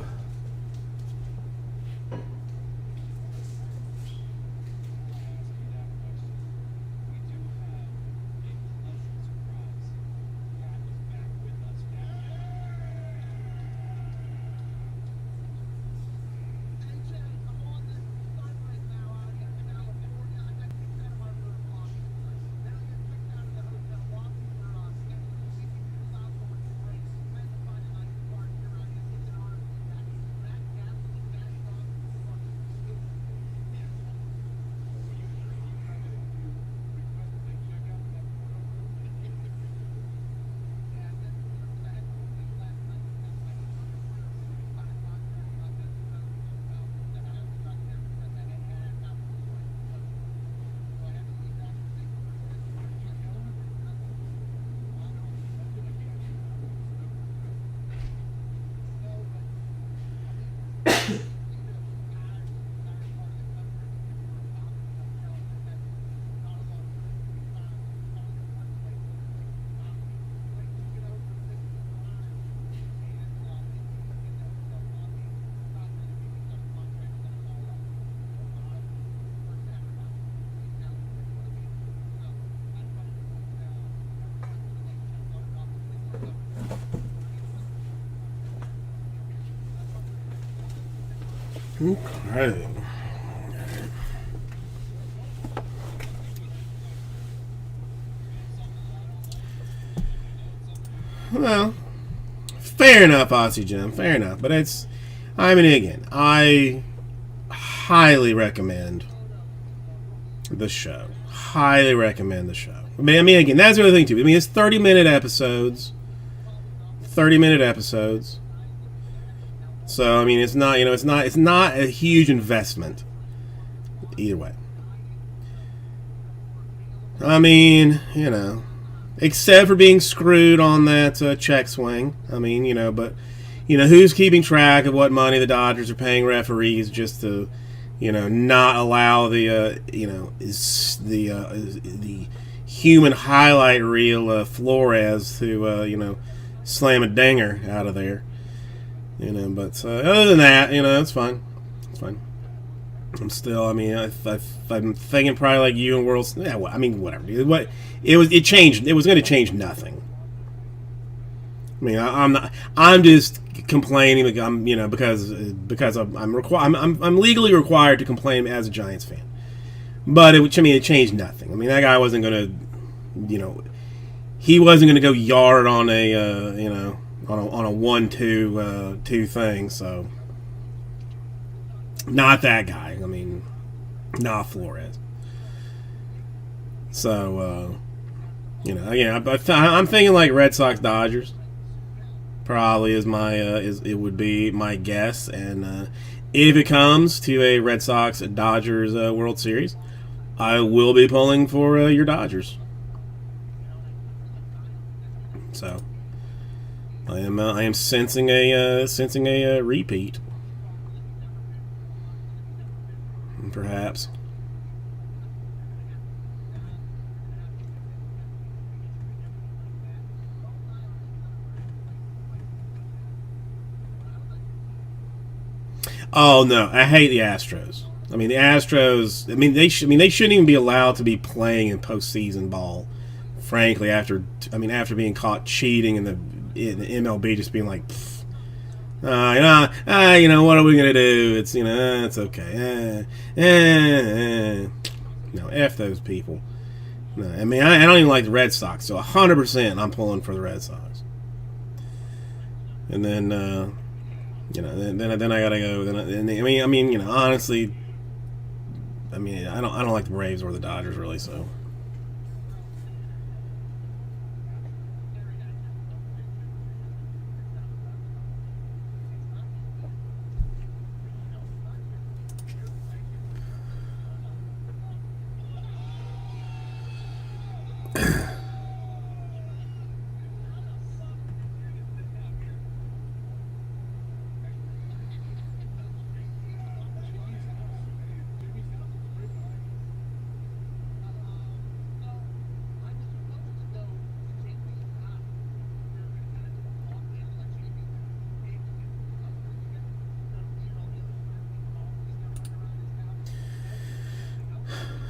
Okay. Well, fair enough, Aussie Jim. Fair enough. But it's, I mean, again, I highly recommend the show. Highly recommend the show. I mean, again, that's the other thing, too. I mean, it's 30-minute episodes. 30-minute episodes. So, I mean, it's not, it's not a huge investment. Either way. I mean, except for being screwed on that check swing. I mean, but, who's keeping track of what money the Dodgers are paying referees just to, not allow the, the human highlight reel Flores to, slam a dinger out of there. But other than that, it's fine. It's fine. I'm still, I mean, I'm thinking probably like you and World. Yeah, I mean, whatever. It changed. It was going to change nothing. I mean, I'm not. I'm just complaining. Like because I'm legally required to complain as a Giants fan. But it changed nothing. I mean, that guy wasn't going to, he wasn't going to go yard on a, on a 1-2 thing. So. Not that guy. I mean, not Flores. So, again, I'm thinking like Red Sox Dodgers. Probably is it would be my guess. And if it comes to a Red Sox Dodgers World Series, I will be pulling for your Dodgers. So, I am sensing a repeat. Perhaps. Oh no, I hate the Astros. I mean, the Astros. I mean, they shouldn't even be allowed to be playing in postseason ball. Frankly, after being caught cheating and the MLB just being like. What are we gonna do? It's it's okay. No, F those people. No, I mean I don't even like the Red Sox, so 100% I'm pulling for the Red Sox. And then then I gotta go. Honestly, I don't like the Braves or the Dodgers really. So.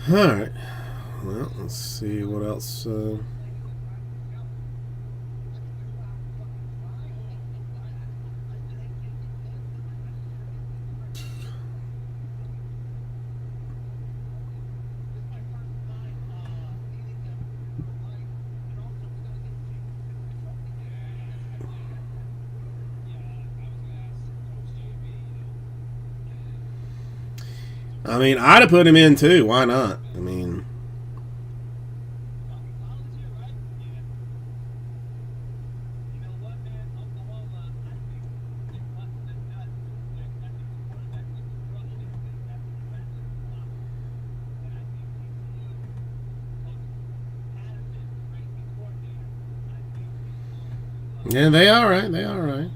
Alright. Well, let's see what else. I mean, I'd have put him in too. Why not? I mean, yeah, they are right. They are right.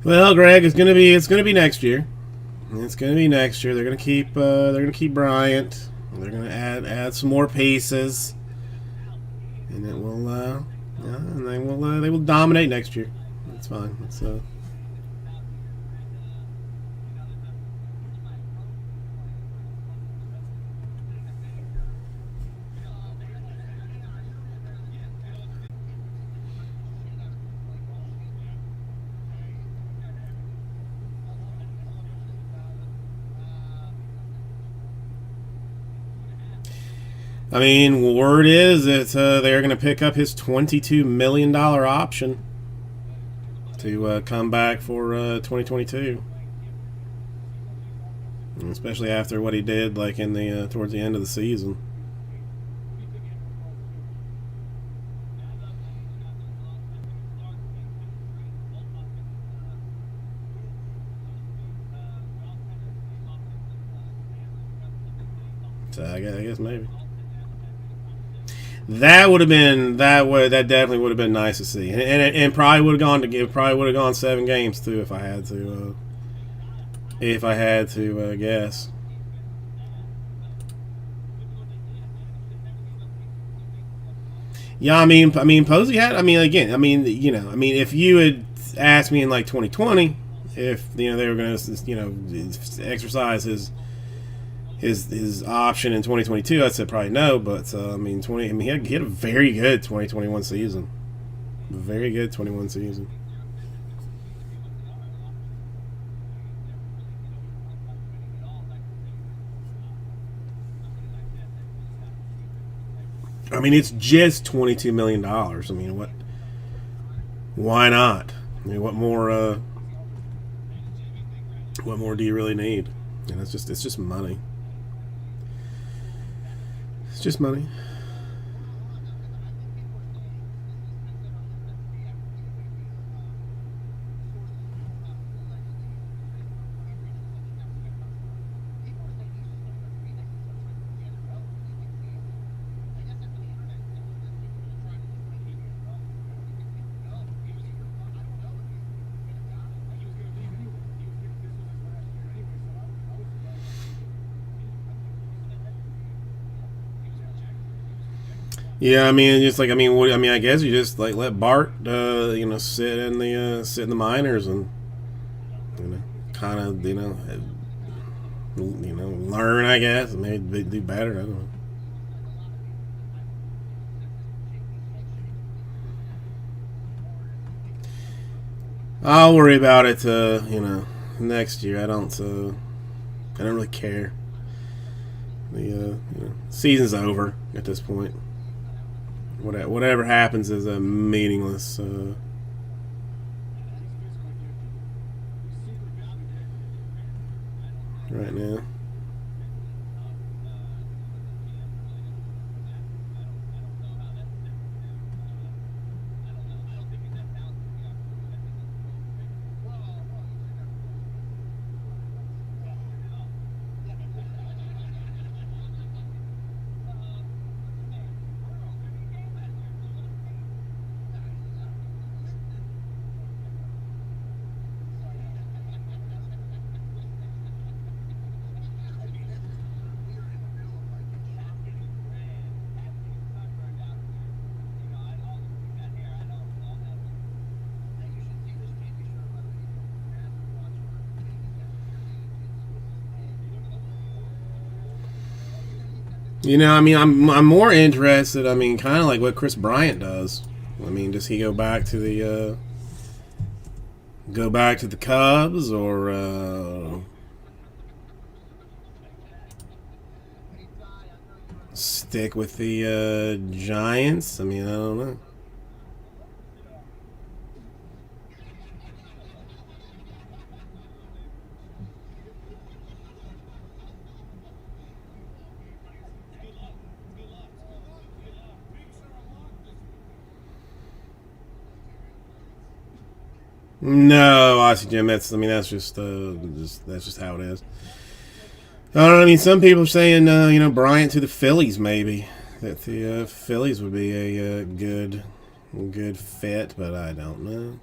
Well, Greg, it's gonna be next year. It's gonna be next year. They're gonna keep Bryant. They're gonna add some more pieces, and it will and they will dominate next year. That's fine. I mean, word is that they're going to pick up his $22 million option to come back for 2022, especially after what he did, like in the towards the end of the season. So I guess maybe. That definitely would have been nice to see, and probably would have gone 7 games too if I had to guess. Yeah, I mean Posey had. If you had asked me in like 2020 if they were going to exercise his option in 2022, I'd say probably no. But he had a very good 2021 season. Very good 21 season. I mean, it's just $22 million. I mean, what? Why not? I mean, what more? What more do you really need? And it's just money. It's just money. Yeah, I mean, I guess you just like let Bart, sit in the minors and kind of learn. I guess maybe do better. I don't know. I'll worry about it. Next year. I don't really care. The season's over at this point. Whatever happens is a meaningless. Right now. I'm more interested. Kind of like what Chris Bryant does. Does he go back to the Cubs or stick with the Giants? I don't know. No, I see, Jim. That's just how it is. I don't know. Some people are saying, Bryant to the Phillies, maybe that the Phillies would be a good fit, but I don't know.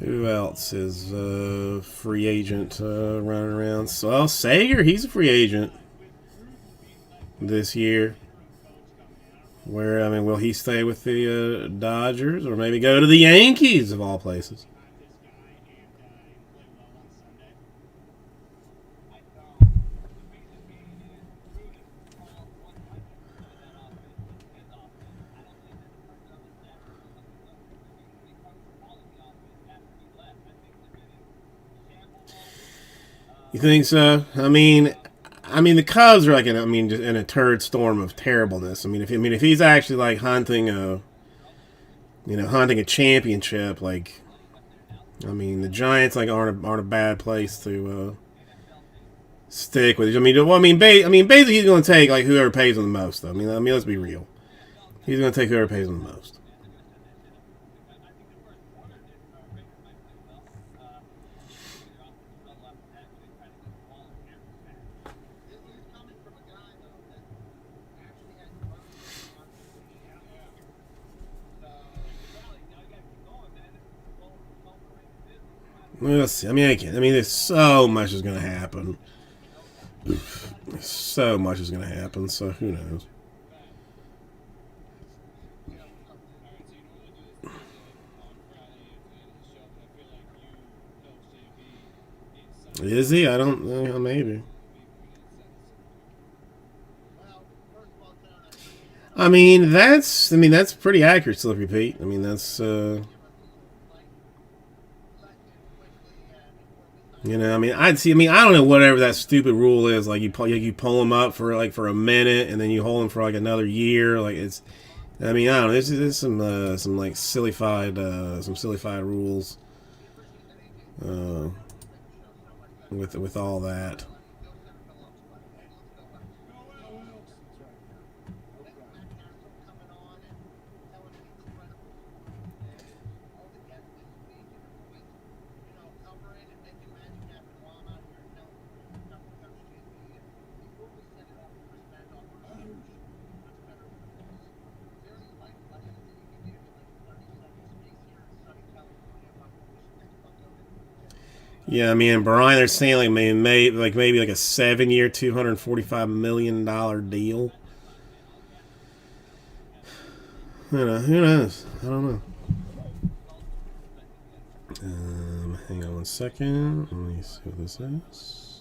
Who else is free agent running around? So, well, Sager, he's a free agent this year. Where, I mean, will he stay with the Dodgers or maybe go to the Yankees of all places? You think so? I mean, the Cubs are like just in a turd storm of terribleness. I mean, if he's actually like hunting a championship, like, I mean, the Giants like aren't a bad place to stick with. Basically he's going to take like whoever pays him the most. Though. I mean, let's be real. He's going to take whoever pays him the most. Let's see. I mean, there's so much is going to happen. So much is going to happen. So who knows? Is he? I don't know. Maybe. I mean, that's pretty accurate, Slippery Pete. I mean, that's. You know, I mean, I don't know whatever that stupid rule is. Like you pull them up for a minute, and then you hold them for like another year. Like it's, I mean, I don't know. There's some like sillified rules with all that. Yeah, I mean, Brian, they're saying like maybe like a 7-year, $245 million deal. You know, who knows? I don't know. Hang on 1 second. Let me see what this is.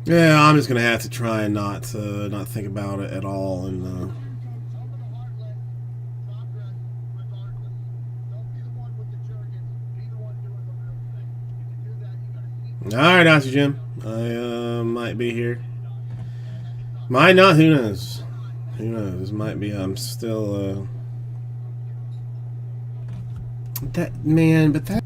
Yeah, I'm just gonna have to try and not think about it at all, and all right, Dr. Jim, I might be here, might not. Who knows? Who knows? This might be. I'm still that man, but that.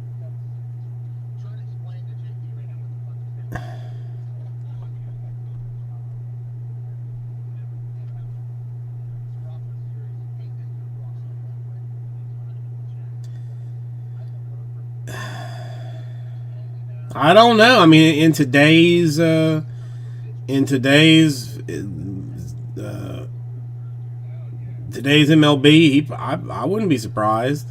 I don't know. I mean, in today's MLB, I wouldn't be surprised.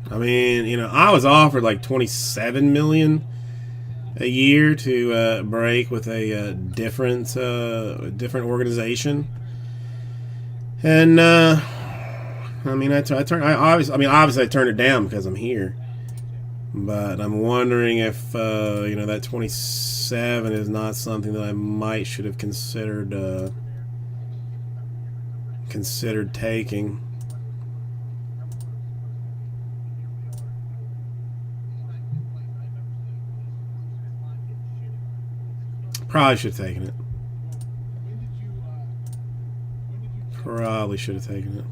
I mean, you know, I was offered like $27 million a year to break with a different organization, and I mean, obviously I turned it down because I'm here, but I'm wondering if you know, that 27 is not something that I should have considered considered taking. Probably should have taken it. Probably should have taken it.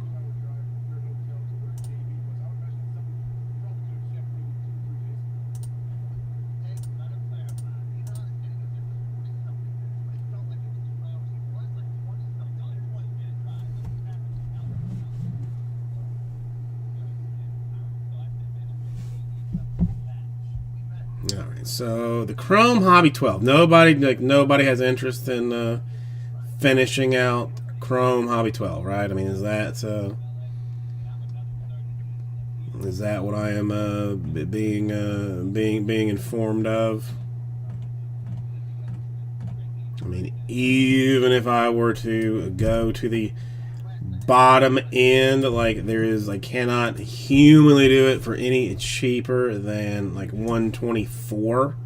All right, so the Chrome Hobby 12. Nobody has interest in finishing out Chrome Hobby 12, right? I mean, is that what I am being informed of? I mean, even if I were to go to the bottom end, like I cannot humanly do it for any cheaper than like 124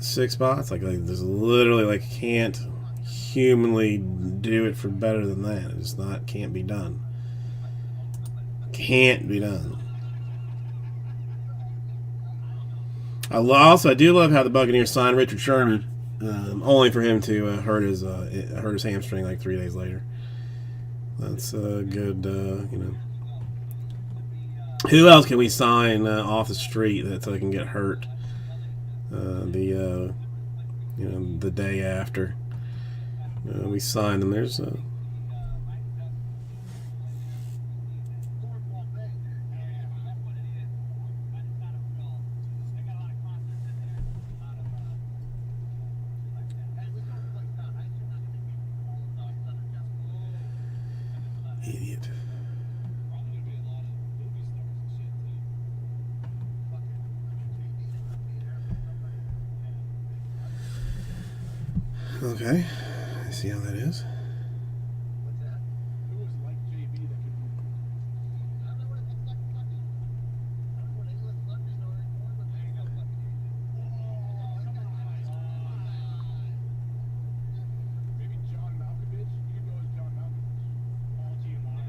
6 spots. Like there's literally can't humanly do it for better than that. It just can't be done. Can't be done. I do love how the Buccaneers signed Richard Sherman, only for him to hurt his hamstring like 3 days later. That's good. Who else can we sign off the street that can get hurt the day after we sign them? There's idiot. Okay, I see how that is. Who was like JB that could move? Maybe John Malkovich? You could go as John Malkovich. All TMI.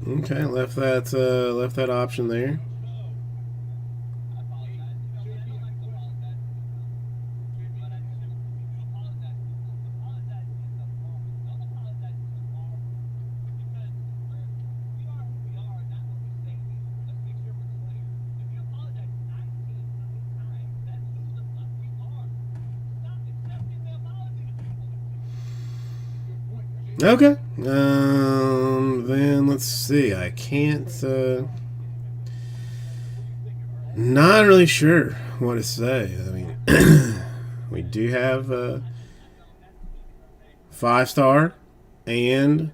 Okay, left that option there. Okay. Then let's see. I can't. Not really sure what to say. I mean, we do have 5-star and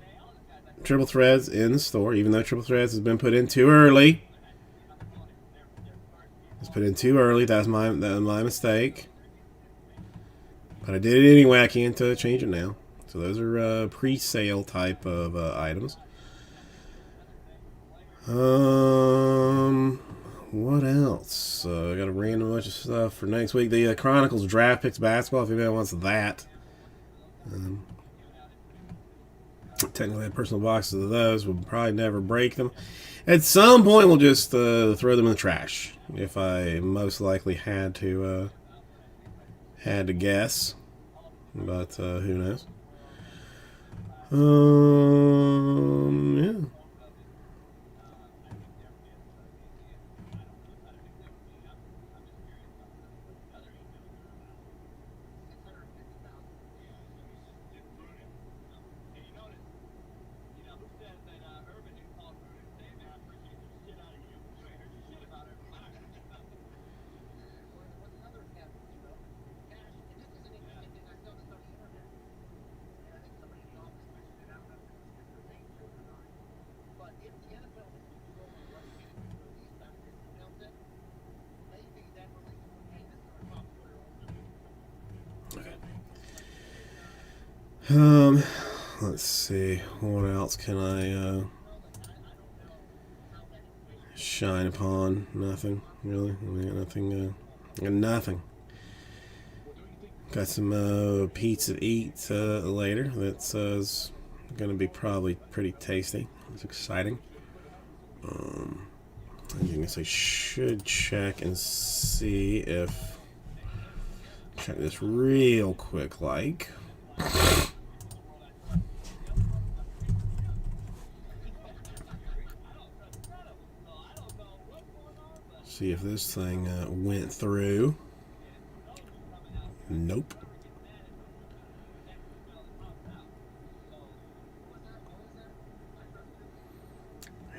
Triple Threads in the store, even though Triple Threads has been put in too early. It's put in too early. That was my mistake. But I did it anyway. I can't change it now. So those are pre-sale type of items. What else? I got a random bunch of stuff for next week. The Chronicles Draft Picks Basketball, if anybody wants that. Technically, I have personal boxes of those. We'll probably never break them. At some point, we'll just throw them in the trash. If I most likely had to guess. But who knows? Yeah. Let's see. What else can I shine upon? Nothing, really. I mean, nothing. Got nothing. Got some pizza to eat later. That's gonna be probably pretty tasty. It's exciting. I guess I should check and see if. Check this real quick, like. See if this thing went through. Nope.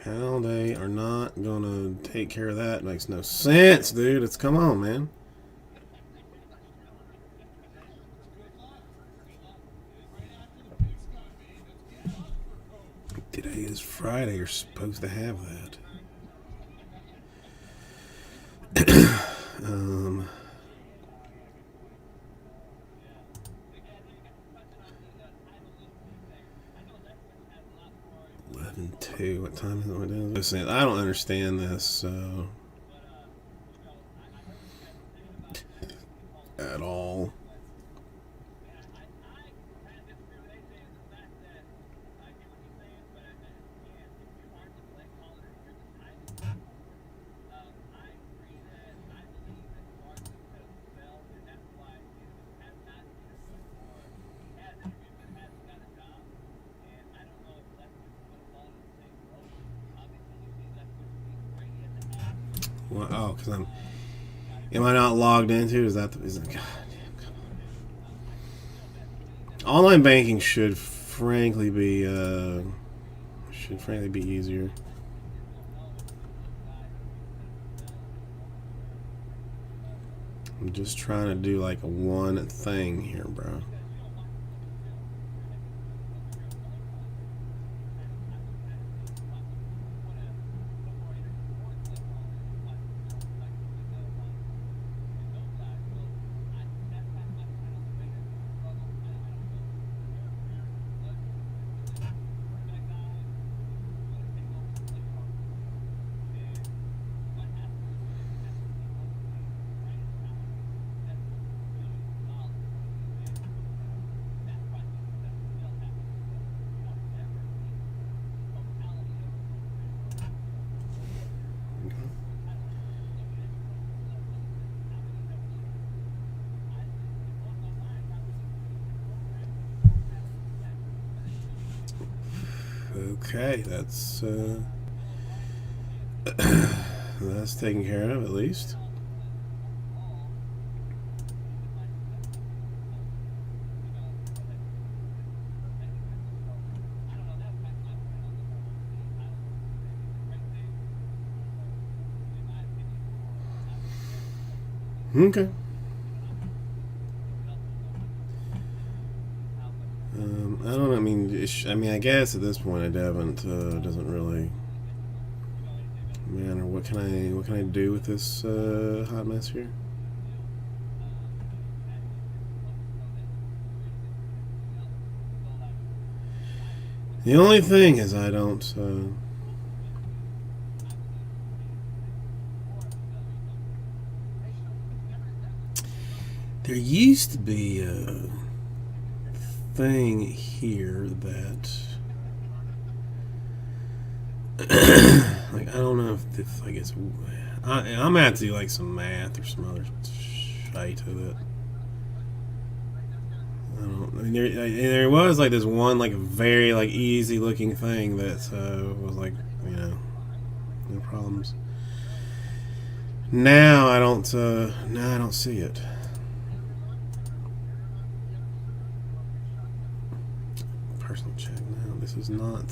How they are not gonna take care of that makes no sense, dude. It's come on, man. Today is Friday. You're supposed to have that. 11:02. What time is it? Listen, I don't understand this, so at all. Well, oh, because am I not logged into? Is that the, is it, God damn, come on. Online banking should frankly be easier. I'm just trying to do like one thing here, bro. Okay, that's that's taken care of at least. Okay. I don't know. I mean, I guess at this point, it doesn't really matter. What can I do with this hot mess here? The only thing is, I don't. There used to be a thing here that like, I don't know if like it's I'm gonna have to do like some math or some other shite to it. I mean, there was like this one like very like easy looking thing that was like, you know, no problems. Now I don't see it. Personal check now. This is not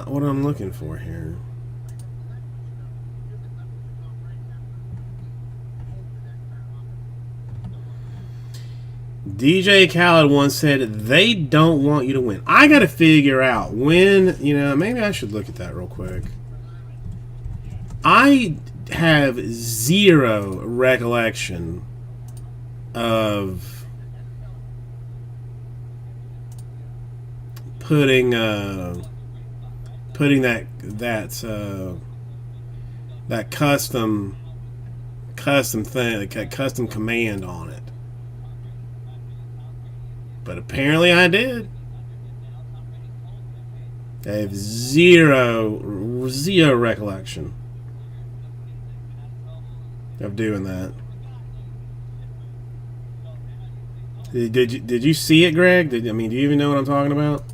what I'm looking for here. DJ Khaled once said they don't want you to win. I gotta figure out when, you know, maybe I should look at that real quick. I have zero recollection of putting that custom thing, like custom command on it. But apparently I did. I have zero recollection of doing that. Did you see it, Greg? Do you even know what I'm talking about?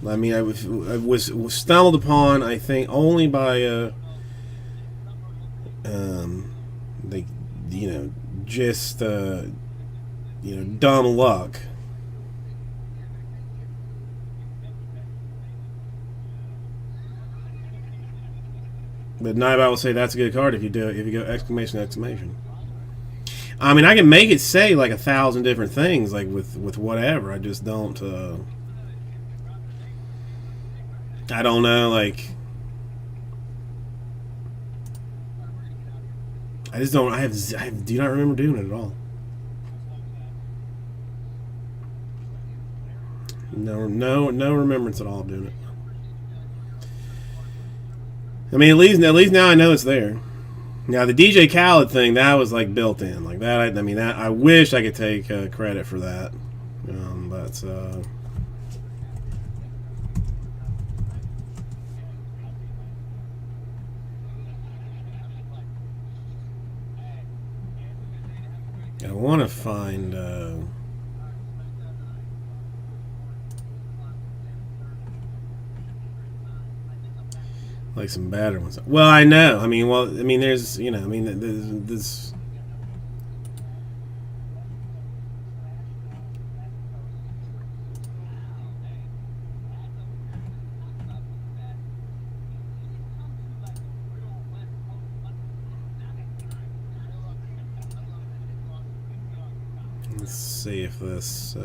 I mean, I was stumbled upon, I think, only by just dumb luck. But Nightbot will say that's a good card if you do it. If you go exclamation exclamation. I mean, I can make it say like 1,000 different things, like with whatever. I just don't. I don't know. Like, I just don't. I do not remember doing it at all. No remembrance at all of doing it. I mean, at least now I know it's there. Now the DJ Khaled thing, that was like built in, like that. I mean, that I wish I could take credit for that, but I want to find. Like some better ones. Well, I know. I mean, there's, there's let's see if this.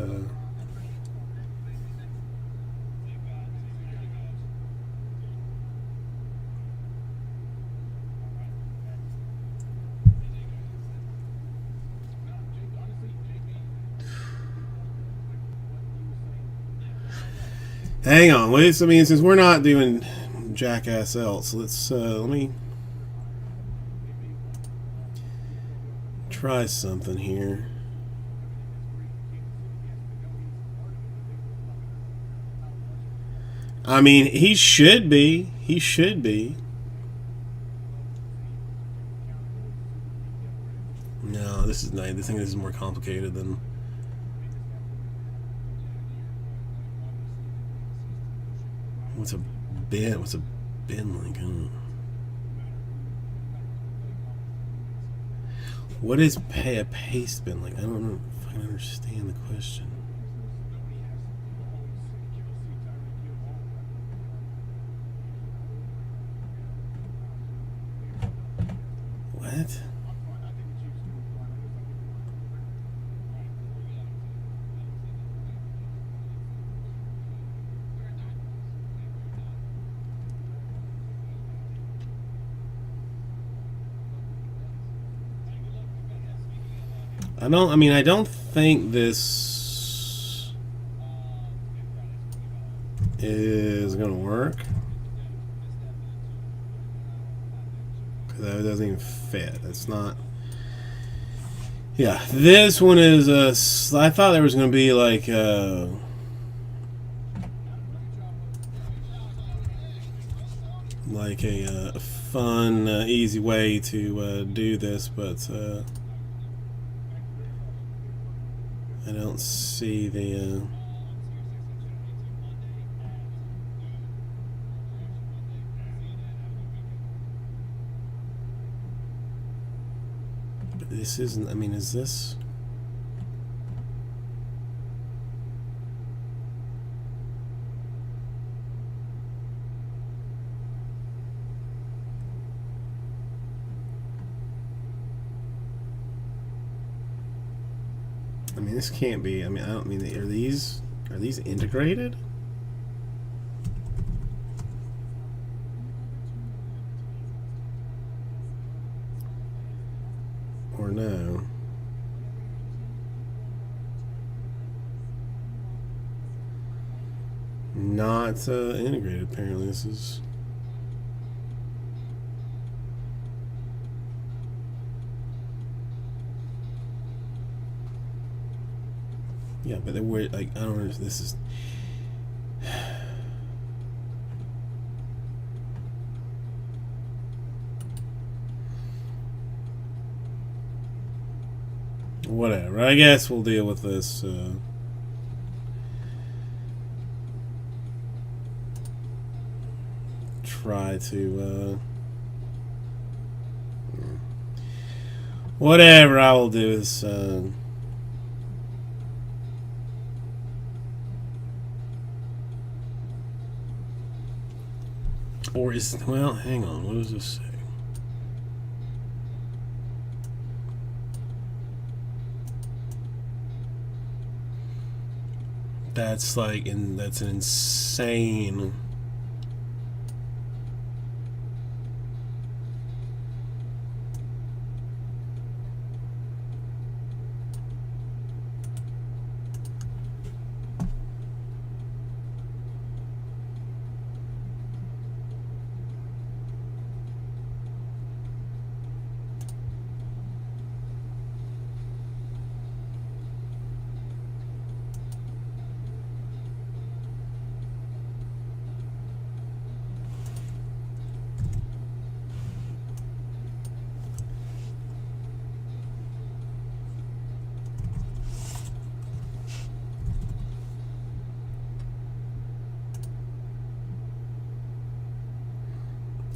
Hang on, wait. I mean, since we're not doing jackass else, let's let me try something here. I mean, he should be. He should be. No, this is nice. This thing is more complicated than. What's a bin like? What is a paste bin like? I don't know if I can understand the question. What? I don't think this is gonna work. Because that doesn't even fit. It's not. Yeah, this one is I thought there was gonna be like a fun, easy way to do this, but I don't see the. But this isn't. I mean, is this? I mean, this can't be. I mean, I don't mean. Are these integrated? Or no? not integrated. Apparently, this is. Yeah, but there were like I don't know. This is. Whatever. I guess we'll deal with this. Try to. Whatever I will do is. Or is. Well, hang on. What does this say? That's like, that's an insane.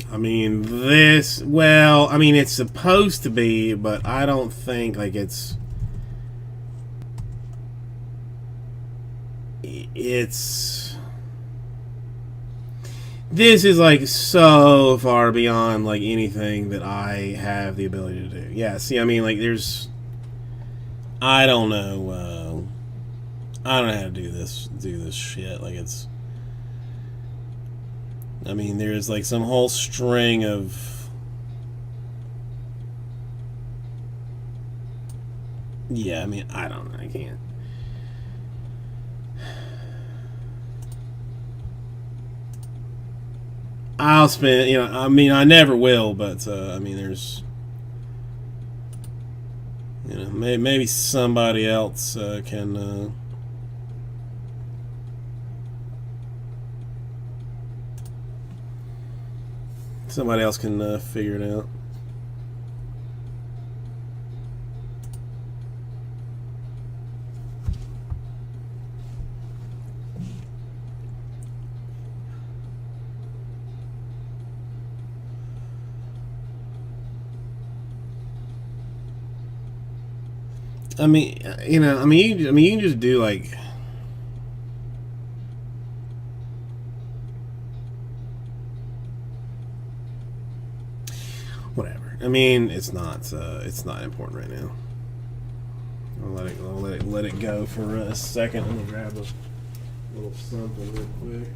I mean, this, well, I mean, it's supposed to be, but I don't think, like, it's this is, like, so far beyond, like, anything that I have the ability to do. Yeah, see, I mean, like, there's, I don't know how to do this shit, like, it's, I mean, there's like some whole string of. Yeah, I mean, I don't know. I can't. I'll spend, I mean, I never will, but, I mean, there's. Maybe somebody else can. Somebody else can figure it out. I mean, you can just do like. Whatever. I mean, it's not important right now. I'll let it go for a second. I'm gonna grab a little something real quick.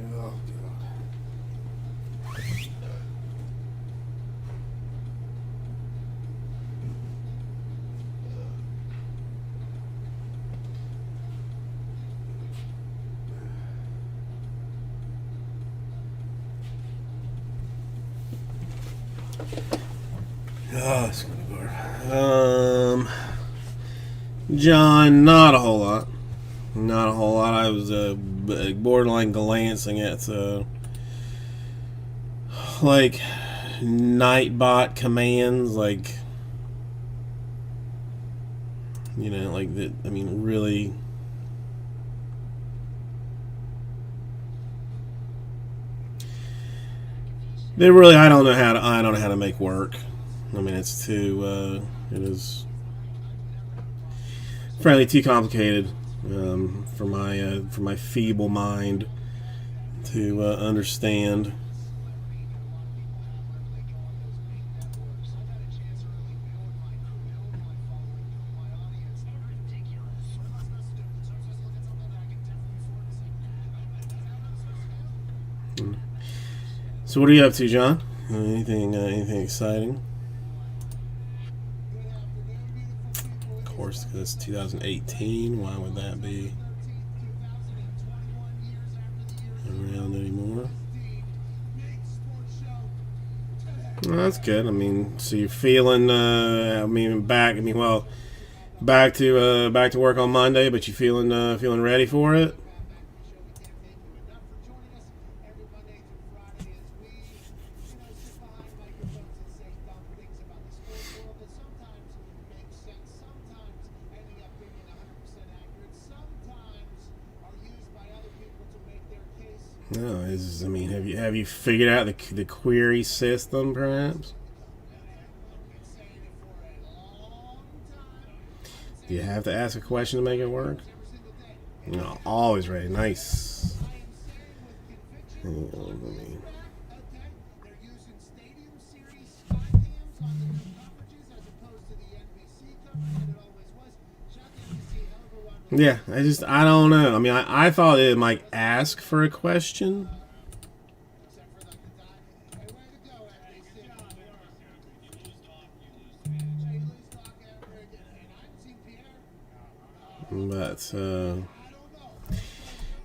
Oh, God. Oh, it's gonna go. John, not a whole lot. Not a whole lot. I was borderline glancing at like Nightbot commands, like like that. I mean, really. They really, I don't know how to make work. I mean, it's too, it is frankly too complicated for my feeble mind to understand. So what are you up to, John? Anything exciting? Of course, because it's 2018. Why would that be around anymore? Well, that's good. I mean, so you're feeling. Back to work on Monday, but you feeling ready for it? No, have you figured out the query system, perhaps? Do you have to ask a question to make it work? No, always ready. Nice. Yeah, I don't know. I mean, I thought it might ask for a question. But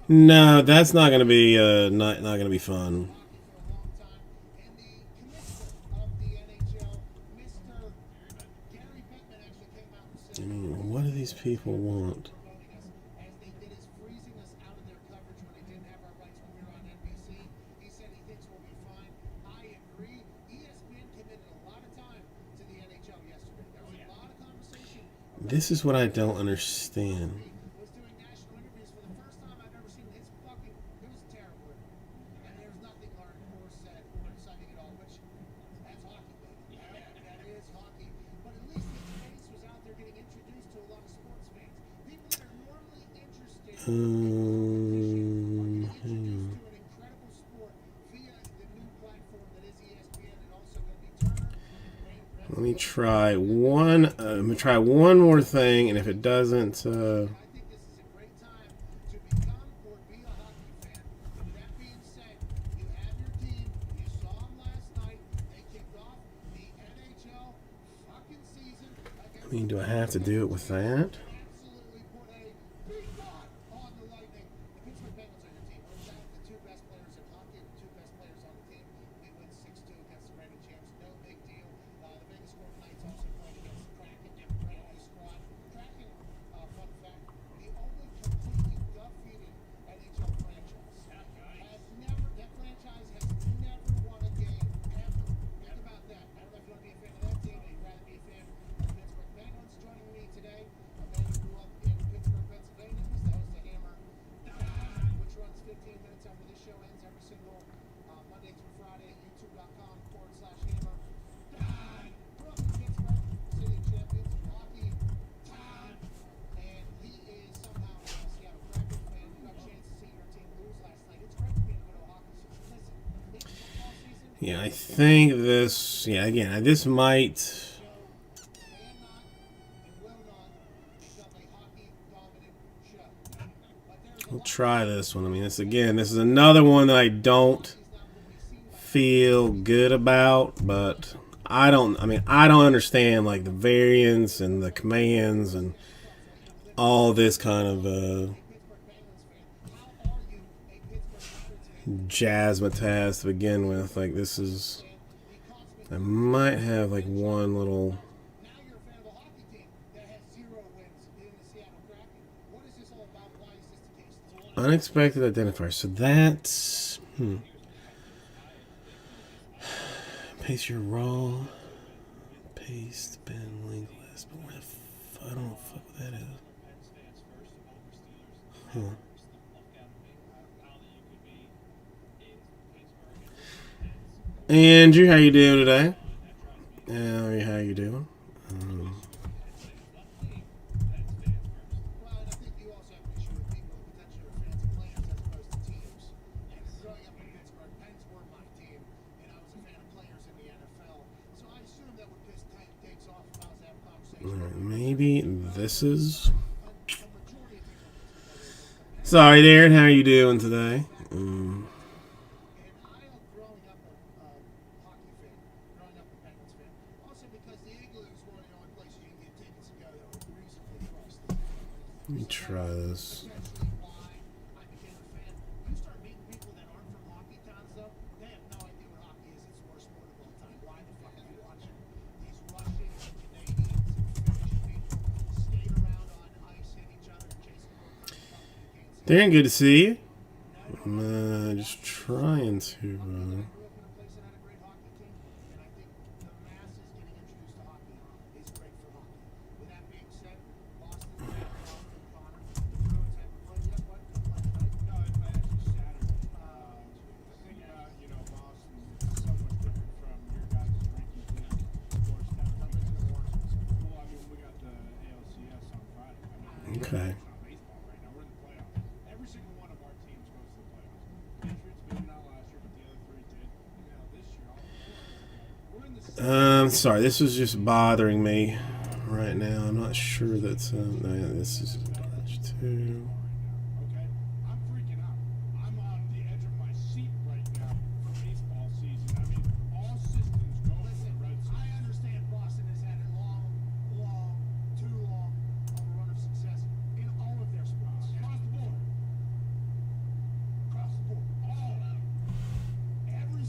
no, that's not going to be not going to be fun. I mean, what do these people want? This is what I don't understand. Let me try one. I'm gonna try one more thing, and if it doesn't, I mean, do I have to do it with that? Yeah, I think this. Yeah, again, this might. We'll try this one. I mean, this is another one that I don't feel good about, but I don't understand like the variants and the commands and all this kind of jazzmatazz to begin with. Like, this is, I might have like one little unexpected identifier. So that's paste your raw, paste bin link list. But where I don't know what that is. Andrew, how you doing today? How you doing? Maybe this is. Sorry, Darren. How are you doing today? Let me try this. Darren, good to see you. I'm just trying to. Okay. Sorry, this was just bothering me right now. I'm not sure that's no, yeah, this is Dodge 2. Okay, I'm freaking out. I'm on the edge of my seat right now for baseball season. I mean, all systems go for the Red Sox. I understand Boston has had a too long of a run of success in all of their sports. Across the board. Across the board. All. Every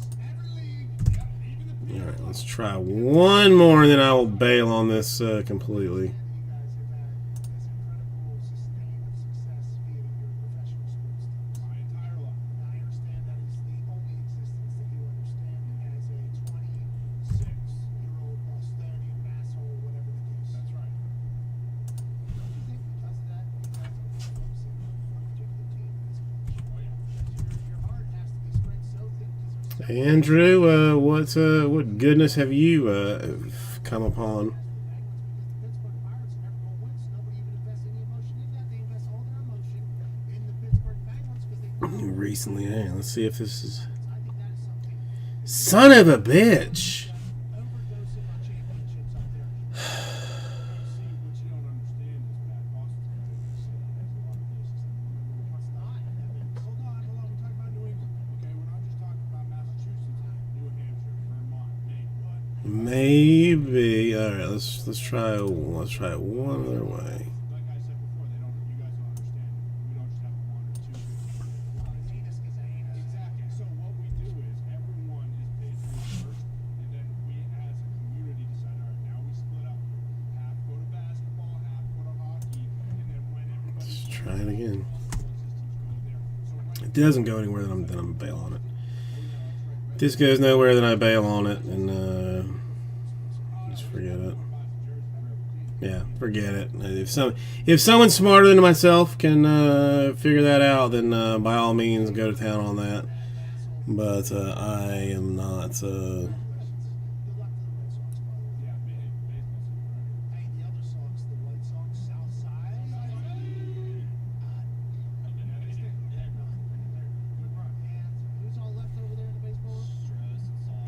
league. Yep, even the All right, let's try one more, and then I will bail on this completely. Andrew, what goodness have you come upon? Recently, yeah. Let's see if this is. Son of a bitch! Maybe. All right. Let's try it one other way. Like I said before, you guys don't understand. We don't just have one or two. Exactly. So what we do is everyone is paid for first, and then we as a community decide, all right, now we split up. Half go to basketball, half go to hockey, and then when everybody Let's try it again. systems go there. So right It doesn't go anywhere, then I'm bail on it. If this goes nowhere, then I bail on it, and just forget it. Yeah, forget it. If someone smarter than myself can figure that out, then by all means go to town on that. But I am not.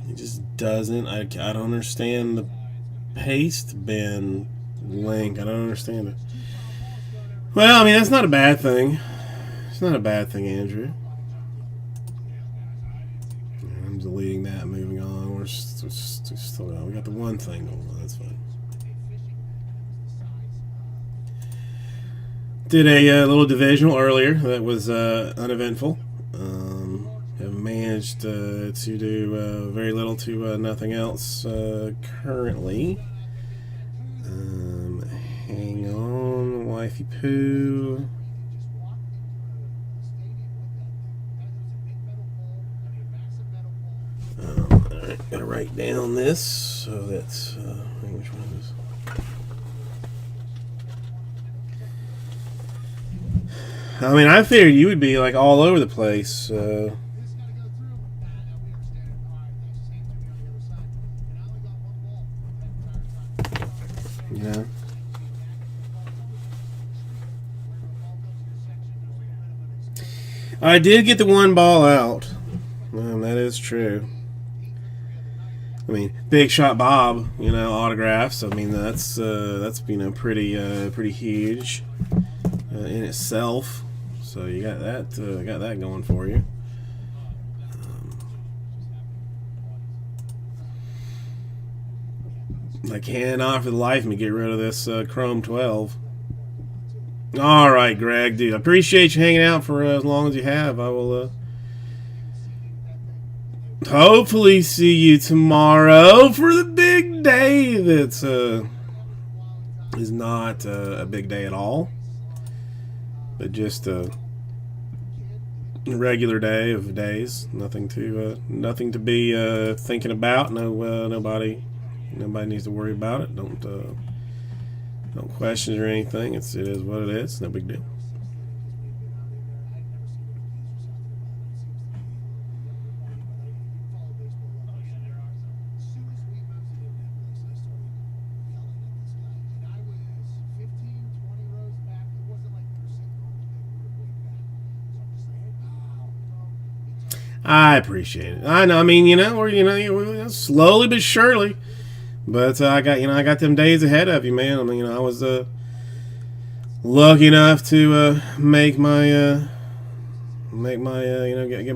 It just doesn't. I don't understand the paste bin link. I don't understand it. Well, I mean, that's not a bad thing. It's not a bad thing, Andrew. I'm deleting that. Moving on. We're still going. We got the one thing going on. That's fine. Did a little divisional earlier that was uneventful. Have managed to do very little to nothing else currently. Hang on, wifey poo. Alright, gotta write down this so that's which one is this? I mean, I figured you would be like all over the place. Yeah. I did get the one ball out. That is true. I mean, Big Shot Bob, autographs. I mean, that's pretty huge in itself. So you got that going for you. I cannot for the life of me get rid of this Chrome 12. All right, Greg, dude. I appreciate you hanging out for as long as you have. I will hopefully see you tomorrow for the big day. That's is not a big day at all, but just a regular day of days. Nothing to be thinking about. Nobody needs to worry about it. Don't question it or anything. It is what it is. No big deal. I appreciate it. I know. I mean, we're slowly but surely. But I got them days ahead of you, man. I mean, I was lucky enough to get my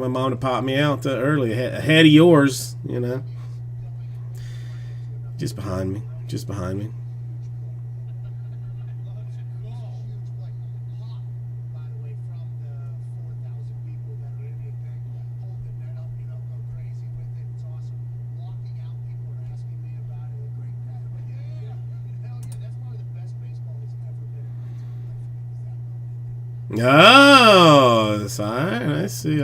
mom to pop me out early, ahead of yours. Just behind me. Oh, that's all right. I see.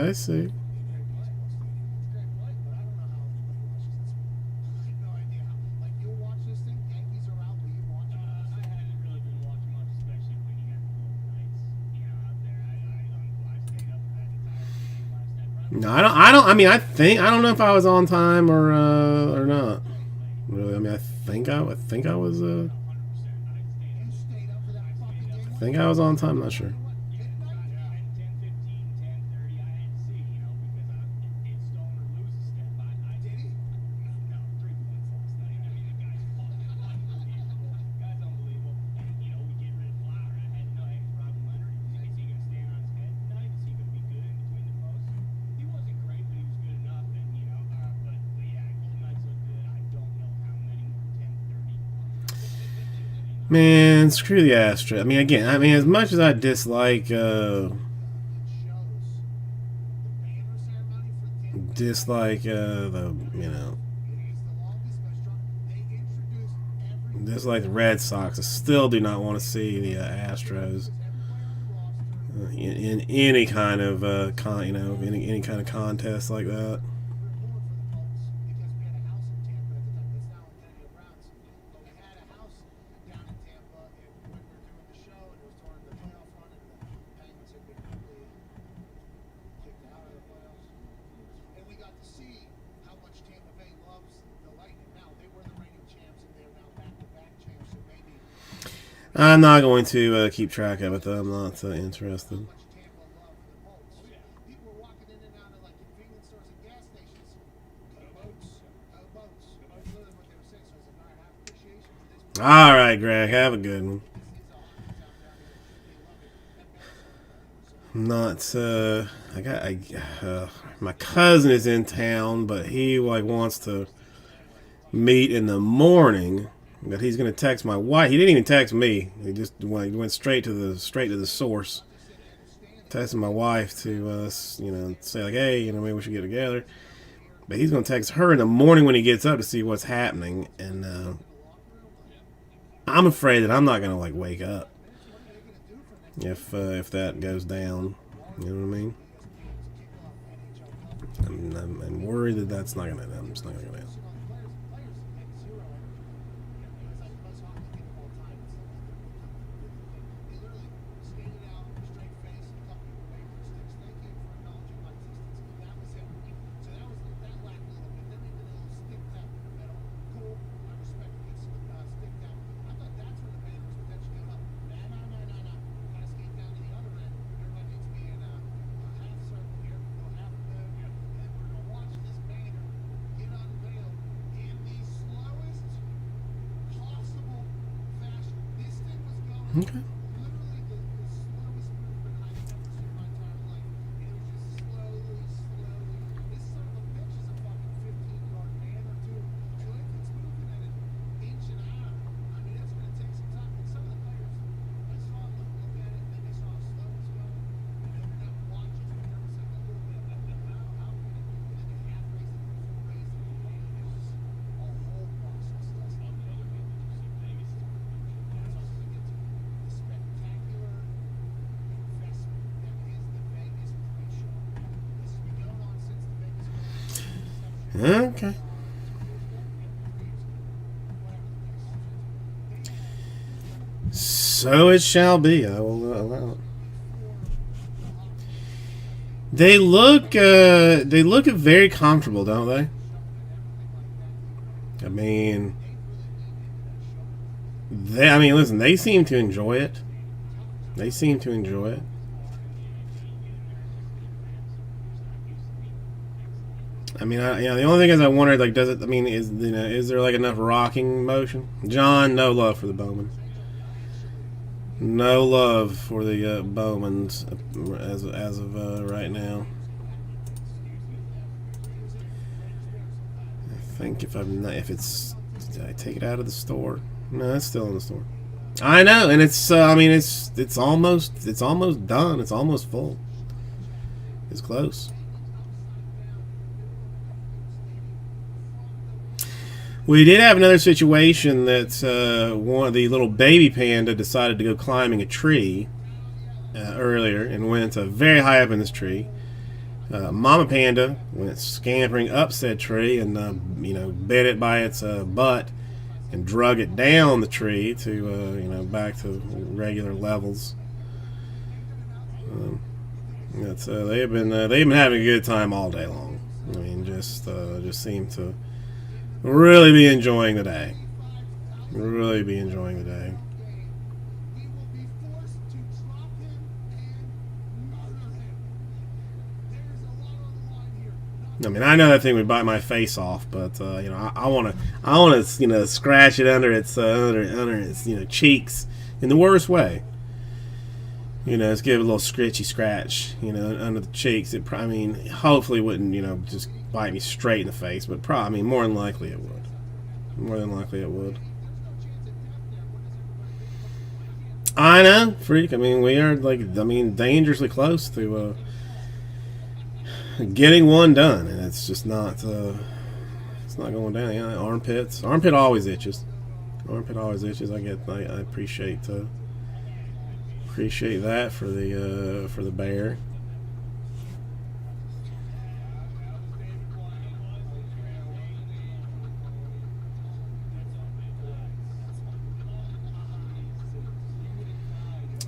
No, I don't. I mean, I don't know if I was on time or not. Really, I mean, I think I was. I think I was on time. I'm not sure. Man, screw the Astros. I mean, again, as much as I dislike the dislike the Red Sox, I still do not want to see the Astros in any kind of any kind of contest like that. I'm not going to keep track of it, though. I'm not interested. All right, Greg. Have a good one. My cousin is in town, but he wants to meet in the morning. That he's going to text my wife. He didn't even text me. He just went straight to the source. Texting my wife to say like, hey, maybe we should get together. But he's going to text her in the morning when he gets up to see what's happening. And I'm afraid that I'm not going to wake up if that goes down. You know what I mean? I'm worried that that's not going to happen. It's not going to go down. Okay. Okay. So it shall be. I will allow it. They look very comfortable, don't they? I mean, listen, they seem to enjoy it. They seem to enjoy it. I mean, the only thing is I wondered, like, is there like enough rocking motion? John, no love for the Bowman. No love for the Bowmans as of right now. I think if it's, did I take it out of the store? No, it's still in the store. I know, and it's it's almost done. It's almost full. It's close. We did have another situation that one of the little baby panda decided to go climbing a tree earlier and went very high up in this tree. Mama panda went scampering up said tree and bit it by its butt and drug it down the tree to back to regular levels. They've been having a good time all day long. I mean, just seem to really be enjoying the day. Really be enjoying the day. I mean, I know that thing would bite my face off, but I want to scratch it under its cheeks in the worst way. Let's give it a little scritchy scratch, under the cheeks. Hopefully it wouldn't, just bite me straight in the face, but more than likely it would. More than likely it would. I know, freak. We are dangerously close to getting one done, and it's just not. It's not going down. Armpit always itches. Armpit always itches. I appreciate that for the bear.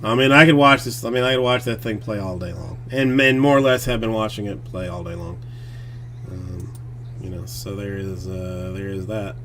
I could watch this. I could watch that thing play all day long, and more or less have been watching it play all day long. So there is that.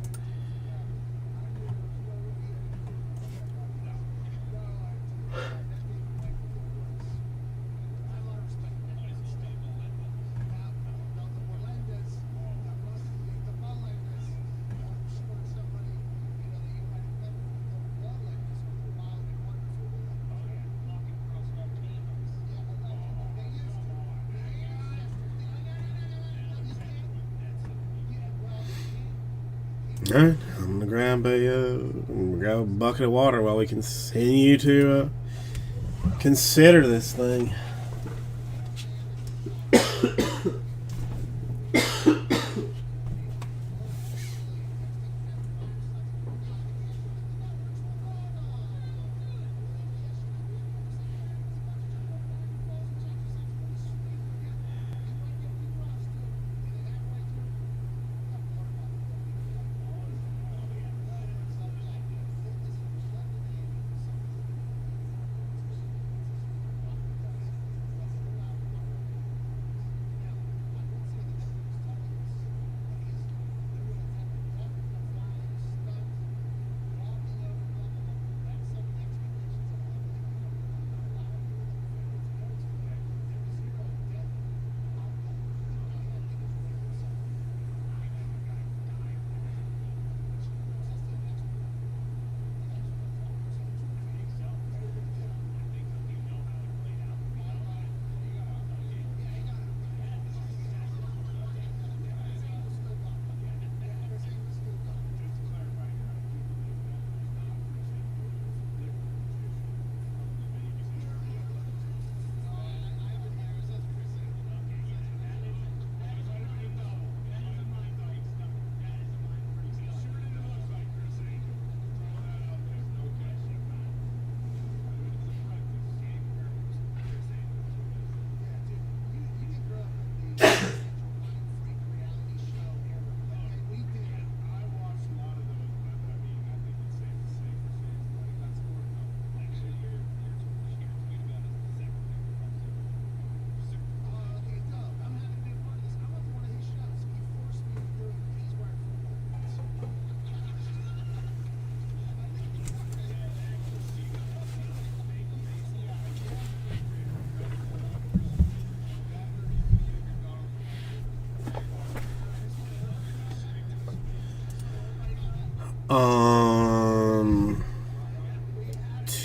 Alright, I'm gonna grab a bucket of water while we continue to consider this thing.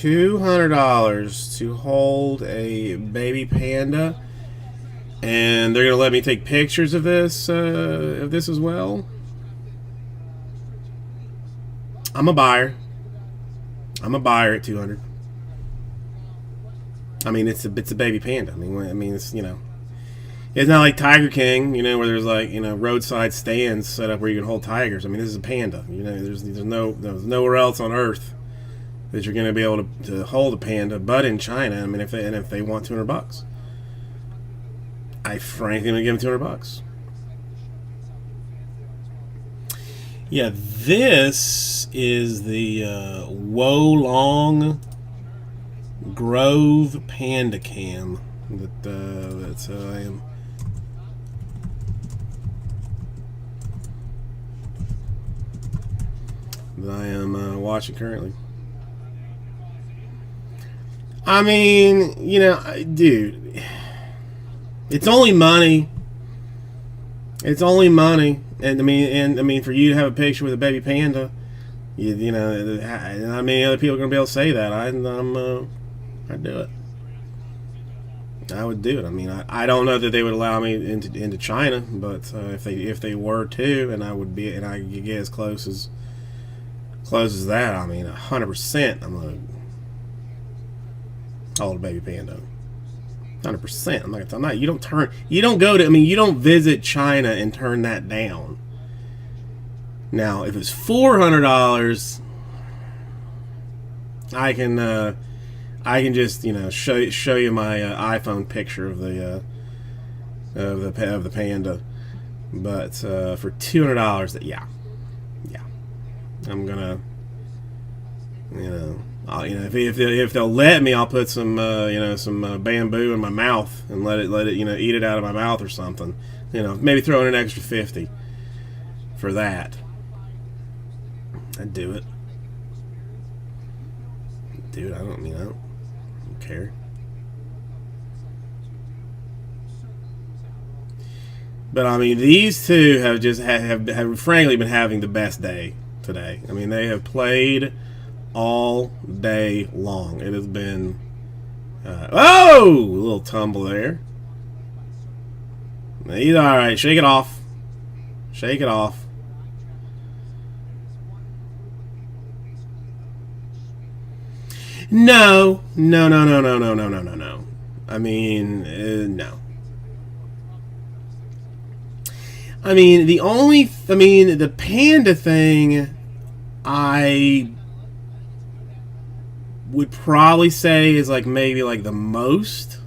$200 to hold a baby panda, and they're gonna let me take pictures of this as well. I'm a buyer. I'm a buyer at 200. I mean, it's a baby panda. I mean, it's, you know, it's not like Tiger King, you know, where there's like, you know, roadside stands set up where you can hold tigers. I mean, this is a panda. You know, there's nowhere else on earth that you're going to be able to hold a panda, but in China. I mean, if they want $200, I frankly am going to give them $200. Yeah, this is the Wolong Grove Panda Cam that's I am. That I am watching currently. I mean, you know, dude, it's only money. It's only money, and I mean, for you to have a picture with a baby panda, you know, how many other people are gonna be able to say that? I'd do it. I would do it. I mean, I don't know that they would allow me into China, but if they were to, and I could get as close as that, I mean, 100%, I'm gonna hold a baby panda. 100%. I'm not. You don't go to. I mean, you don't visit China and turn that down. Now, if it's $400, I can just, you know, show you my iPhone picture of the panda. But for $200, yeah, I'm gonna, you know. If they'll let me, I'll put some bamboo in my mouth and let it you know, eat it out of my mouth or something. You know, maybe throw in an extra 50 for that. I'd do it, dude. I don't care. But I mean, these two have just have frankly been having the best day today. I mean, they have played all day long. It has been oh, a little tumble there. He's all right. Shake it off. Shake it off. No. I mean, no. I mean, the panda thing, I would probably say is like maybe like the most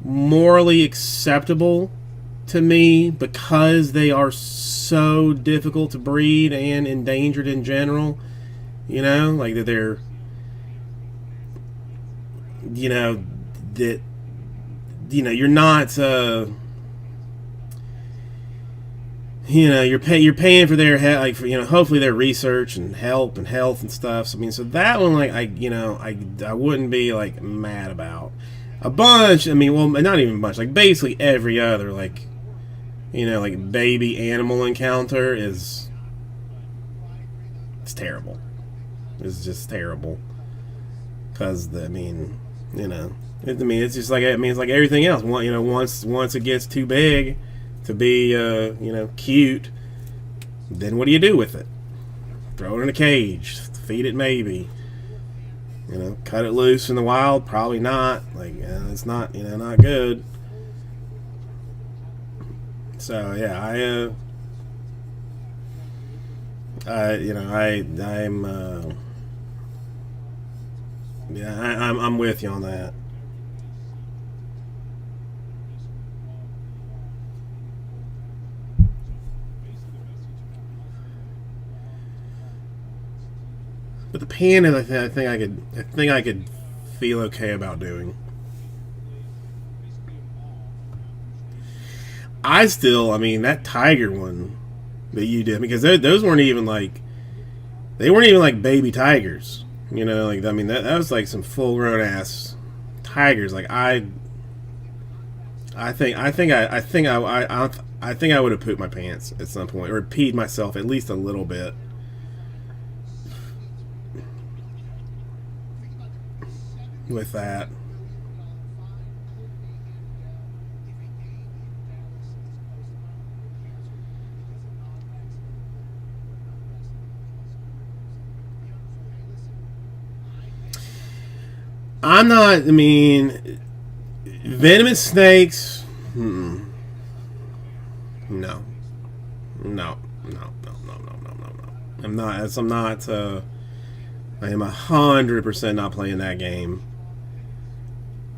morally acceptable to me, because they are so difficult to breed and endangered in general. You know, like that they're, you know, that, you know, you're not you know, you're paying for their like, for, you know, hopefully their research and help and health and stuff. So I mean, so that one, like, I wouldn't be like mad about. A bunch, I mean, well, not even a bunch, like basically every other, like, you know, like baby animal encounter it's terrible. It's just terrible. Cause I mean, you know, it's just like, it's like everything else. You know, once it gets too big to be, you know, cute, then what do you do with it? Throw it in a cage, feed it maybe. You know, cut it loose in the wild? Probably not. Like, it's not, you know, not good. So yeah, I'm with you on that. But the panda, I think I could feel okay about doing. I mean, that tiger one that you did, because those weren't even like, baby tigers. You know, like, I mean, that was like some full grown ass tigers. Like, I think I would have pooped my pants at some point, or peed myself at least a little bit. with that. I'm not. I mean, venomous snakes. No. No. No. No. No. No. No. No. I'm not. As I'm not. I am 100% not playing that game.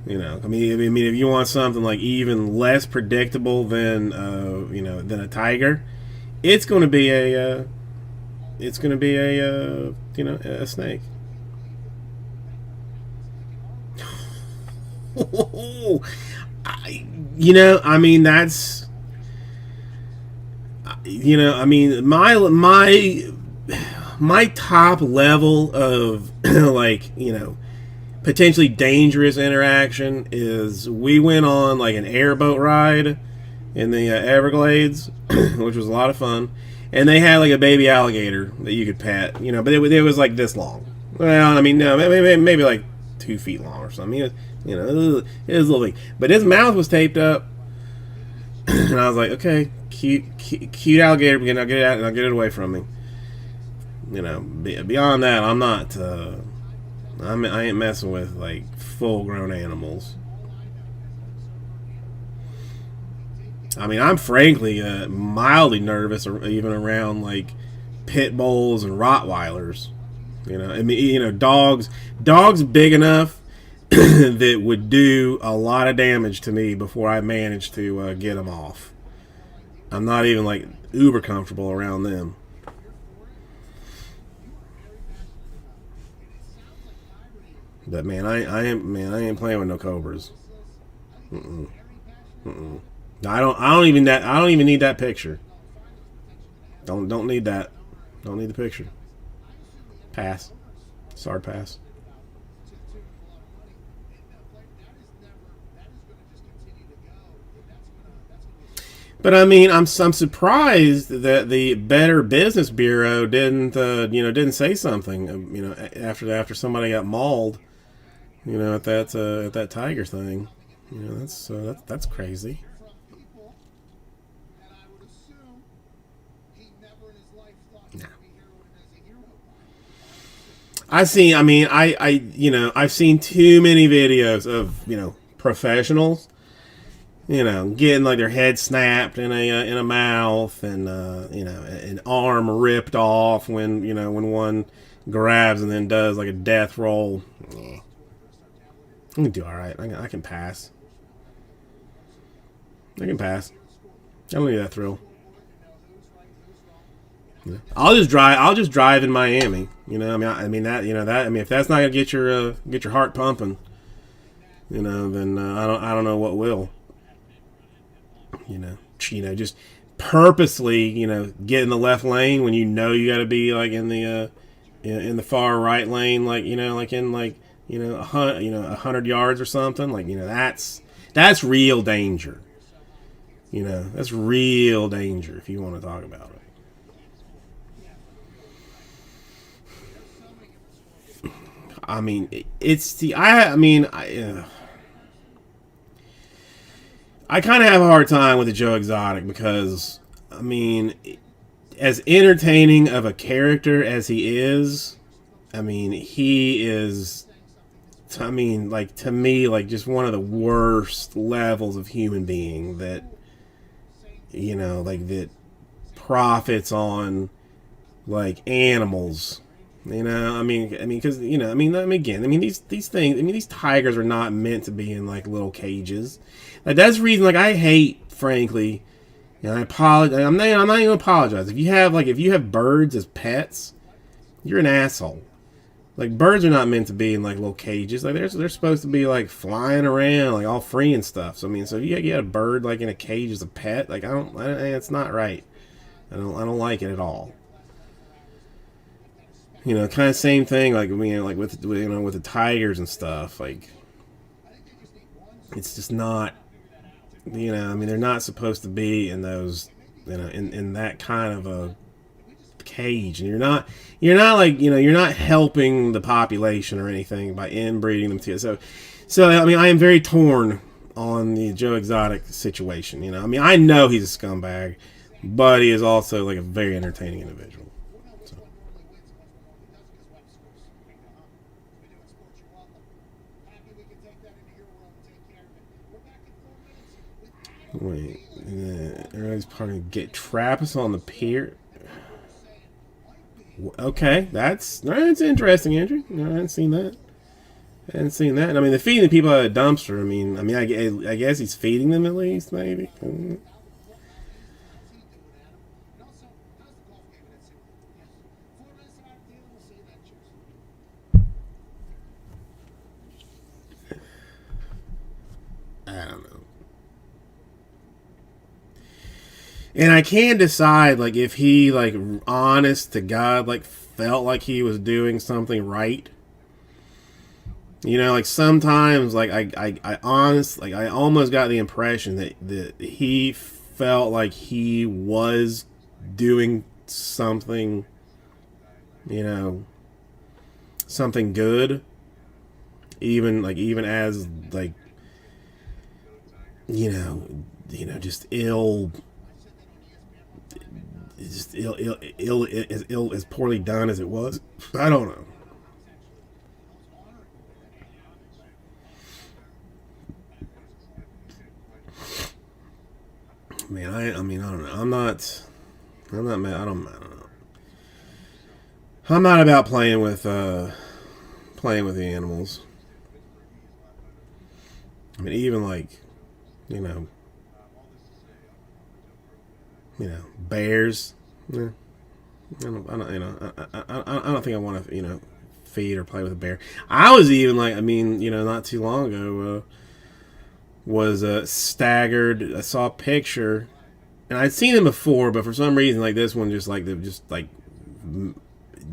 You know. I mean, if you want something like even less predictable than than a tiger, it's going to be a. It's going to be a a snake. I mean, that's, I mean, my top level of like, potentially dangerous interaction is we went on like an airboat ride in the Everglades, which was a lot of fun, and they had like a baby alligator that you could pet, but it was like this long. Well, I mean, no, maybe like 2 feet long or something. It was a little thing, but his mouth was taped up, and I was like, okay, cute alligator, but I'll get it out and I'll get it away from me. Beyond that, I'm not. I ain't messing with like full-grown animals. I mean, I'm frankly mildly nervous, or even around like pit bulls and Rottweilers. I mean, dogs big enough that would do a lot of damage to me before I manage to get them off. I'm not even like uber comfortable around them. But man, I ain't playing with no cobras. I don't even need that picture. Don't need that. Don't need the picture. Pass. Sorry, pass. But I mean, I'm surprised that the Better Business Bureau didn't say something. After somebody got mauled, at that tiger thing. That's crazy. Nah. I've seen too many videos of professionals, getting like their head snapped in a mouth, and an arm ripped off when one grabs and then does like a death roll. I can do all right. I can pass. I can pass. I don't need that thrill. Yeah. I'll just drive in Miami. If that's not gonna get your heart pumping, then I don't know what will. Just purposely, get in the left lane when you got to be like in the far right lane, like in 100 yards or something. That's real danger. That's real danger if you want to talk about it. I mean, I kind of have a hard time with the Joe Exotic because, I mean, as entertaining of a character as he is, he is, to me, like just one of the worst levels of human being that, that profits on, like, animals. Because these things. These tigers are not meant to be in like little cages. Like that's the reason. Like I hate, frankly, I apologize. I'm not even gonna apologize. If you have birds as pets, you're an asshole. Like birds are not meant to be in like little cages. Like they're supposed to be like flying around, like all free and stuff. So so if you get a bird like in a cage as a pet, like it's not right. I don't like it at all. Kind of same thing, like with the tigers and stuff. Like, it's just not, they're not supposed to be in those, in that kind of a cage, and you're not like, you know, you're not helping the population or anything by inbreeding them to. So I mean, I am very torn on the Joe Exotic situation. You know, I mean, I know he's a scumbag, but he is also like a very entertaining individual. So. Wait, everybody's probably get Trappist on the pier. Okay, that's interesting, Andrew. No, I hadn't seen that. I hadn't seen that. I mean, they're feeding the people at a dumpster. I guess he's feeding them at least, maybe. I don't know. And I can't decide, like, if he, like, honest to God, like, felt like he was doing something right. You know, like, sometimes, like, I almost got the impression that he felt like he was doing something, you know, something good. Even as, like, you know, just ill, as poorly done as it was. I don't know. Man, I mean, I don't know. I'm not mad. I don't know. I'm not about playing with the animals. I mean, even like, you know, bears. Yeah. I don't think I want to, you know, feed or play with a bear. I was even like, I mean, you know, not too long ago, was staggered. I saw a picture, and I'd seen them before, but for some reason, like this one, just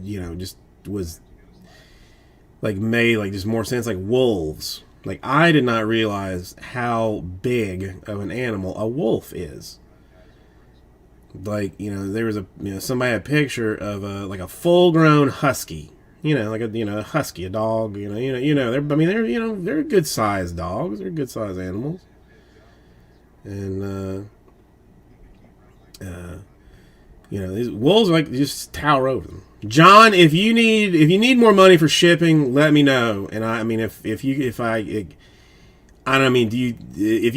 you know, just was like made like just more sense, like wolves. Like, I did not realize how big of an animal a wolf is. Like, you know, there was somebody had a picture of a full-grown husky. You know, like a husky, a dog. They're good-sized dogs. They're good-sized animals. And these wolves like just tower over them. John, if you need more money for shipping, let me know. And I mean, if you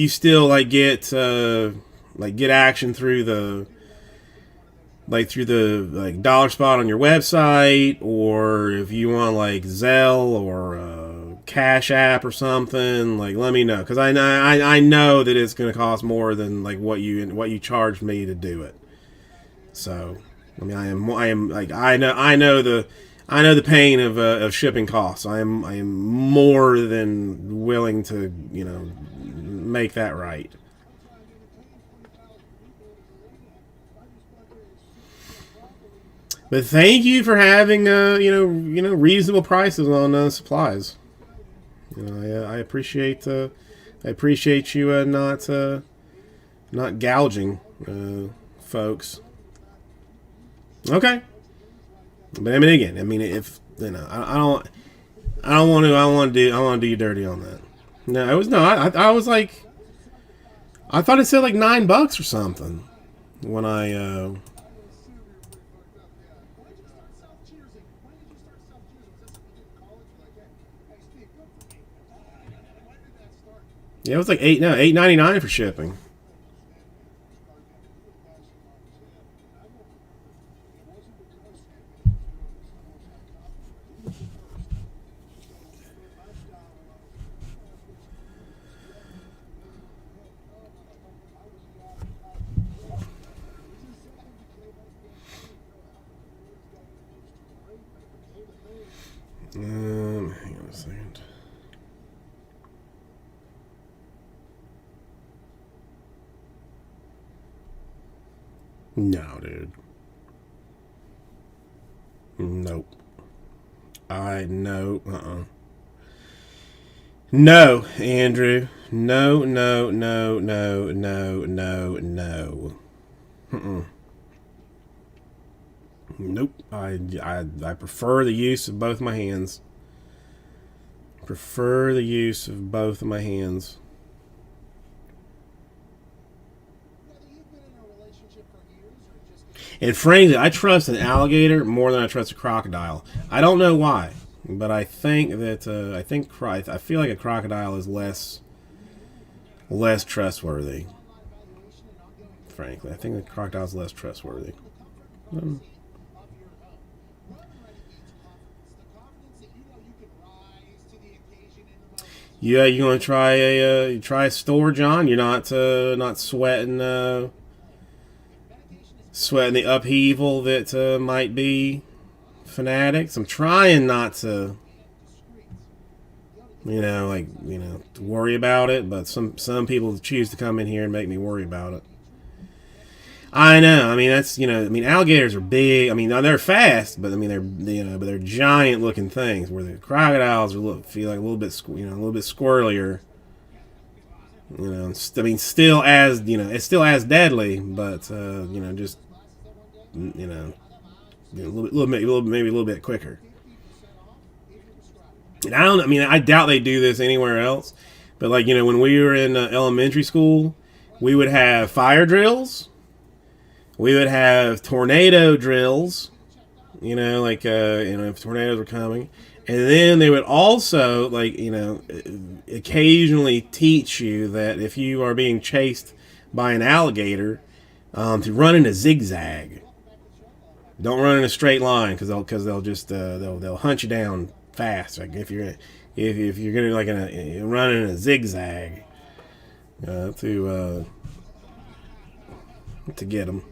still like get action through the dollar spot on your website, or if you want like Zelle or Cash App or something, like let me know, because I know that it's going to cost more than like what you charged me to do it. So I mean, I am like I know the pain of shipping costs. I am more than willing to, you know, make that right. But thank you for having reasonable prices on supplies. You know, I appreciate you not gouging folks. Okay, but I mean, again, I mean, if you know, I want to do you dirty on that. No, it was I was like, I thought it said like $9 or something when I. Yeah, it was like $8.99 for shipping. Hang on a second. No, dude. Nope. No, No, Andrew. No. Nope. I prefer the use of both my hands. Prefer the use of both of my hands. And frankly, I trust an alligator more than I trust a crocodile. I don't know why, but I think that I feel like a crocodile is less trustworthy. Frankly, I think the crocodile is less trustworthy. Yeah, you gonna try a store, John? You're not sweating the upheaval that might be Fanatics. I'm trying not to, to worry about it, but some people choose to come in here and make me worry about it. I know. I mean, alligators are big. I mean, they're fast, but I mean, they're giant looking things. Where the crocodiles feel like a little bit squirrelier. I mean, still as it's still as deadly, but just maybe a little bit quicker. And I doubt they do this anywhere else. But when we were in elementary school, we would have fire drills. We would have tornado drills, if tornadoes were coming. And then they would also, occasionally teach you that if you are being chased by an alligator, to run in a zigzag. Don't run in a straight line because they'll just they'll hunt you down fast. Like if you're gonna run in a zigzag to get them.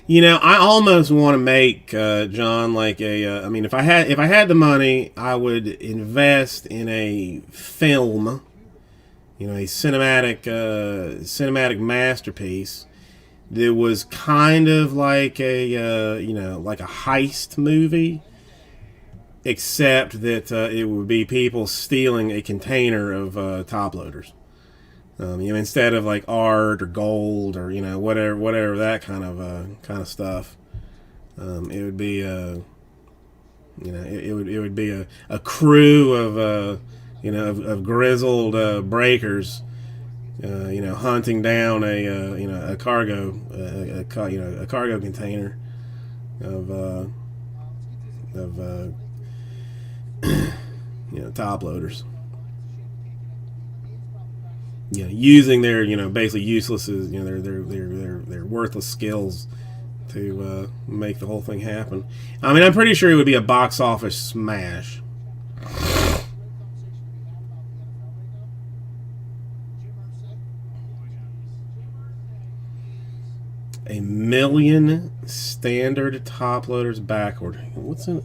I almost want to make John if I had the money, I would invest in a film, a cinematic masterpiece that was kind of like a heist movie, except that it would be people stealing a container of top loaders. Instead of like art or gold or whatever that kind of stuff, it would be it would be a crew of grizzled breakers, hunting down a cargo container of top loaders. Using their basically useless their worthless skills to make the whole thing happen. I mean, I'm pretty sure it would be a box office smash. A million standard top loaders backward. What's in?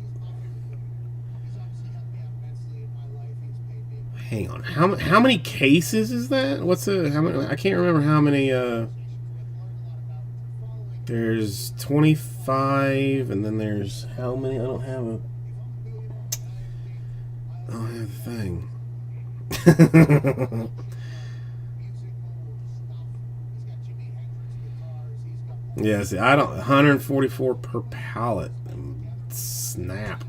Hang on. How many cases is that? How many? I can't remember how many. There's 25, and then there's how many? I don't have the thing. Yeah, see, 144 per pallet. Snap.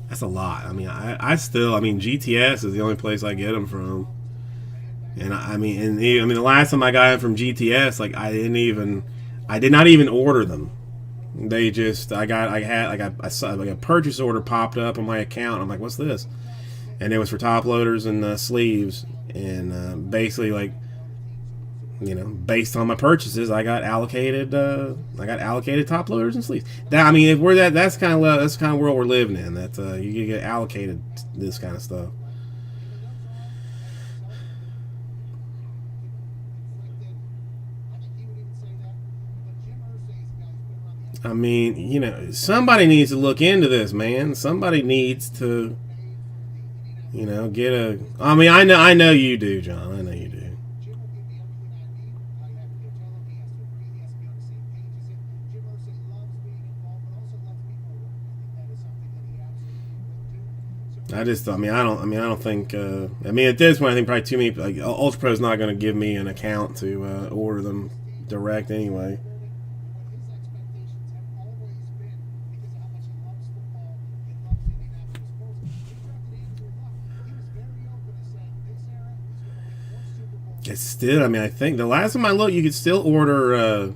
That's a lot. I mean, GTS is the only place I get them from. And the last time I got them from GTS, I did not even order them. They just, I saw a purchase order popped up on my account. I'm like, what's this? And it was for top loaders and sleeves. And basically, based on my purchases, I got allocated top loaders and sleeves. That's kind of world we're living in. That you get allocated this kind of stuff. I mean, somebody needs to look into this, man. Somebody needs to, get a. I mean, I know you do, John. I know you do. I don't think. I mean, at this point, I think probably too many. Like Ultra Pro is not going to give me an account to order them direct anyway. It's still. I mean, I think the last time I looked, you could still order.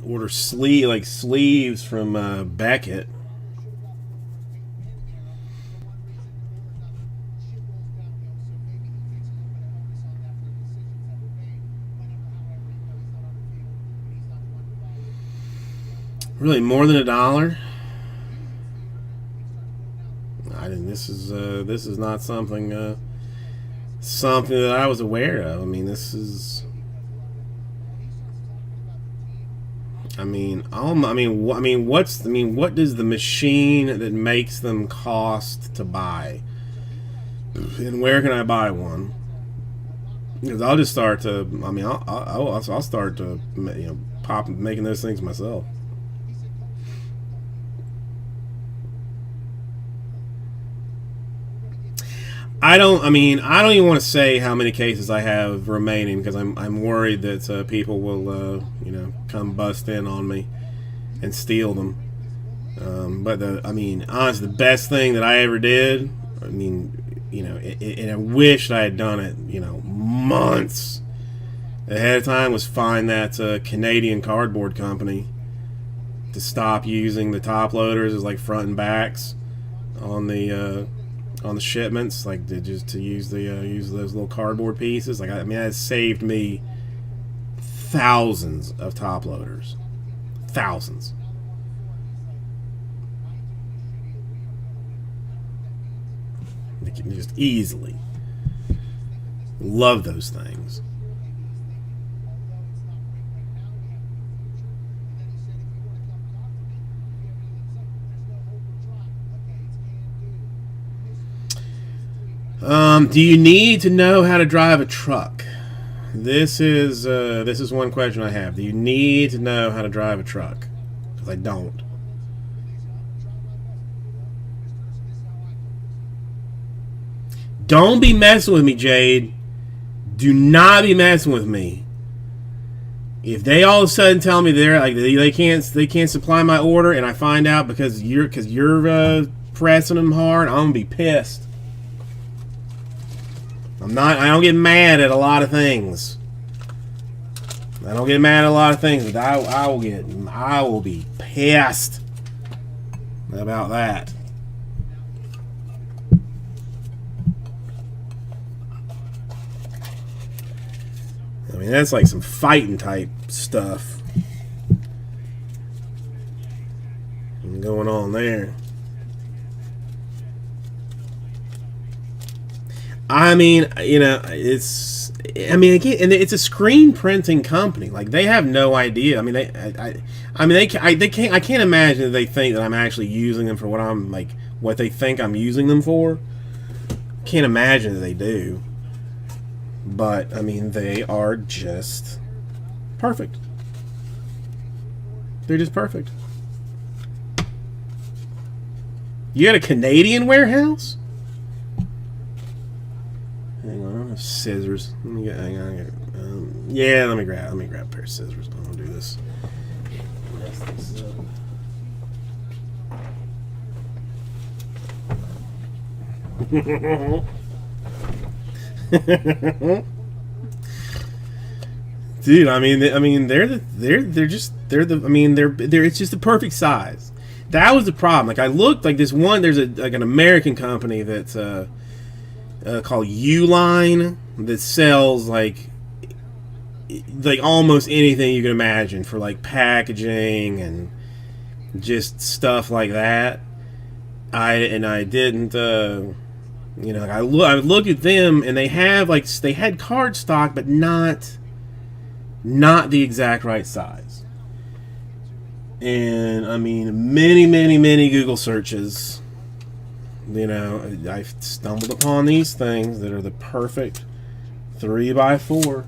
Order sleeves from Beckett. Really, more than $1? I didn't. This is not something something that I was aware of. I mean, this is. What does the machine that makes them cost to buy? And where can I buy one? Because I'll just start to. I mean, I'll start to pop making those things myself. I don't even want to say how many cases I have remaining because I'm worried that people will come bust in on me and steal them. But honestly, the best thing that I ever did, and I wish I had done it, months ahead of time, was find that Canadian cardboard company to stop using the top loaders as like front and backs on the shipments, like to use those little cardboard pieces. Like that has saved me thousands of top loaders, thousands. Just easily. Love those things. Do you need to know how to drive a truck? This is one question I have. Do you need to know how to drive a truck? Because I don't. Don't be messing with me, Jade. Do not be messing with me. If they all of a sudden tell me they can't supply my order, and I find out because you're pressing them hard, I'm gonna be pissed. I don't get mad at a lot of things. I don't get mad at a lot of things, but I will be pissed about that. I mean, that's like some fighting type stuff going on there. I mean, it's a screen printing company. Like, they have no idea. I can't imagine that they think that I'm actually using them for what they think I'm using them for. Can't imagine that they do. But they are just perfect. They're just perfect. You got a Canadian warehouse? Hang on, I have scissors. Let me let me grab a pair of scissors. I'm gonna do this. Mess this up. Dude, it's just the perfect size. That was the problem. Like, I looked like this one. There's an American company that's called Uline that sells like almost anything you can imagine for like packaging and just stuff like that. I didn't. I looked at them, and they had card stock, but not the exact right size. And many Google searches, I've stumbled upon these things that are the perfect 3x4.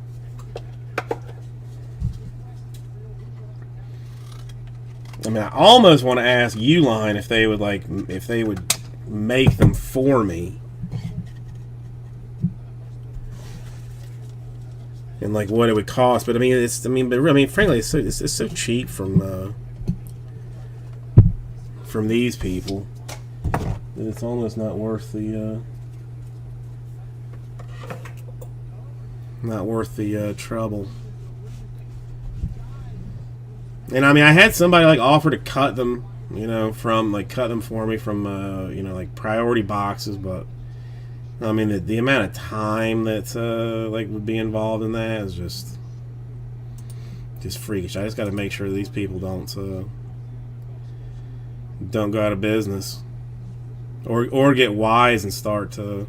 I mean, I almost want to ask Uline if they would make them for me. And like what it would cost, but I mean, frankly, it's so cheap from these people that it's almost not worth the trouble. And I mean, I had somebody like offer to cut them, cut them for me from like priority boxes, but I mean, the amount of time that's would be involved in that is just freakish. I just got to make sure these people don't go out of business, or get wise and start to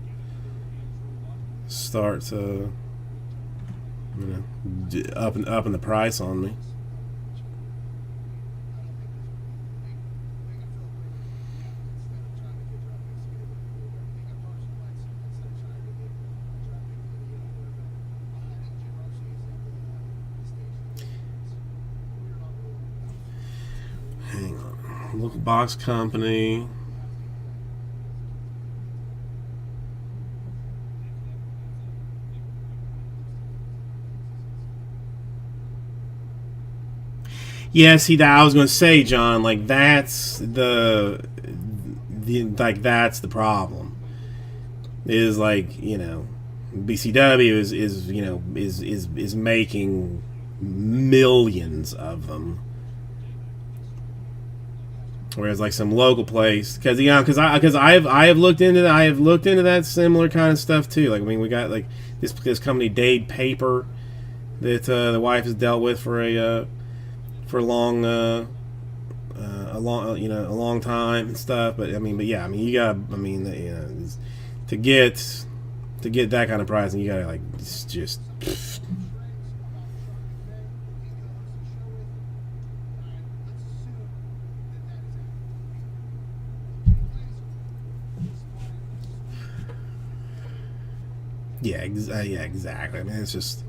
upping the price on me. Local box company. Yeah, see, that I was going to say, John, like that's that's the problem. Is like, BCW is making millions of them. Whereas like some local place, because I have looked into that. I have looked into that similar kind of stuff too. Like, I mean, we got like this company Dade Paper that the wife has dealt with for a long time and stuff. But you got to get that kind of pricing, you gotta like just. Yeah, exactly. I mean, it's just.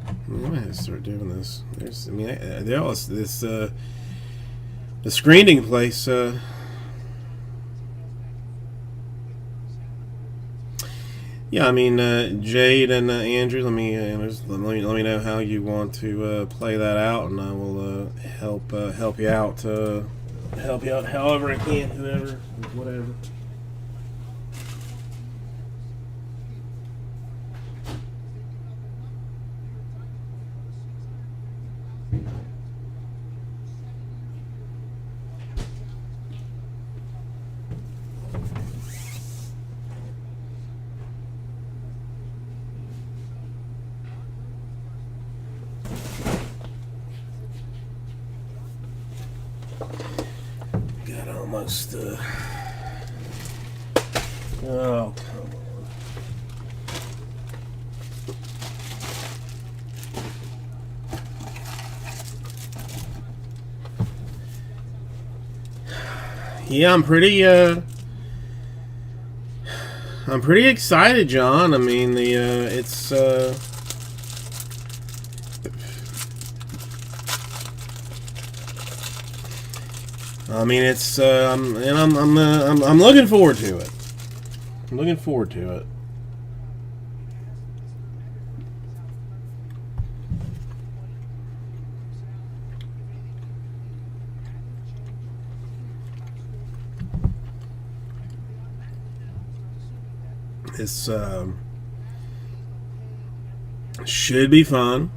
I might have to start doing this. The screening place. Yeah, I mean, Jade and Andrew, let me know how you want to play that out, and I will help you out however I can, whatever. Almost. Oh, come on. Yeah, I'm pretty excited, John. I mean, it's. I mean, it's I'm looking forward to it. I'm looking forward to it. It's should be fun.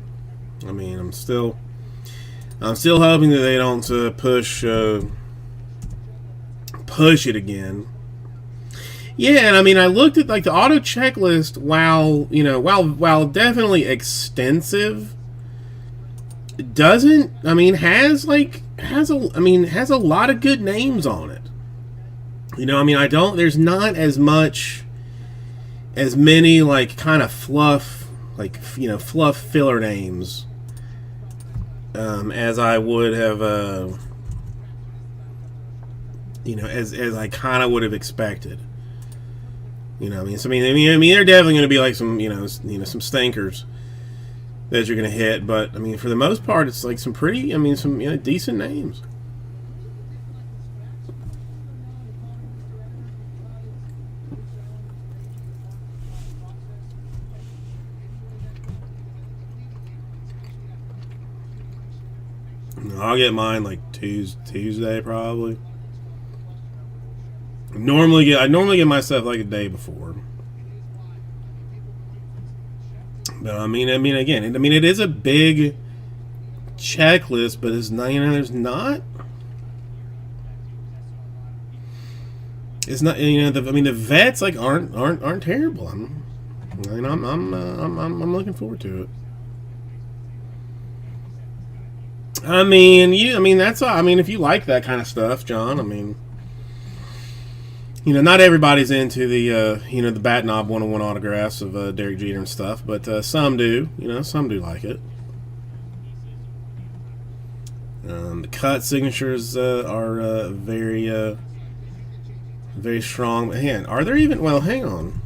I mean, I'm still hoping that they don't push it again. Yeah, and I mean, I looked at like the auto checklist. While definitely extensive, it doesn't. I mean, has a lot of good names on it. I mean, there's not as many fluff, fluff filler names. Like, I mean, there's not as many, like, kind of fluff, fluff filler names. Like, I mean, there's not as many, like, kind of fluff, fluff filler names. Like, I mean, there's not as many, like, kind of fluff, fluff filler names. Like, I mean, there's not as many, like, kind of fluff, like, fluff filler names. as I would have, you know, as I kind of would have expected. You know, I mean, they're definitely going to be like some, some stinkers that you're going to hit. But I mean, for the most part, it's like some pretty, some decent names. I'll get mine like Tuesday probably. I normally get my stuff like a day before. But I mean again, it is a big checklist, but it's not, there's not. It's not, the vets like aren't terrible. I'm looking forward to it. That's all. If you like that kind of stuff, John, not everybody's into the the Bat Knob 101 autographs of Derek Jeter and stuff, but some do. Some do like it. The cut signatures are very very strong. Man, are there even? Well, hang on.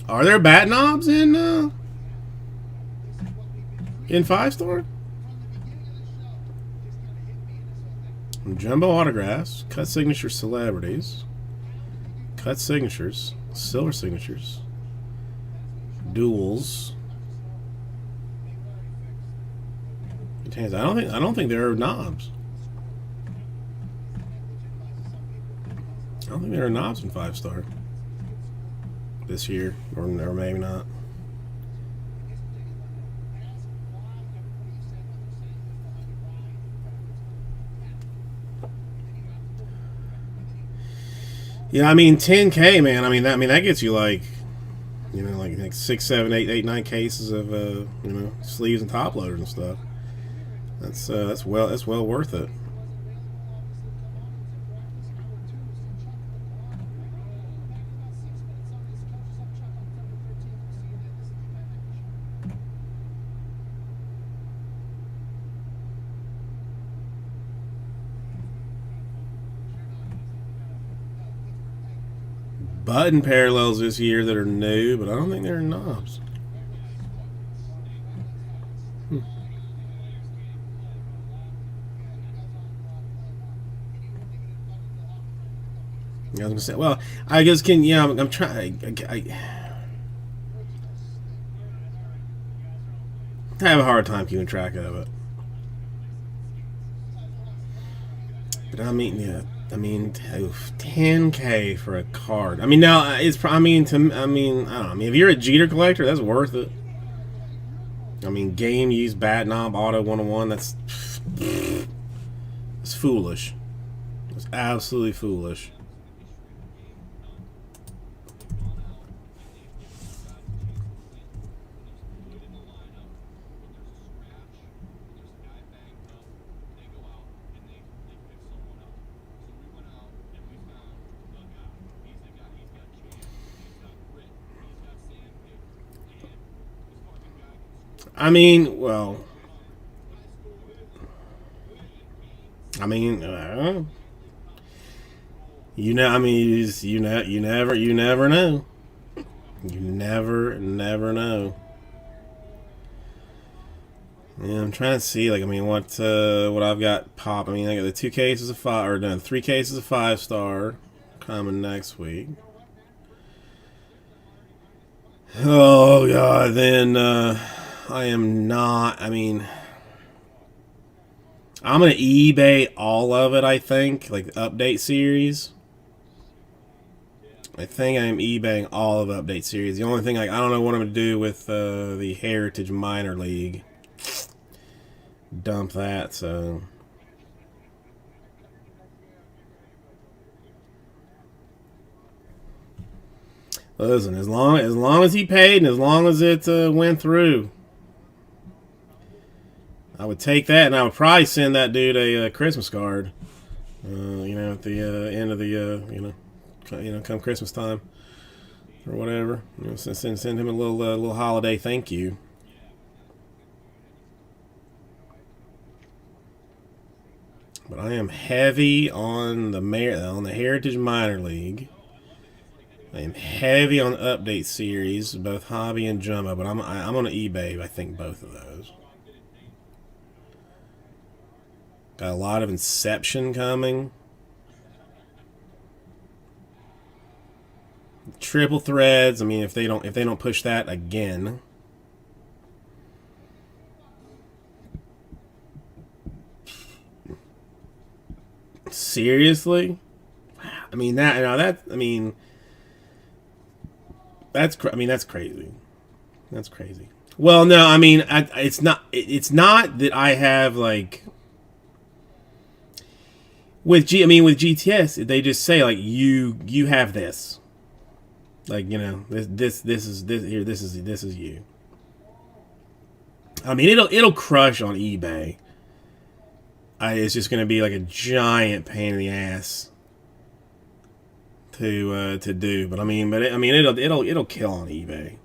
Are there bat knobs in 5-star? Jumbo autographs, cut signature celebrities, cut signatures, silver signatures, duels. I don't think there are knobs. I don't think there are knobs in 5-star this year, or maybe not. Yeah, 10K, man. That gets you like 6, 7, 8, 9 cases of sleeves and top loaders and stuff. That's well worth it. Button parallels this year that are new, but I don't think they're knobs. I was gonna say, well, I guess I'm trying. I have a hard time keeping track of it. But 10K for a card. Now it's. I don't know. If you're a Jeter collector, that's worth it. Game used bat knob auto 101. That's foolish. It's absolutely foolish. Well, you never know. You never know. Yeah, I'm trying to see, what I've got pop. I got the 2 cases of 5, or no, 3 cases of 5-star coming next week. Oh God, then I am not. I'm gonna eBay all of it. I think, like the update series. I think I'm eBaying all of the update series. The only thing I don't know what I'm gonna do with the Heritage Minor League. Dump that. So. Listen, as long as he paid and as long as it went through, I would take that, and I would probably send that dude a Christmas card. At the end of the come Christmas time. or whatever. You know, send him a little holiday thank you. But I am heavy on the Heritage Minor League. I am heavy on the update series, both hobby and jumbo. But I'm on eBay. I think both of those. Got a lot of Inception coming. Triple threads. I mean, if they don't push that again. Seriously? I mean that's crazy. That's crazy. Well, no, I mean it's not that I have like with GTS they just say like you have this. Like, you know, this is you. I mean it'll crush on eBay. It's just going to be like a giant pain in the ass to do, but it'll kill on eBay.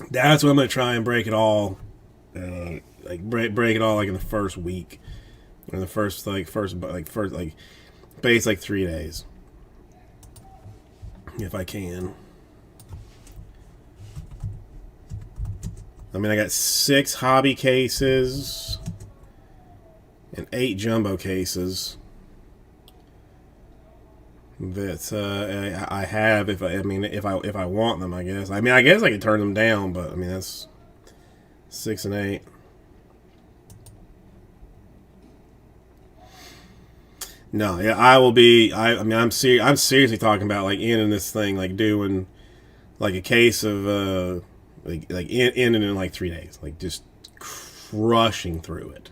That's what I'm going to try and break it all, like break it all like in the first week, or the first base like 3 days, if I can. I mean, I got 6 hobby cases and 8 jumbo cases that I have. If I want them, I guess. I guess I could turn them down, but I mean that's 6 and 8. No, yeah, I will be. I'm seriously talking about like ending this thing, like doing like a case of. Like ending in like 3 days, like just crushing through it.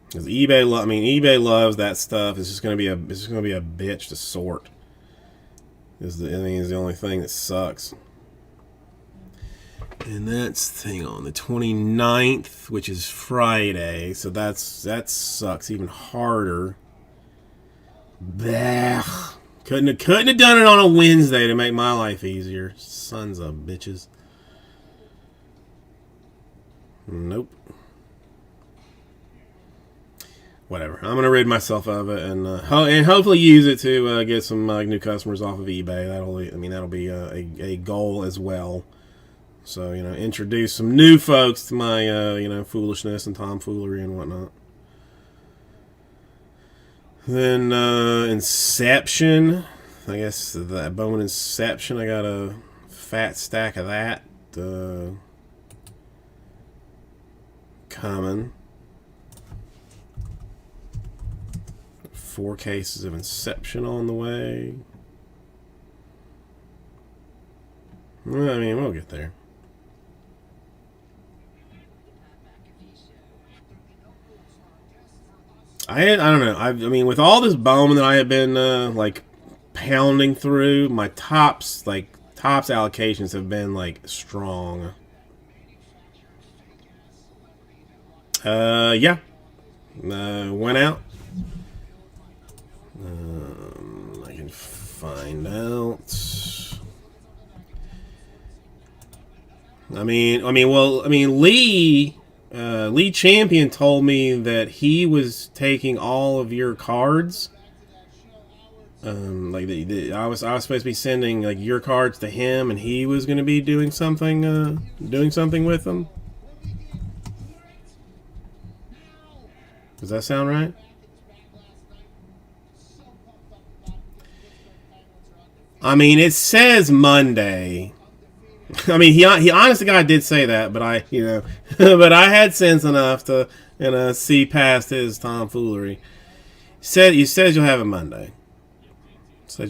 Because eBay loves that stuff. It's just gonna be a bitch to sort. Is the only thing that sucks. And that's hang on the 29th, which is Friday, so that sucks even harder. Blech. Couldn't have done it on a Wednesday to make my life easier. Sons of bitches. Nope. Whatever. I'm gonna rid myself of it and hopefully use it to get some new customers off of eBay. That'll be a goal as well. So introduce some new folks to my foolishness and tomfoolery and whatnot. Then Inception, I guess that Bowman Inception, I got a fat stack of that coming. 4 cases of Inception on the way. Well, I mean, we'll get there. I don't know. I mean, with all this Bowman that I have been like pounding through, my tops allocations have been like strong. Yeah. Went out. I can find out. Lee Champion told me that he was taking all of your cards. I was supposed to be sending like your cards to him, and he was going to be doing something with them. Does that sound right? I mean, it says Monday. I mean, he honest to God did say that, but but I had sense enough to see past his tomfoolery. He says you'll have it Monday. I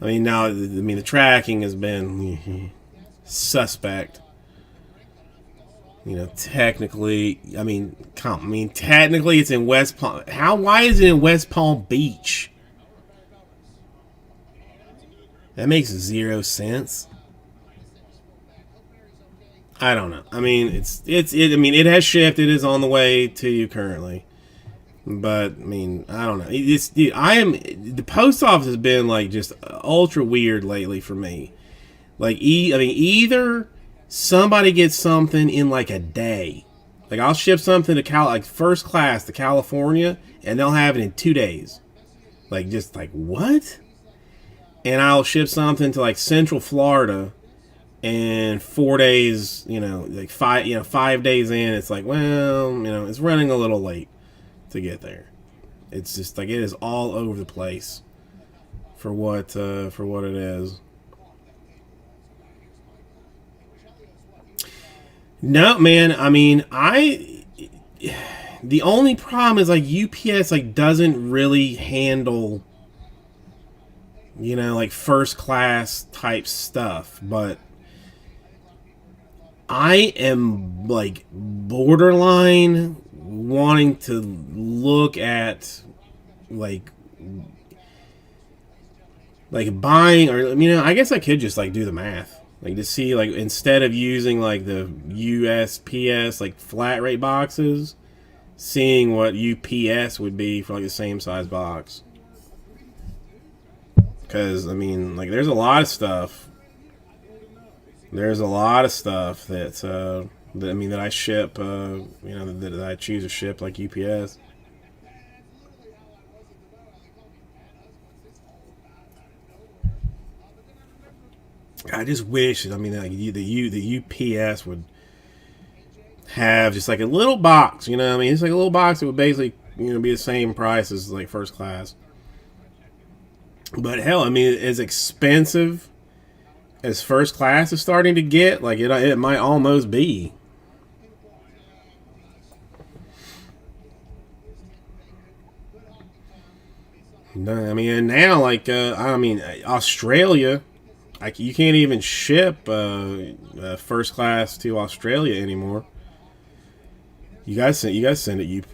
mean, now the tracking has been suspect. Technically, technically it's in West Palm. Why is it in West Palm Beach? That makes 0 sense. I don't know. I mean, I mean, it has shipped. It is on the way to you currently. But I mean, I don't know. The post office has been like just ultra weird lately for me. Like, I mean, either somebody gets something in like a day. Like, I'll ship something to like first class to California, and they'll have it in 2 days. Like, just like, what? And I'll ship something to like Central Florida, and 4 days, like 5 days in, it's like, well, it's running a little late to get there. It's just like, it is all over the place for what it is. No, man. I mean, the only problem is like UPS like doesn't really handle, like first class type stuff, but I am like borderline wanting to look at like buying, or I guess I could just like do the math, like to see, like, instead of using like the USPS like flat rate boxes, seeing what UPS would be for like the same size box. Because I mean, like, there's a lot of stuff. There's a lot of stuff that that I ship, that I choose to ship like UPS. I just wish, like, the UPS would have just like a little box, it's like a little box that would basically, be the same price as like first class. But hell, I mean, as expensive as first class is starting to get, like, it might almost be. No, I mean, and now, like, Australia, like, you can't even ship first class to Australia anymore. You guys send it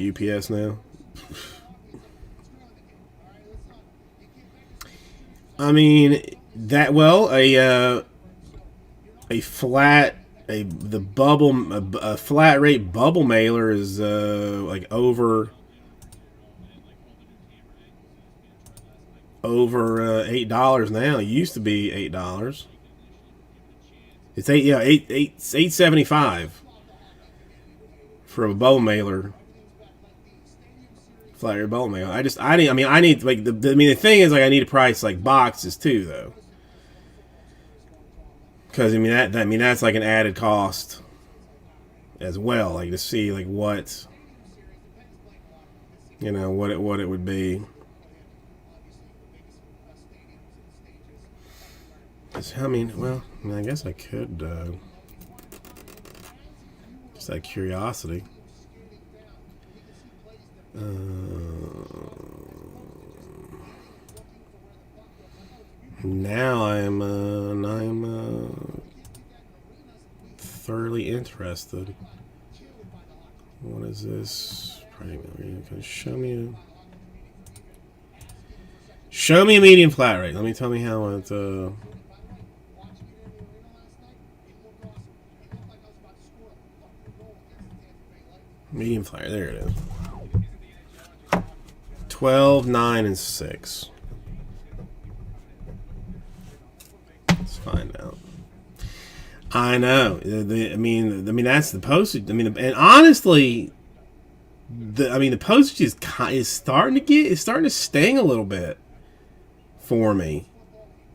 UPS now. I mean, a flat rate bubble mailer is like over $8 now. It used to be $8. It's $8.75 for a bubble mailer. Flat rate bubble mailer. I need like the thing is, like, I need to price like boxes too, though. Because that's like an added cost as well, like, to see like what what it would be. I guess I could just out of curiosity. Now I'm thoroughly interested. What is this? Show me a medium flat rate. Let me tell me how it. Medium flat. There it is. 12, 9, and 6. Let's find out. I know. I mean that's the postage. And honestly, the postage is starting to sting a little bit for me.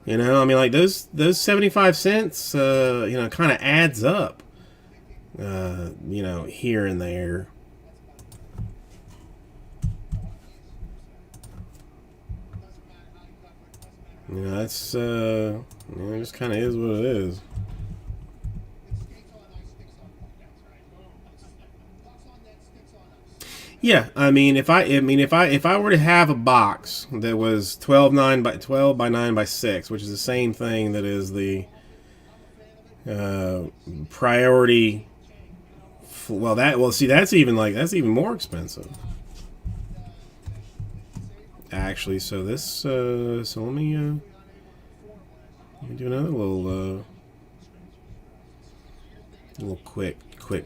Like those 75 cents, kind of adds up. Here and there. That's it just kind of is what it is. Yeah, if I were to have a box that was 12 by 9 by 6, which is the same thing that is the priority. That's even more expensive. Actually, so let me Let me do another little quick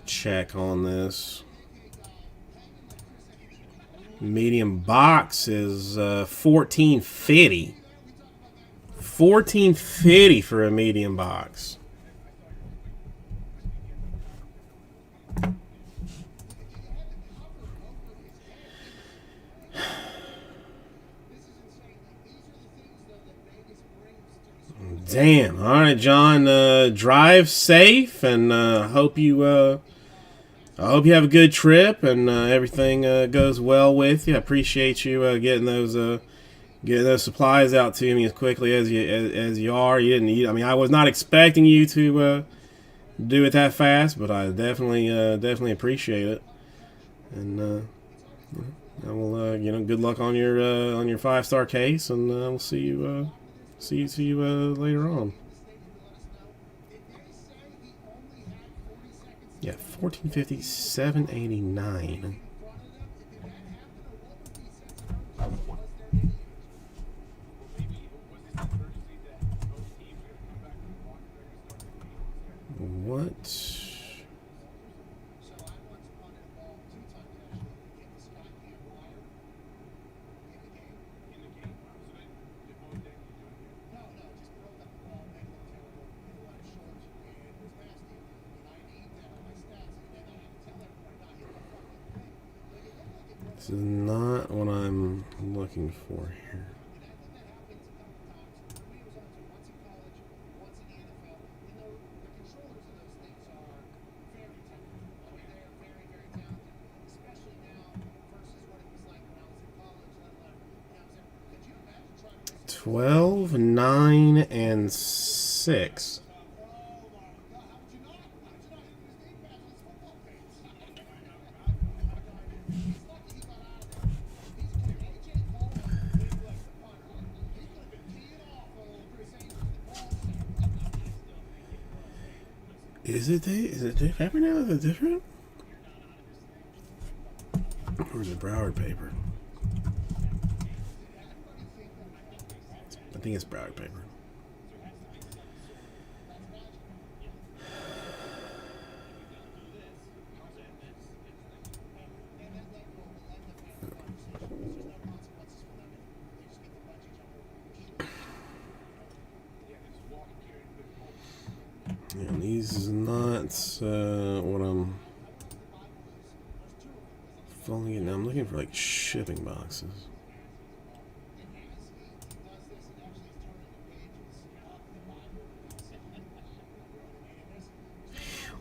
check on this. Medium box is $14.50. $14.50 for a medium box. Damn. All right, John. Drive safe, and I hope you have a good trip, and everything goes well with you. I appreciate you getting those supplies out to me as quickly as you are. You didn't. I mean, I was not expecting you to do it that fast, but I definitely appreciate it. And I will good luck on your 5-star case, and we'll see you later on. Yeah, $14.50, $7.89. What? This is not what I'm looking for here. $12, $9, and $6. Is it paper now? Is it different? Or is it Broward paper? I think it's Broward paper. And these is not what I'm fully getting. I'm looking for like shipping boxes.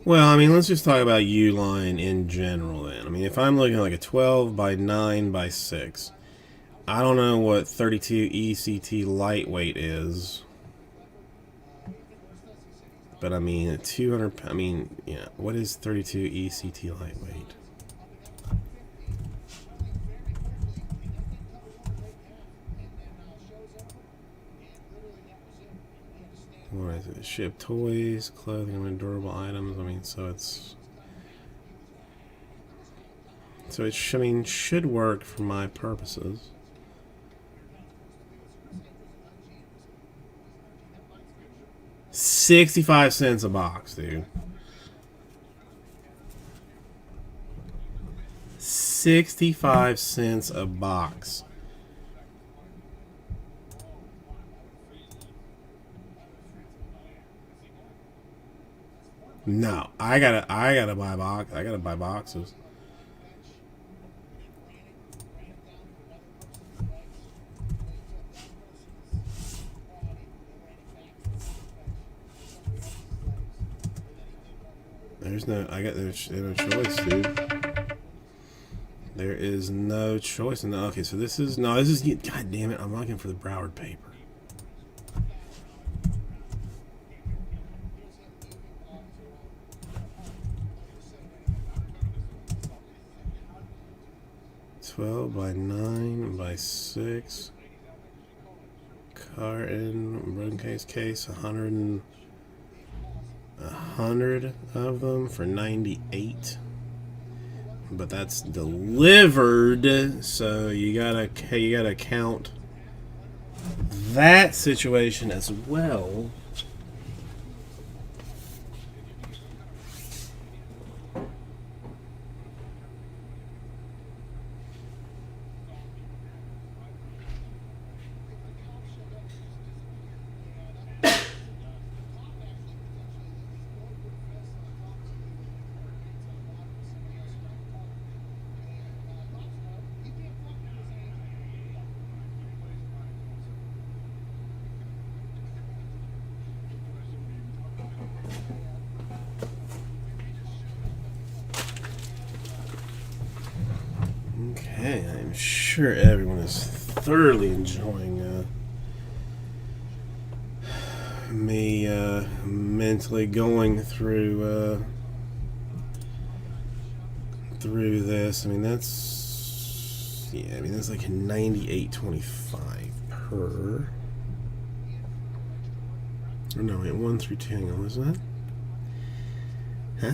Well, I mean, let's just talk about Uline in general then. I mean, if I'm looking at like a 12 by 9 by 6, I don't know what 32 ECT lightweight is. But I mean, 200, I mean, yeah, what is 32 ECT lightweight? What is it? Ship toys, clothing, and durable items. I mean, so it's... So it should work for my purposes. $0.65 a box, dude. 65 cents a box. No, I gotta buy boxes. There's no choice, dude. There is no choice. No, okay, so this is God damn it! I'm looking for the Broward paper. $12 by 9 by 6. Carton, broken case, 100 of them for $98. But that's delivered, so you gotta count that situation as well. sure everyone is thoroughly enjoying me mentally going through this. I mean, that's like $98.25 per. Oh, no, wait, 1 through 10. Hang on, was that? Huh?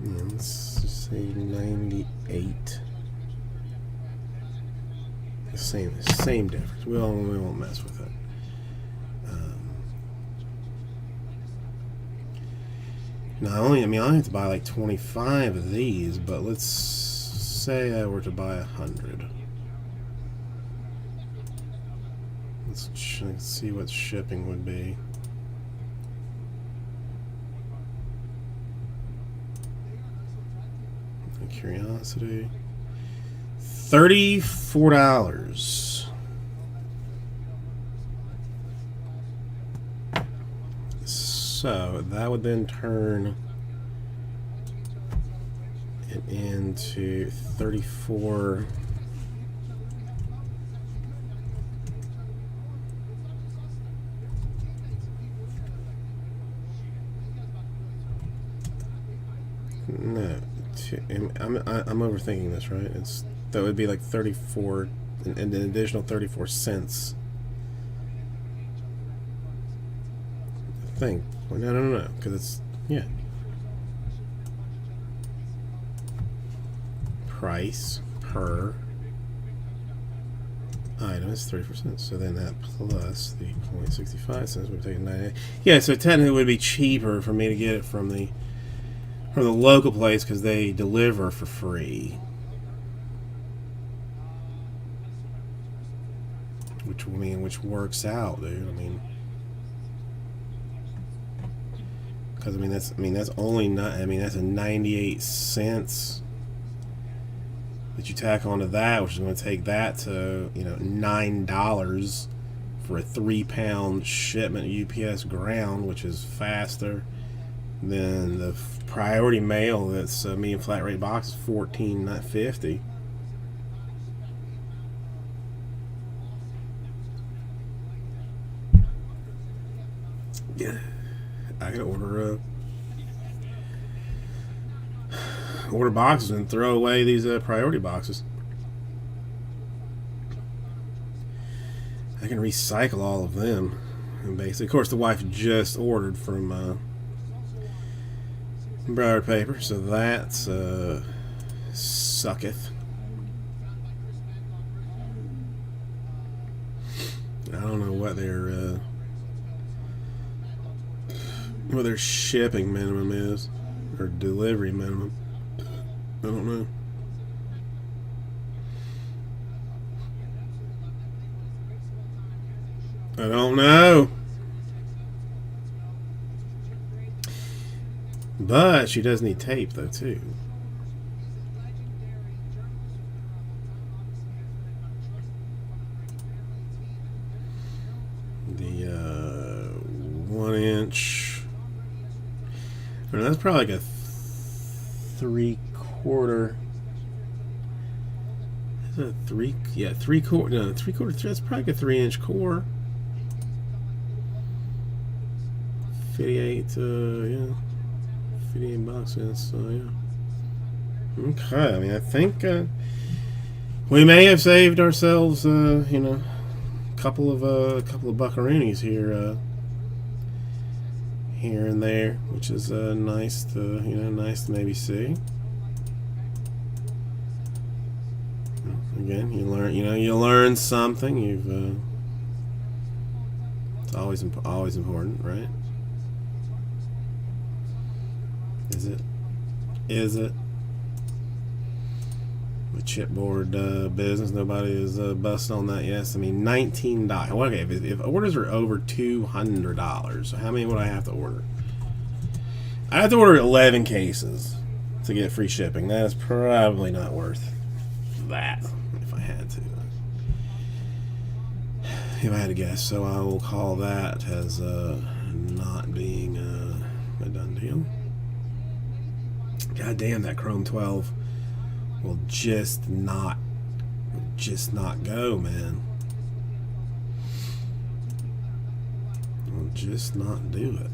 Yeah, let's just say 98. The same difference. We won't mess with it. Now, I only have to buy like 25 of these, but let's say I were to buy 100. Let's see what shipping would be. Curiosity. $34. So that would then turn it into 34. No, I'm overthinking this, right? That would be like 34, and an additional 34 cents. I think. Well, no, because it's price per item is 30%. So then that plus the 0.65 cents would take 98. Yeah, so technically it would be cheaper for me to get it from the local place because they deliver for free. Which works out, dude. Because that's only not. That's a 98 cents that you tack onto that, which is going to take that to $9 for a 3-pound shipment UPS ground, which is faster than the priority mail. That's medium flat rate box is $14.50. Yeah, I can order boxes and throw away these priority boxes. I can recycle all of them, and basically, of course, the wife just ordered from Broward Paper, so that's sucketh. I don't know what their shipping minimum is, or delivery minimum. I don't know. I don't know. But she does need tape, though, too. The 1-inch. Or that's probably like a 3/4. Is it a 3? Yeah, 3/4. No, 3/4. That's probably like a 3-inch core. 58. Yeah. $58, so yeah. Okay, I think we may have saved ourselves, a couple of buckaroonies here and there, which is nice to maybe see. Again, you learn something. It's always important, right? Is it? The chipboard business, nobody is busting on that yet. $19. Okay, if orders are over $200, so how many would I have to order? I have to order 11 cases to get free shipping. That is probably not worth that if I had to guess. So I will call that as not being a done deal. God damn, that Chrome 12 will just not go, man. Will just not do it.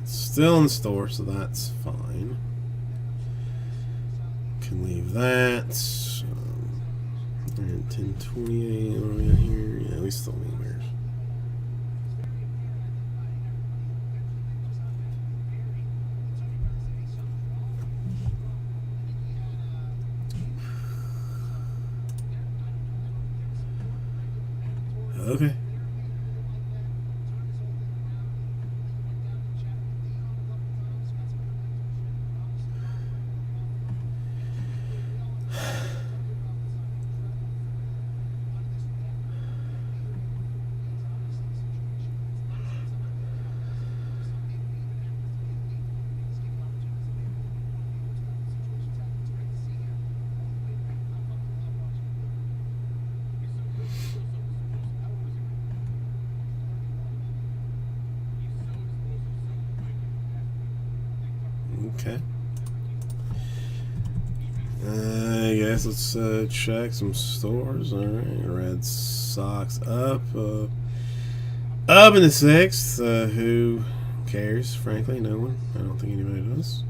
It's still in store, so that's fine. Can leave that. And 1028 over here. Yeah, we still need mirrors. Okay. Okay. I guess let's check some stores. All right, Red Sox up in the 6th. Who cares? Frankly, no one. I don't think anybody does.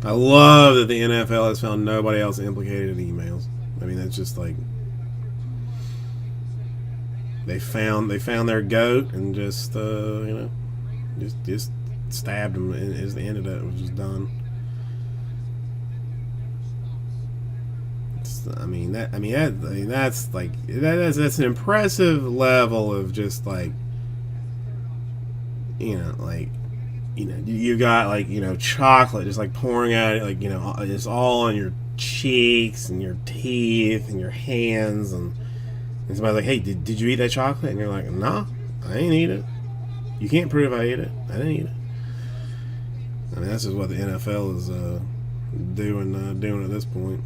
I love that the NFL has found nobody else implicated in emails. I mean, that's just like they found their goat and just you know, just stabbed him as the end of it was just done. That's like that's an impressive level of just like, you know, like, you know, you got like, you know, chocolate just like pouring out, like, you know, it's all on your cheeks and your teeth and your hands, and somebody's like, hey, did you eat that chocolate? And you're like, nah, I ain't eat it. You can't prove I ate it. I didn't eat it. I mean, that's just what the NFL is doing at this point.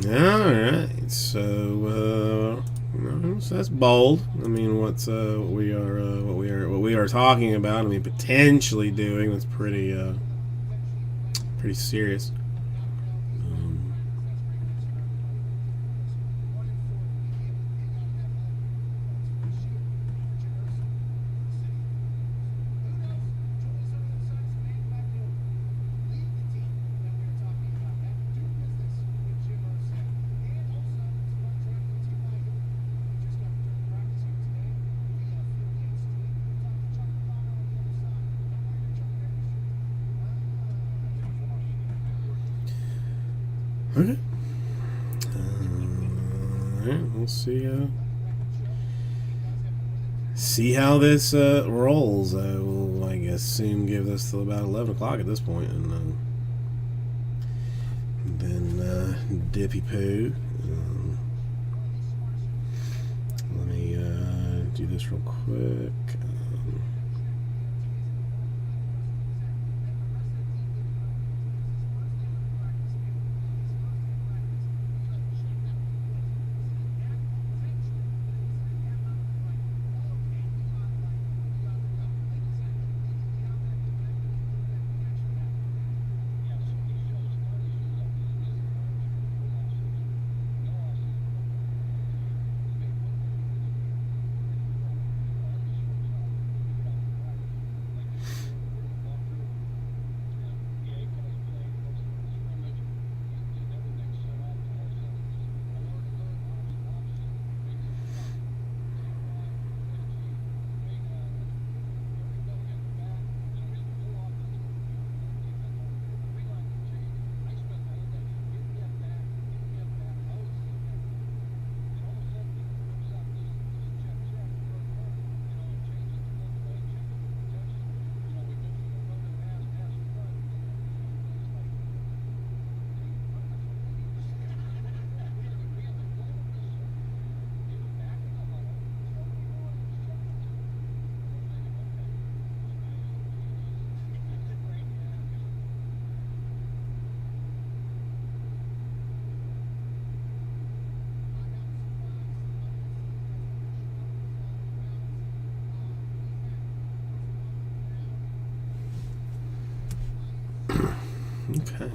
Alright, so that's bold. I mean, what we are talking about, I mean, potentially doing, that's pretty serious. Okay. Alright, we'll see how this rolls. We'll, I guess, soon give this till about 11 o'clock at this point, and then dippy poo. Let me do this real quick. Okay.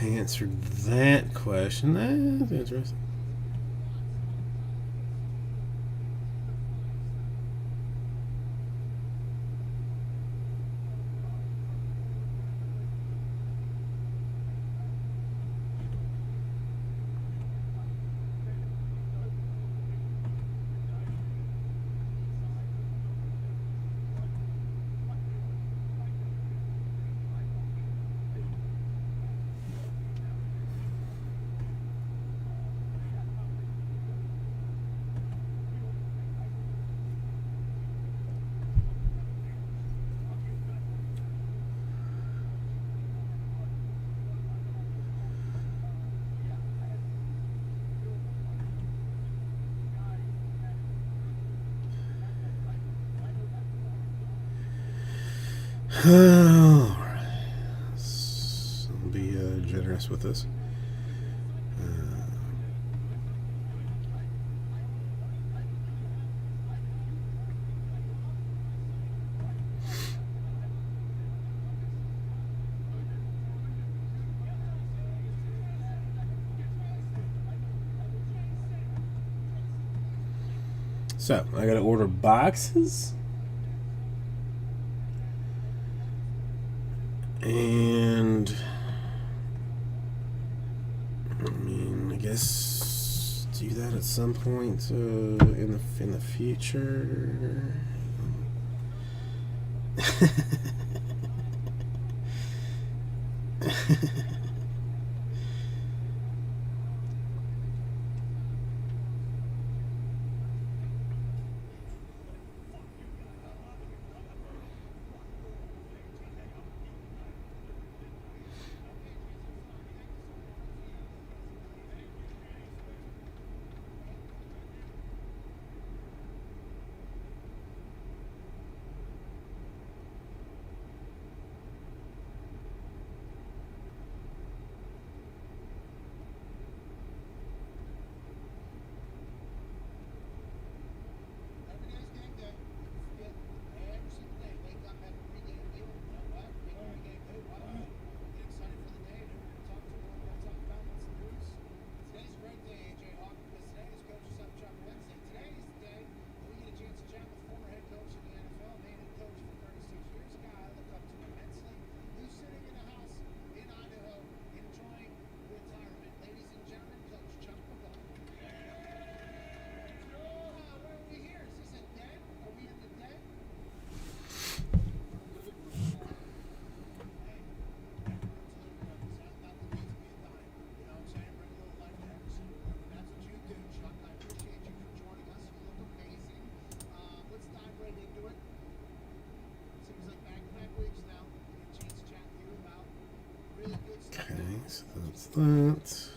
Answered that question. That's interesting. Alright. I'll be generous with this. So, I gotta order boxes. And I mean, I guess do that at some point in the future. Okay, so that's that.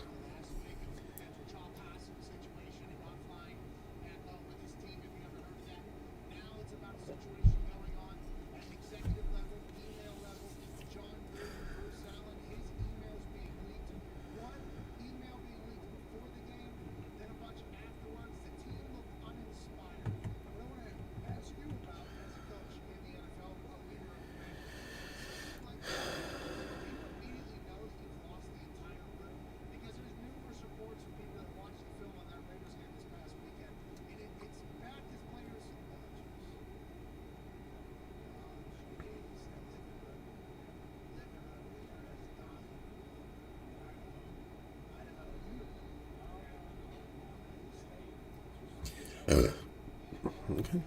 Okay.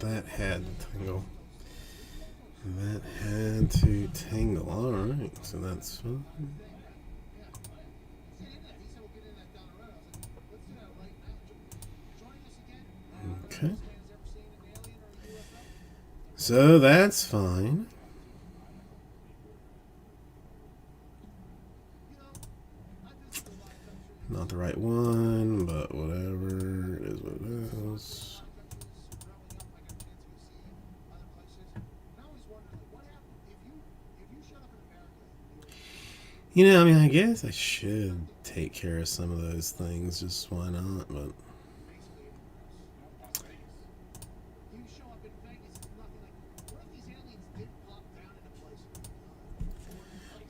That had to tingle. That had to tingle. Alright, so that's fine. So that's fine. Not the right one, but whatever. It is what it is. You know, I mean, I guess I should take care of some of those things. Just why not? But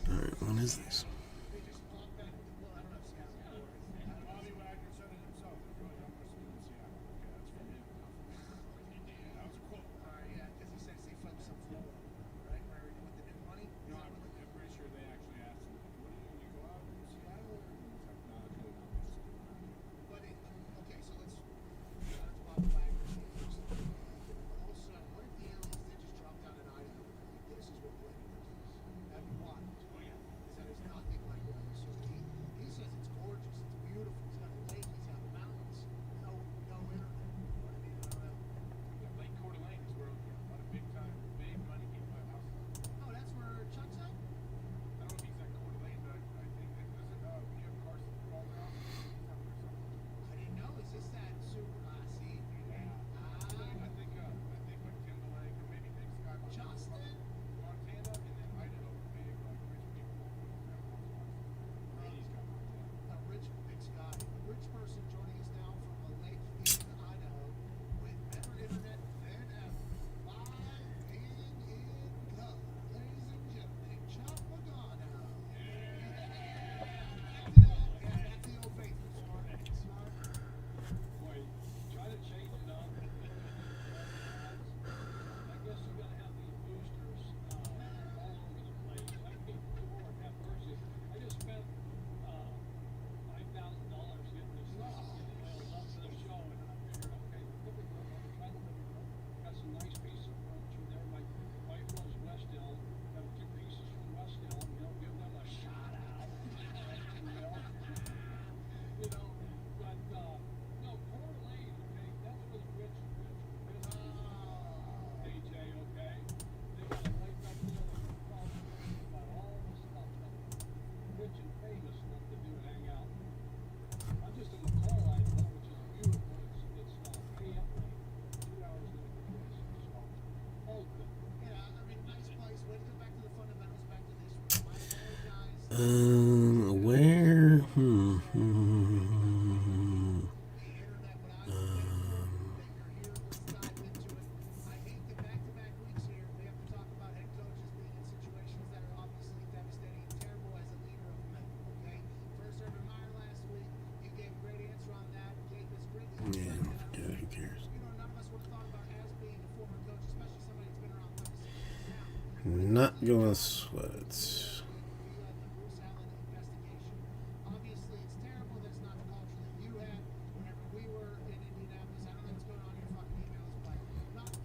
all right, what is this? Bobby Wagner said it himself. There really not much to do in Seattle. Okay, that's from him. That was a quote. Yeah, because he says they focus on Florida, right? Where with the new money. No, I'm pretty sure they actually asked him, what do you when you go out in Seattle? And he's like, no, it's really not much to do. But okay, so let's Bob Wagner say first. But also, what if the aliens did just drop down in Idaho? This is what Blake does. That'd be wild. Oh, yeah. Is that it's nothing like what so he says it's gorgeous, it's beautiful, it's got a lake, he's got mountains, no internet. You know what I mean? I don't know. Yeah, Lake Coeur d'Alene is where a lot of big money people have houses. Oh, that's where Chuck's at? I don't know if he's at Coeur d'Alene, but I think that does it. When you have Carson called out, he's up there somewhere. I didn't know. Is this that super see? Yeah. I think like Timberlake or maybe Big Sky. Justin? Montana and then Idaho are big, like rich people have houses. He's got Montana. A rich big sky, a rich person joining us now from a lake in Idaho with better internet than ever. Live in color, ladies and gentlemen, Chuck Pagano. Yeah, that's the old faithful. Smart. Boy, try to change it up. I guess you're gonna have these boosters all over the place. I think before have purchased. I just spent $5,000 getting this stuff, up to the show, and I figured, okay, typically when we try to live here, got some nice pieces of furniture there. My wife loves Westdale. Got a few pieces from Westdale. Give them a shout out. But no, Coeur d'Alene, okay, that's for the rich business. AJ, okay? They got a lake up there that can talk about all the stuff that rich and famous love to do and hang out. I'm just in McCall, Idaho, which is beautiful. It's AM lake, 2 hours north of this. So, all good. Yeah, I mean, nice place. Way to go back to the fundamentals, back to this. I apologize. Where? The internet, but I think that you're here. Let's dive into it. I hate the back-to-back weeks here. We have to talk about head coaches being in situations that are obviously devastating and terrible as a leader of men. Okay, first Urban Meyer last week. You gave a great answer on that. Gave us great. Yeah, who cares? You know, none of us would have thought about as being a former coach, especially somebody that's been around 36 years now. Not gonna sweat it. The Bruce Allen investigation. Obviously, it's terrible. That's not the culture that you had whenever we were in Indianapolis. I don't know what's going on in your fucking emails, but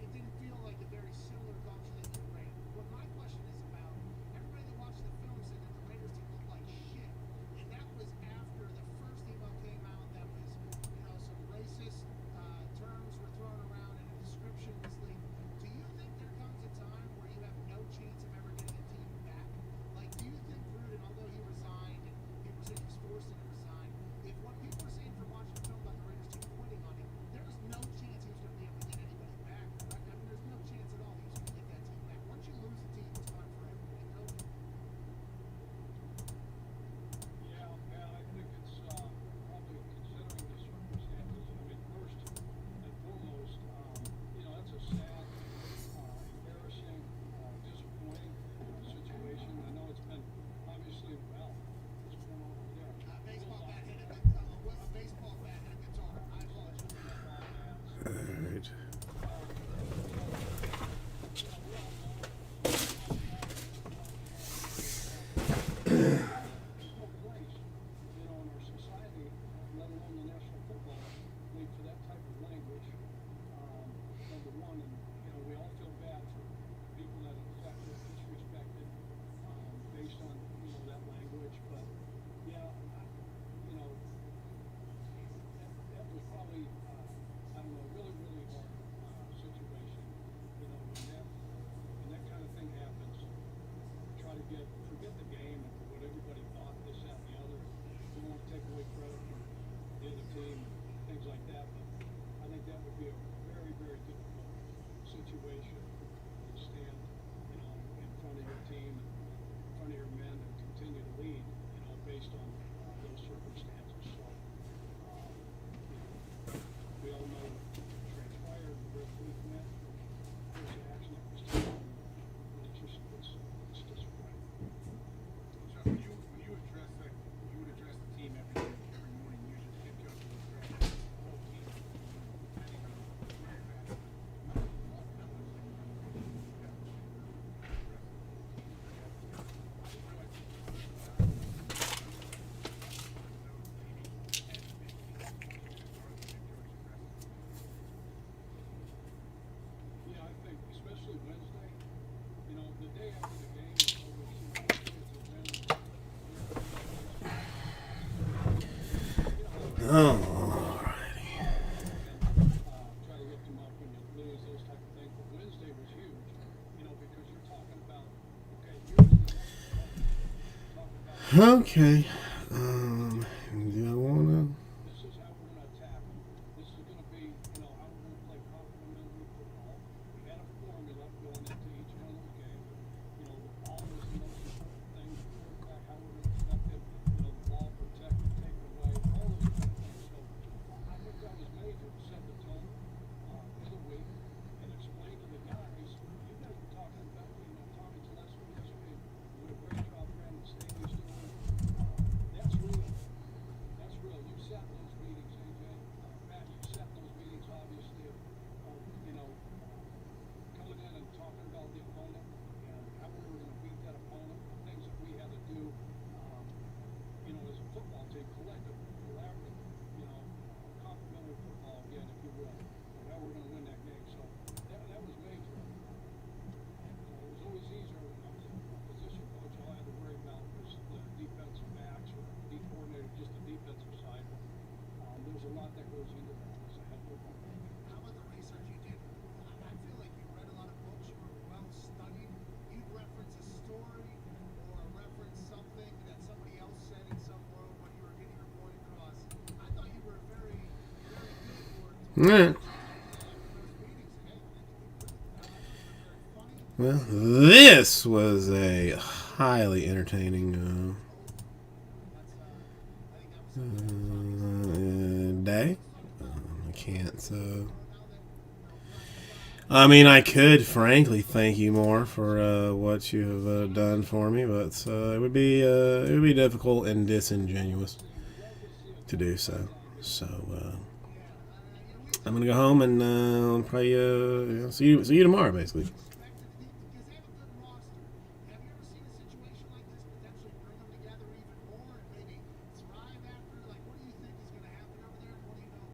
it didn't feel like a very similar culture that you ran. What my question is about, everybody that watched the film said that the Raiders didn't look like shit. And that was after the first email came out that was, some racist terms were thrown around and a description was leaked. Do you think there comes a time where you have no chance of ever getting a team back Oh, Try to lift them up and you lose those type of things. But Wednesday was huge, you know, because you're talking about, okay, here's the okay. Do I wanna? this is how we're going to attack them. This is going to be, you know, how we're going to play complementary football. We had a formula going into each one of those games. You know, the ball was the most important thing. The quarterback, how we're going to protect it. You know, the ball protected, take it away, all those kind of things. So I think that was major to set the tone for the week and explain to the guys. You guys were talking about, you know, talking to us yesterday. What a great job Brandon Staley's doing. That's real. That's real. You sat in those meetings, AJ. Matt, you sat in those meetings, obviously, of you know, coming in and talking about the opponent and how we were going to beat that opponent, the things that we had to do, you know, as a football team, collective, collaborative, you know, complementary football again, if you will, and how we're going to win that game. So that was major. It was always easier when I was a position coach. All I had to worry about was the defensive backs or D coordinator, just the defensive side. There's a lot that goes into that as a head football coach. How about the research you did? I feel like you read a lot of books. You were well studied. You'd reference a story or reference something that somebody else said in some room when you were getting your point across. I thought you were very, very good for Yeah. those meetings. Hey, funny. Well, this was a highly entertaining day. I can't. I mean, I could frankly thank you more for what you have done for me, but it would be difficult and disingenuous to do so. So I'm gonna go home and probably see you tomorrow, basically.